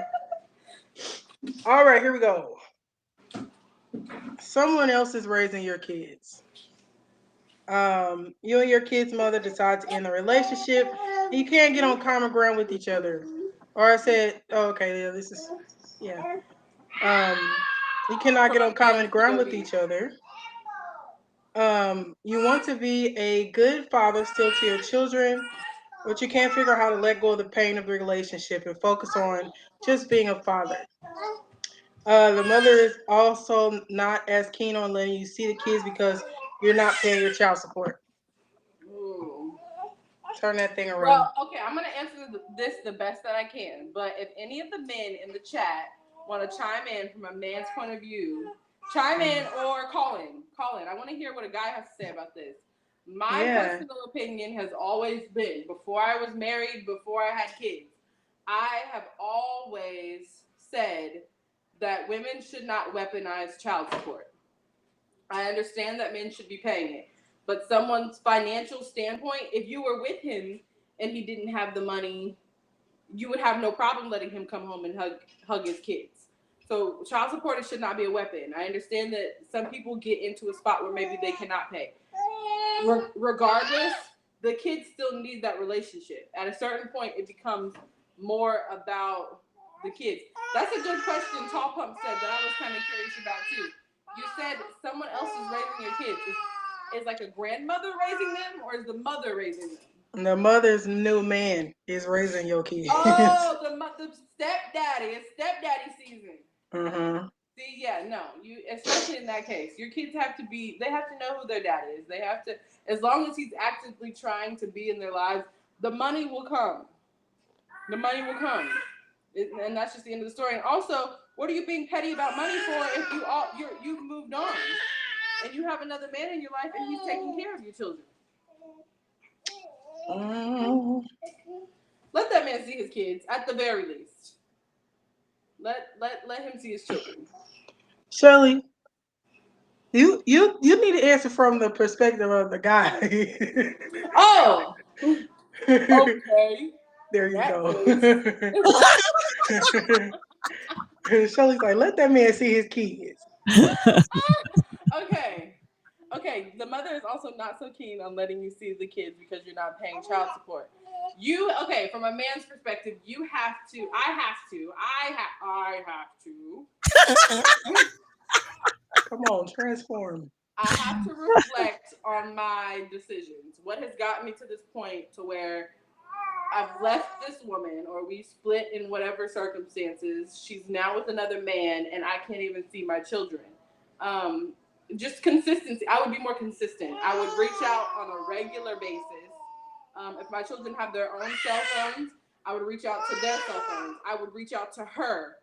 All right, here we go. Someone else is raising your kids. You and your kid's mother decide to end the relationship. You can't get on common ground with each other. Or I said, okay, yeah, this is, yeah. You cannot get on common ground with each other. You want to be a good father still to your children, but you can't figure out how to let go of the pain of the relationship and focus on just being a father. The mother is also not as keen on letting you see the kids because you're not paying your child support. Ooh. Turn that thing around. Well, okay, I'm gonna answer this the best that I can. But if any of the men in the chat want to chime in from a man's point of view, chime in or call in. I want to hear what a guy has to say about this. My personal opinion has always been, before I was married, before I had kids, I have always said that women should not weaponize child support. I understand that men should be paying it. But someone's financial standpoint, if you were with him and he didn't have the money, you would have no problem letting him come home and hug his kids. So child support should not be a weapon. I understand that some people get into a spot where maybe they cannot pay. Regardless, the kids still need that relationship. At a certain point, it becomes more about the kids. That's a good question Tall Pump said that I was kind of curious about too. You said someone else is raising your kids. Is like a grandmother raising them, or is the mother raising them? The mother's new man is raising your kids. Oh, the stepdaddy. It's stepdaddy season. Mm-hmm. See, yeah, no, you especially in that case, your kids have to know who their dad is. They have to, as long as he's actively trying to be in their lives, the money will come. The money will come, and that's just the end of the story. And also, what are you being petty about money for if you've moved on and you have another man in your life and he's taking care of your children? Let that man see his kids at the very least. Let him see his children. Shirley, you need to answer from the perspective of the guy. Oh, okay. There you go. Shirley's like, let that man see his kids. Okay. The mother is also not so keen on letting you see the kids because you're not paying child support. From a man's perspective, you have to. I have to. Come on, transform. I have to reflect on my decisions. What has gotten me to this point to where I've left this woman, or we split in whatever circumstances. She's now with another man, and I can't even see my children. Just consistency. I would be more consistent. I would reach out on a regular basis. If my children have their own cell phones, I would reach out to their cell phones. I would reach out to her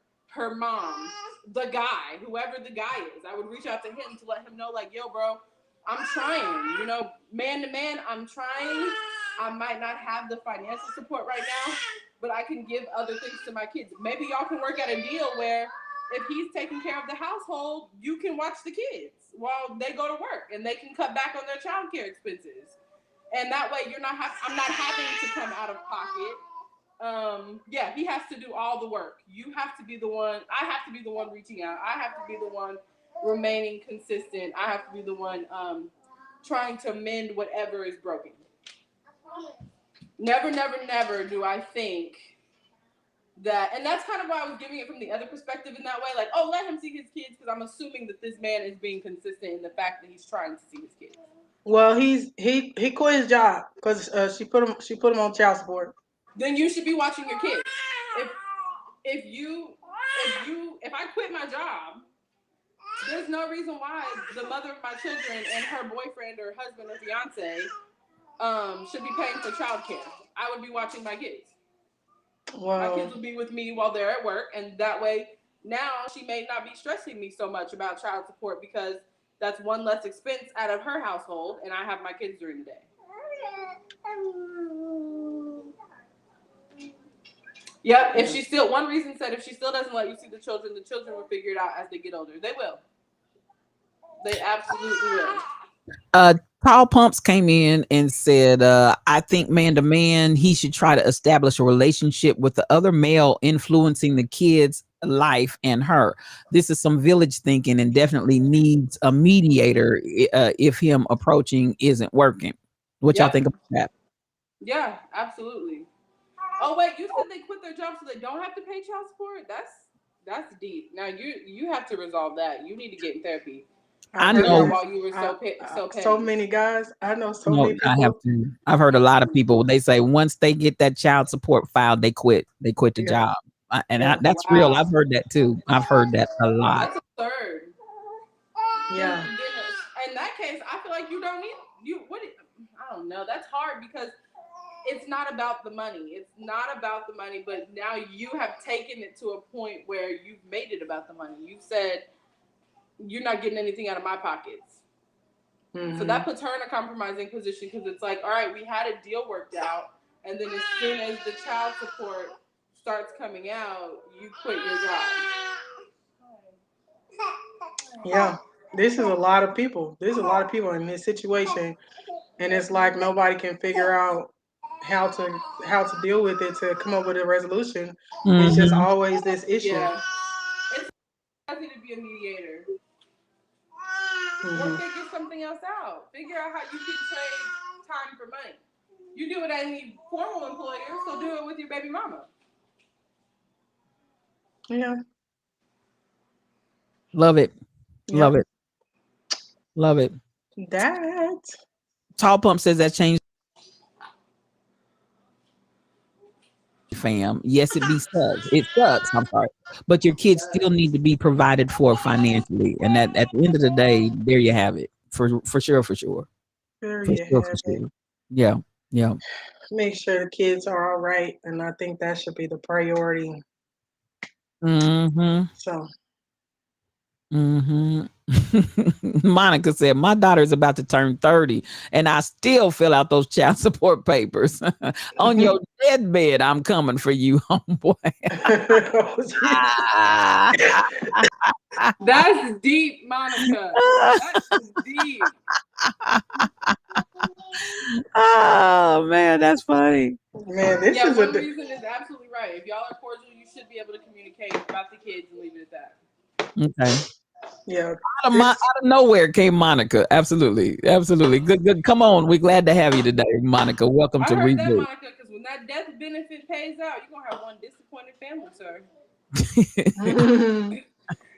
mom, the guy, whoever the guy is. I would reach out to him to let him know, like, yo, bro, I'm trying. Man to man, I'm trying. I might not have the financial support right now, but I can give other things to my kids. Maybe y'all can work out a deal where if he's taking care of the household, you can watch the kids while they go to work, and they can cut back on their childcare expenses. And that way I'm not having to come out of pocket. He has to do all the work. You have to be the one. I have to be the one reaching out. I have to be the one remaining consistent. I have to be the one trying to mend whatever is broken. Never, never, never do I think that, and that's kind of why I was giving it from the other perspective in that way, like, oh, let him see his kids, because I'm assuming that this man is being consistent in the fact that he's trying to see his kids. Well, he quit his job because she put him on child support. Then you should be watching your kids. If I quit my job, there's no reason why the mother of my children and her boyfriend or husband or fiance should be paying for childcare. I would be watching my kids. Wow. My kids will be with me while they're at work, and that way now she may not be stressing me so much about child support because that's one less expense out of her household, and I have my kids during the day. Yep. If she still, one reason said if she still doesn't let you see the children will figure it out as they get older. They will. They absolutely will. Tall Pumps came in and said, I think man to man, he should try to establish a relationship with the other male influencing the kid's life and her. This is some village thinking and definitely needs a mediator if him approaching isn't working. What y'all think about that? Yeah, absolutely. Oh wait, you said they quit their job so they don't have to pay child support? That's deep. Now you have to resolve that. You need to get in therapy. I know while you were so many guys. I know so many people. I have to. I've heard a lot of people. They say once they get that child support filed, they quit. They quit the job, that's real. I've heard that too. I've heard that a lot. That's absurd. Yeah. In that case, I feel like you don't need you. I don't know. That's hard because it's not about the money. It's not about the money, but now you have taken it to a point where you've made it about the money. You've said, you're not getting anything out of my pockets. Mm-hmm. So that puts her in a compromising position because it's like, all right, we had a deal worked out, and then as soon as the child support starts coming out, you quit your job. Yeah, this is a lot of people. There's a lot of people in this situation, and it's like nobody can figure out how to deal with it to come up with a resolution. Mm-hmm. It's just always this issue. Yeah. I need to be a mediator. Or figure something else out. Figure out how you can trade time for money. You do it at any formal employer, so do it with your baby mama. Yeah. Love it. Yep. Love it. Love it. That. Tall Pump says that changed. Fam, yes, it sucks. I'm sorry, but your kids still need to be provided for financially, and that at the end of the day, there you have it. For sure. Yeah. Make sure the kids are all right, and I think that should be the priority. Mm-hmm. So. Mm-hmm. Monica said, my daughter is about to turn 30 and I still fill out those child support papers. On your deathbed, I'm coming for you, homeboy. That's deep, Monica. That's deep. Oh man, that's funny. Man, this is one reason is absolutely right. If y'all are cordial, you should be able to communicate about the kids and leave it at that. Okay. Yeah. Out of nowhere came Monica. Absolutely. Good. Come on. We're glad to have you today, Monica. Welcome to reBOOT. That, Monica, because when that death benefit pays out, you're going to have one disappointed family, sir.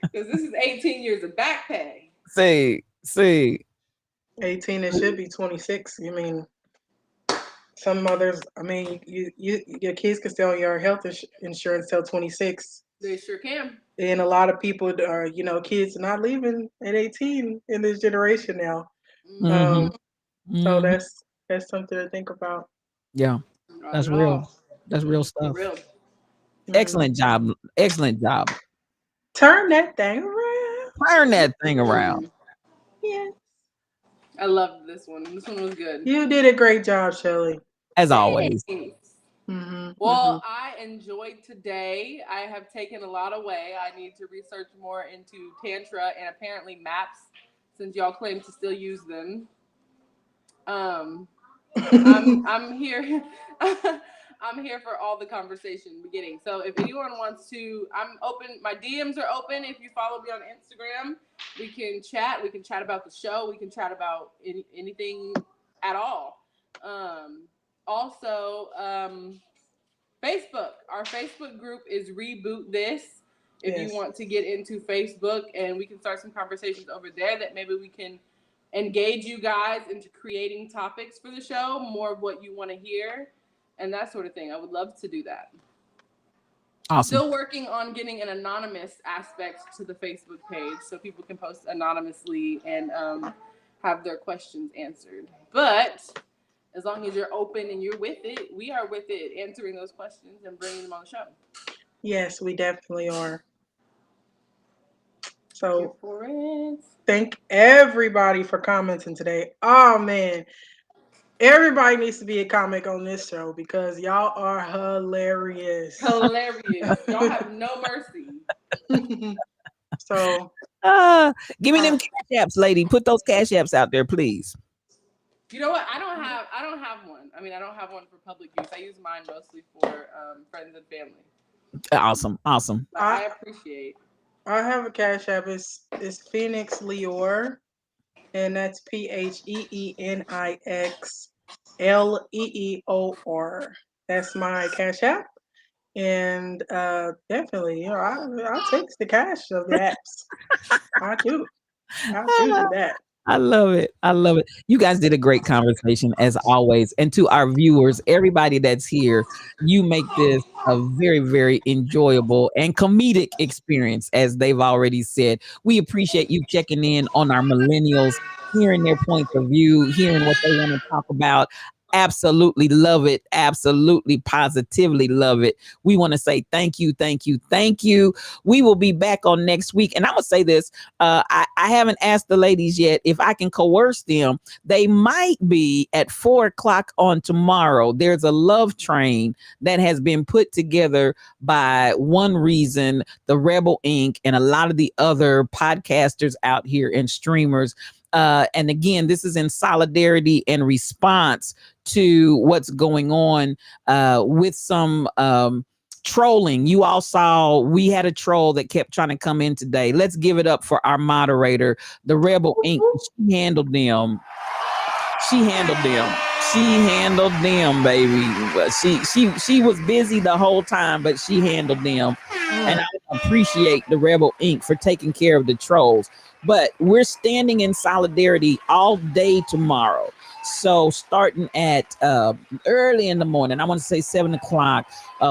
Because this is 18 years of back pay. See. 18, it should be 26. You mean, some mothers, I mean, your kids can stay on your health insurance till 26. They sure can. And a lot of people are, kids are not leaving at 18 in this generation now. Mm-hmm. So that's something to think about. Yeah, that's real. That's real stuff. Real. Excellent job. Turn that thing around. Yes. I loved this one. This one was good. You did a great job, Shelly. As always. Mm-hmm. Well, I enjoyed today. I have taken a lot away. I need to research more into Tantra and apparently maps, since y'all claim to still use them. I'm here. I'm here for all the conversation beginning. So if anyone wants to, I'm open. My DMs are open. If you follow me on Instagram, we can chat. We can chat about the show. We can chat about anything at all. Also, Facebook. Our Facebook group is reBOOT This. If you want to get into Facebook, and we can start some conversations over there that maybe we can engage you guys into creating topics for the show, more of what you want to hear and that sort of thing. I would love to do that. Awesome. Still working on getting an anonymous aspect to the Facebook page so people can post anonymously and have their questions answered. But as long as you're open and you're with it, we are with it, answering those questions and bringing them on the show. Yes, we definitely are. So thank everybody for commenting today. Oh man, everybody needs to be a comic on this show because y'all are hilarious. Hilarious. Y'all have no mercy. So give me them cash apps, lady. Put those cash apps out there, please. You know what? I don't have one. I mean, I don't have one for public use. I use mine mostly for friends and family. Awesome. But I appreciate. I have a cash app. It's Phoenix Leor, and that's PHEENIXLEEOR. That's my cash app, and definitely, I'll take the cash of the apps. I do that. I love it. You guys did a great conversation as always. And to our viewers, everybody that's here, you make this a very, very enjoyable and comedic experience, as they've already said. We appreciate you checking in on our millennials, hearing their points of view, hearing what they want to talk about. Absolutely love it. Absolutely, positively love it. We want to say thank you. We will be back on next week. And I'm going to say this. I haven't asked the ladies yet if I can coerce them. They might be at 4:00 on tomorrow. There's a love train that has been put together by One Reason, the Rebel Inc., and a lot of the other podcasters out here and streamers. And again, this is in solidarity and response to what's going on with some trolling. You all saw we had a troll that kept trying to come in today. Let's give it up for our moderator, the Rebel Inc. She handled them, baby. She was busy the whole time, but she handled them. And I appreciate the Rebel Inc. for taking care of the trolls. But we're standing in solidarity all day tomorrow. So starting at early in the morning, I want to say 7:00.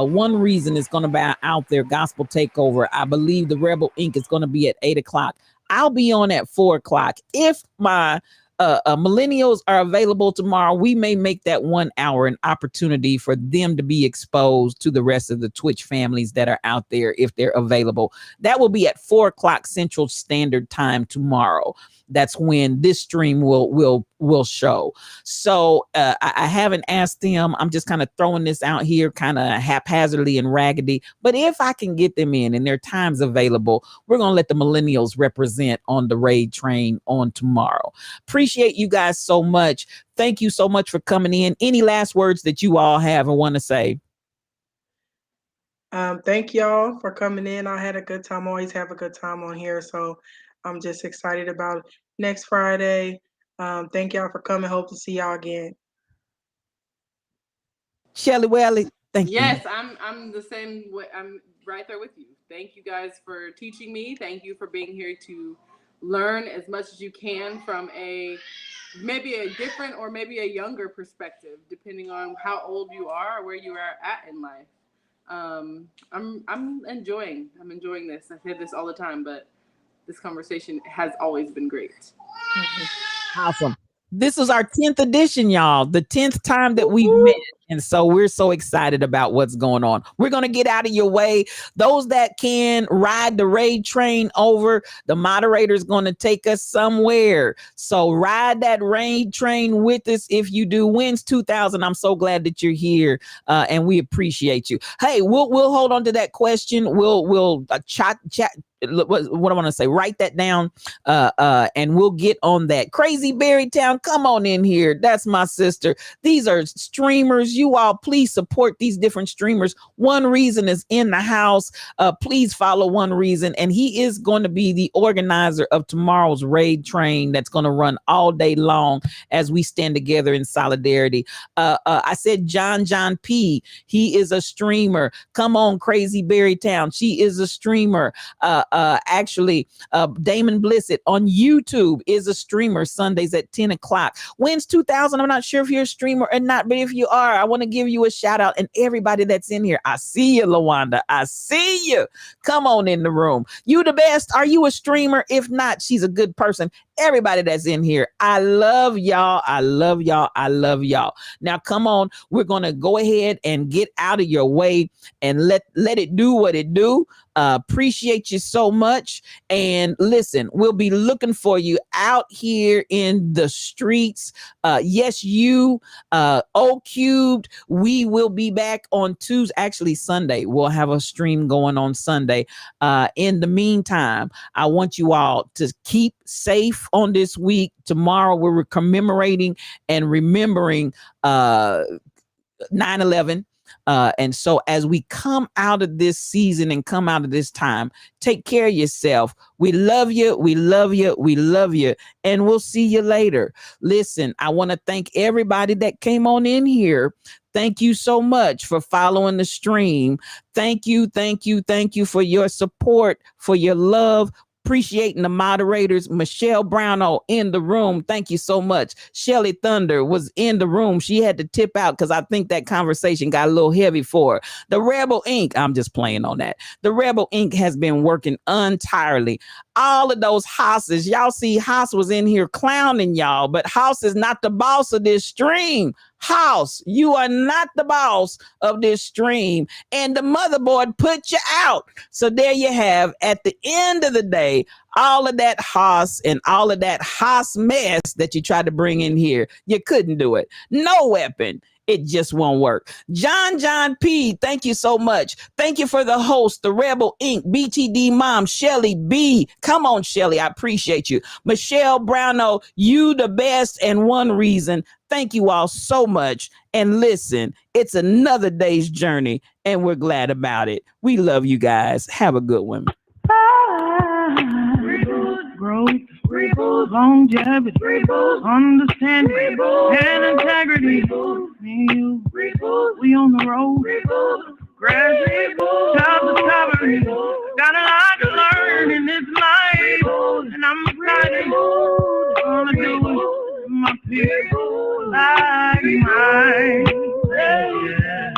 One Reason is going to be out there, Gospel Takeover. I believe the Rebel Inc. is going to be at 8:00. I'll be on at 4:00. If my millennials are available tomorrow, we may make that 1 hour an opportunity for them to be exposed to the rest of the Twitch families that are out there if they're available. That will be at 4:00 Central Standard Time tomorrow. That's when this stream will show. So I haven't asked them. I'm just kind of throwing this out here kind of haphazardly and raggedy. But if I can get them in and their time's available, we're going to let the millennials represent on the raid train on tomorrow. Appreciate you guys so much. Thank you so much for coming in. Any last words that you all have and want to say? Thank y'all for coming in. I had a good time. Always have a good time on here. So I'm just excited about next Friday. Thank y'all for coming. Hope to see y'all again. Shelly Welly, thank you. Yes, I'm the same way. I'm right there with you. Thank you guys for teaching me. Thank you for being here to learn as much as you can from maybe a different or maybe a younger perspective, depending on how old you are or where you are at in life. I'm enjoying this. I say this all the time, but this conversation has always been great. Awesome. This is our 10th edition, y'all. The 10th time that we've met. And so we're so excited about what's going on. We're going to get out of your way. Those that can ride the raid train over, the moderator's going to take us somewhere. So ride that raid train with us. If you do, wins 2,000. I'm so glad that you're here. And we appreciate you. Hey, we'll hold on to that question. We'll chat what I want to say. Write that down, and we'll get on that. Crazy Berrytown, come on in here. That's my sister. These are streamers. You all please support these different streamers. One Reason is in the house. Please follow One Reason, and he is going to be the organizer of tomorrow's raid train that's going to run all day long as we stand together in solidarity. I said John P. He is a streamer. Come on, Crazy Berrytown. She is a streamer. Actually, Damon Blissett on YouTube is a streamer Sundays at 10 o'clock. Wins 2000. I'm not sure if you're a streamer or not, but if you are, I want to give you a shout out. And everybody that's in here, I see you, LaWanda. I see you. Come on in the room. You the best. Are you a streamer? If not, she's a good person. Everybody that's in here, I love y'all. I love y'all. I love y'all. Now, come on. We're going to go ahead and get out of your way and let it do what it do. Appreciate you so much. And listen, we'll be looking for you out here in the streets. Yes, you, O Cubed, we will be back on Tuesday, actually Sunday. We'll have a stream going on Sunday. In the meantime, I want you all to keep safe on this week. Tomorrow, we're commemorating and remembering 9/11. And so as we come out of this season and come out of this time, take care of yourself. We love you. We love you. We love you. And we'll see you later. Listen, I want to thank everybody that came on in here. Thank you so much for following the stream. Thank you. Thank you. Thank you for your support, for your love. Appreciating the moderators. Michelle Brownell in the room. Thank you so much. Shelly Thunder was in the room. She had to tip out because I think that conversation got a little heavy for her. The Rebel Inc. I'm just playing on that. The Rebel Inc. has been working entirely. All of those Hosses, y'all see Hoss was in here clowning y'all, but Hoss is not the boss of this stream. House, you are not the boss of this stream, and the motherboard put you out. So there you have, at the end of the day, all of that Hoss and all of that Hoss mess that you tried to bring in here, you couldn't do it. No weapon. It just won't work. John P, thank you so much. Thank you for the host, the Rebel Inc., BTD Mom, Shelly B. Come on, Shelly, I appreciate you. Michelle Brownell, you the best, and One Reason. Thank you all so much. And listen, it's another day's journey, and we're glad about it. We love you guys. Have a good one. Growth, reBOOT, longevity, reBOOT, understanding, reBOOT, and integrity. Me, you, reBOOT, we on the road, reBOOT, graduate, child discovery. Got a lot to learn in this life, and I'm excited. Gonna do it with my people like mine. Yeah.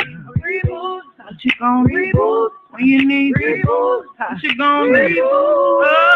What you gonna reBOOT when you need reBOOT? What you gonna reBOOT?